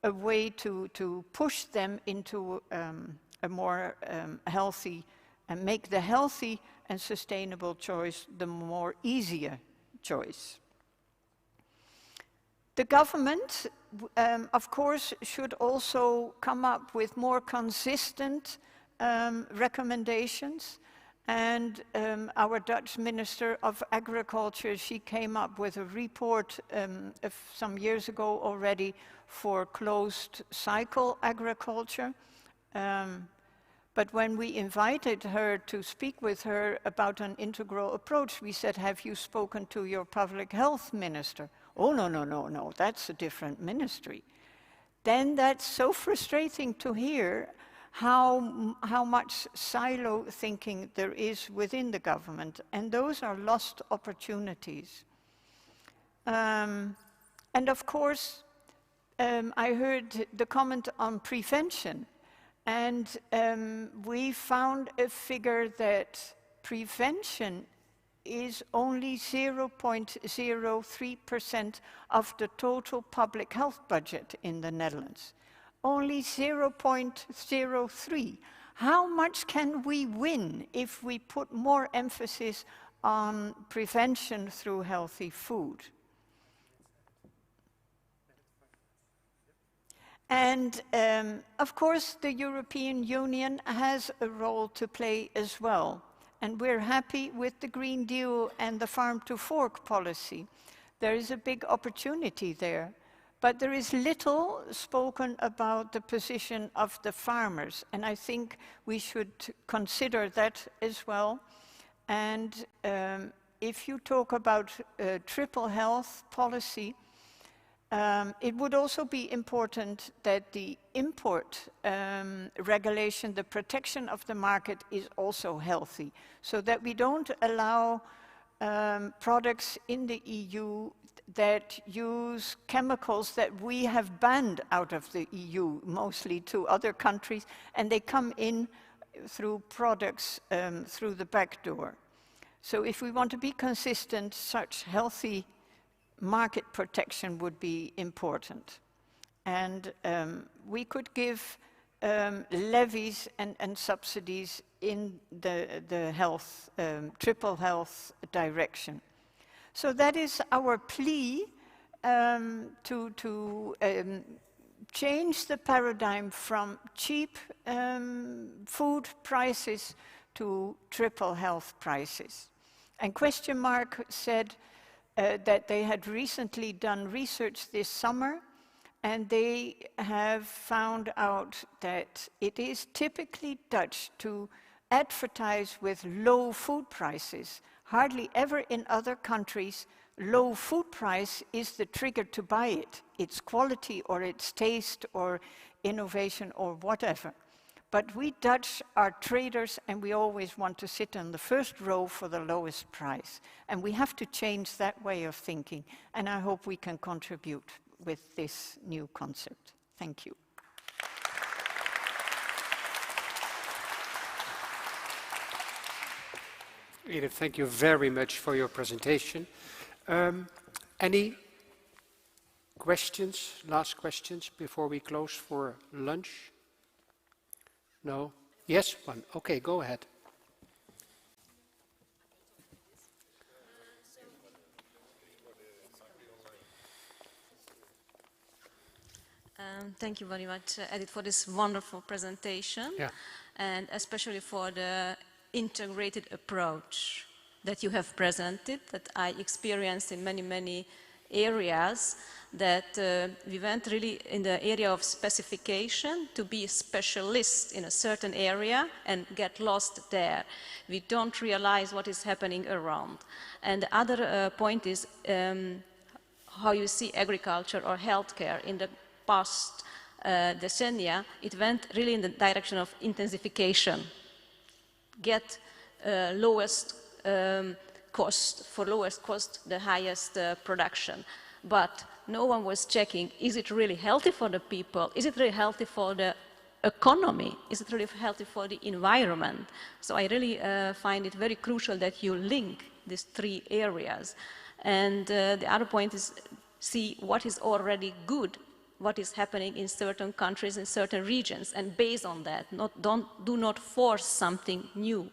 Speaker 5: a way to push them into a more healthy, and make the healthy and sustainable choice the more easier choice. The government, of course, should also come up with more consistent recommendations. And our Dutch Minister of Agriculture, she came up with a report some years ago already for closed cycle agriculture. But when we invited her to speak with her about an integral approach, we said, have you spoken to your public health minister? Oh, no, that's a different ministry. Then that's so frustrating to hear how much silo thinking there is within the government, and those are lost opportunities. And of course, I heard the comment on prevention, and we found a figure that prevention is only 0.03% of the total public health budget in the Netherlands. Only 0.03. How much can we win if we put more emphasis on prevention through healthy food? And of course, the European Union has a role to play as well. And we're happy with the Green Deal and the Farm to Fork policy. There is a big opportunity there. But there is little spoken about the position of the farmers, and I think we should consider that as well. And if you talk about triple health policy, it would also be important that the import regulation, the protection of the market, is also healthy, so that we don't allow products in the EU that use chemicals that we have banned out of the EU, mostly to other countries, and they come in through products through the back door. So if we want to be consistent, such healthy market protection would be important. And we could give levies and subsidies in the health, triple health direction. So that is our plea to change the paradigm from cheap food prices to triple health prices. And Question Mark said that they had recently done research this summer, and they have found out that it is typically Dutch to advertise with low food prices. Hardly ever in other countries, low food price is the trigger to buy it. It's quality or it's taste or innovation or whatever. But we Dutch are traders and we always want to sit in the first row for the lowest price. And we have to change that way of thinking. And I hope we can contribute with this new concept. Thank you.
Speaker 1: Edith, thank you very much for your presentation. Any questions, last questions before we close for lunch? No? Yes, one. Okay, go ahead.
Speaker 15: Thank you very much, Edith, for this wonderful presentation, and especially for the integrated approach that you have presented, that I experienced in many, many areas, that we went really in the area of specification to be a specialist in a certain area and get lost there. We don't realize what is happening around. And the other point is how you see agriculture or healthcare in the past decennia. It went really in the direction of intensification. Get lowest cost, for lowest cost, the highest production. But no one was checking, is it really healthy for the people? Is it really healthy for the economy? Is it really healthy for the environment? So I really find it very crucial that you link these three areas. And the other point is see what is already good, what is happening in certain countries, in certain regions, and based on that, do not force something new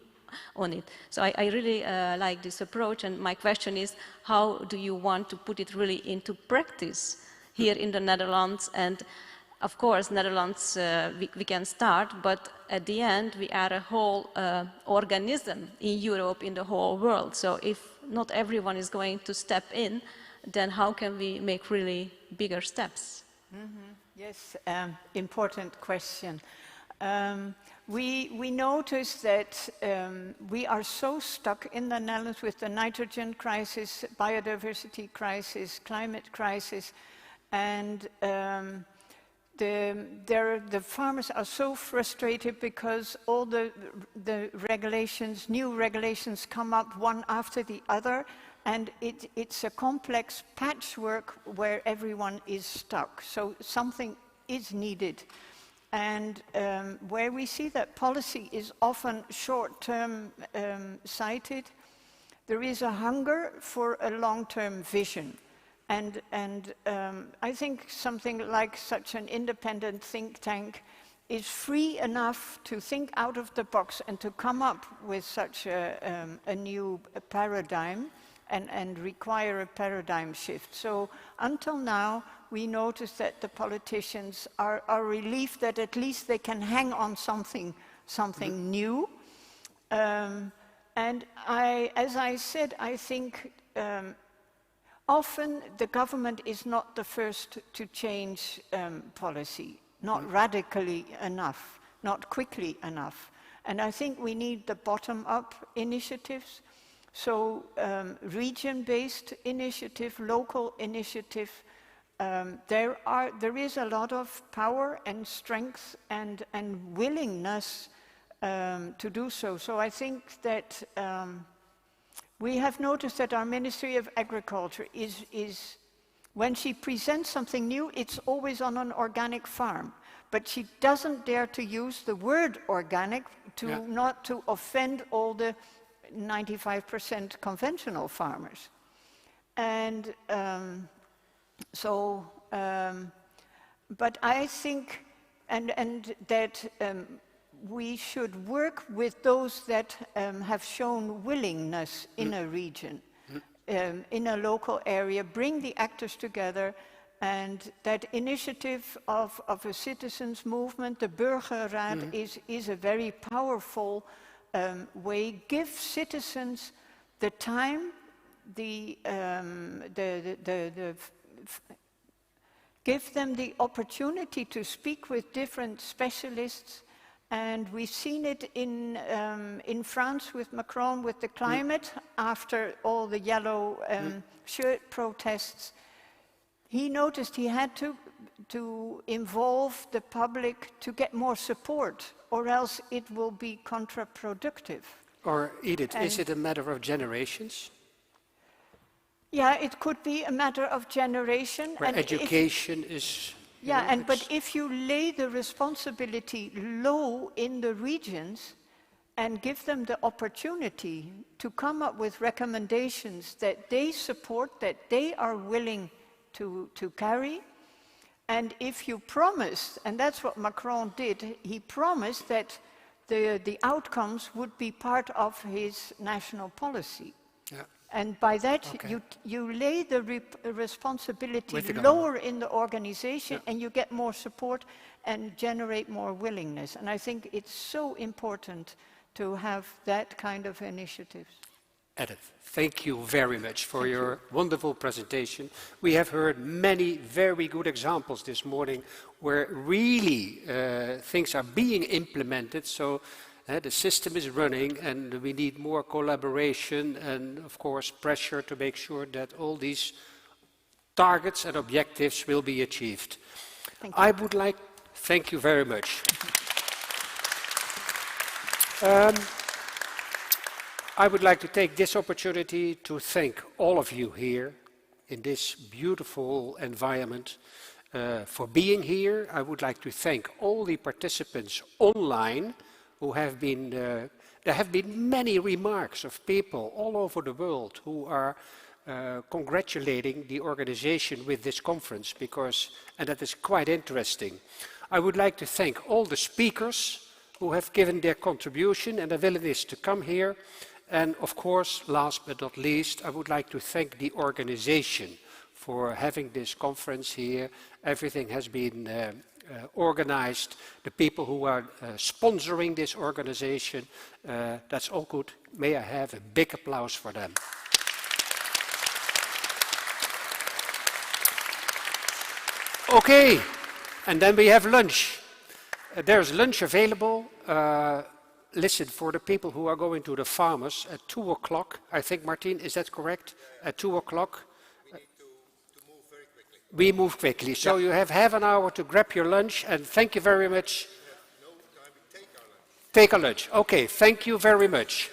Speaker 15: on it. So I really like this approach, and my question is, how do you want to put it really into practice here in the Netherlands? And of course, Netherlands, we can start, but at the end, we are a whole organism in Europe, in the whole world. So if not everyone is going to step in, then how can we make really bigger steps?
Speaker 5: Mm-hmm. Yes, important question. We notice that we are so stuck in the Netherlands with the nitrogen crisis, biodiversity crisis, climate crisis, and the farmers are so frustrated because all the regulations, new regulations come up one after the other, and it's a complex patchwork where everyone is stuck. So something is needed. And where we see that policy is often short-term sighted, there is a hunger for a long-term vision. And I think something like such an independent think tank is free enough to think out of the box and to come up with such a new paradigm and require a paradigm shift. So until now, we notice that the politicians are relieved that at least they can hang on something new. And as I said, I think often the government is not the first to change policy, not radically enough, not quickly enough. And I think we need the bottom-up initiatives. So region-based initiative, local initiative, there is a lot of power and strength and willingness to do so. So I think that we have noticed that our Ministry of Agriculture is when she presents something new, it's always on an organic farm. But she doesn't dare to use the word organic not to offend all the 95% conventional farmers. And but I think that we should work with those that have shown willingness in a region, in a local area, bring the actors together, and that initiative of a citizens' movement, the Burgerraad, is a very powerful way. Give citizens the time, give them the opportunity to speak with different specialists, and we've seen it in France with Macron with the climate after all the yellow shirt protests. he noticed he had to involve the public to get more support, or else it will be counterproductive.
Speaker 1: Or Edith, is it a matter of generations?
Speaker 5: Yeah, it could be a matter of generation.
Speaker 1: Where education is...
Speaker 5: Yeah, but if you lay the responsibility low in the regions and give them the opportunity to come up with recommendations that they support, that they are willing to carry, and if you promise, and that's what Macron did, he promised that the outcomes would be part of his national policy. Yeah. And by that, you lay the responsibility lower in the organization, and you get more support and generate more willingness. And I think it's so important to have that kind of initiatives.
Speaker 1: Edith, thank you very much for your wonderful presentation. We have heard many very good examples this morning where really things are being implemented. So the system is running, and we need more collaboration and, of course, pressure to make sure that all these targets and objectives will be achieved. I would like, thank you very much. I would like to take this opportunity to thank all of you here in this beautiful environment for being here. I would like to thank all the participants online who have been, there have been many remarks of people all over the world who are congratulating the organization with this conference, because, and that is quite interesting. I would like to thank all the speakers who have given their contribution and the willingness to come here. And of course, last but not least, I would like to thank the organization for having this conference here. Everything has been organized. The people who are sponsoring this organization, that's all good. May I have a big applause for them. Okay, and then we have lunch. There's lunch available. Listen, for the people who are going to the farmers at 2 o'clock, I think, Martien, is that correct? At 2 o'clock? We need to move very quickly. We move quickly. So you have half an hour to grab your lunch, and thank you very much. We have no time to take our lunch. Take our lunch. Okay, thank you very much.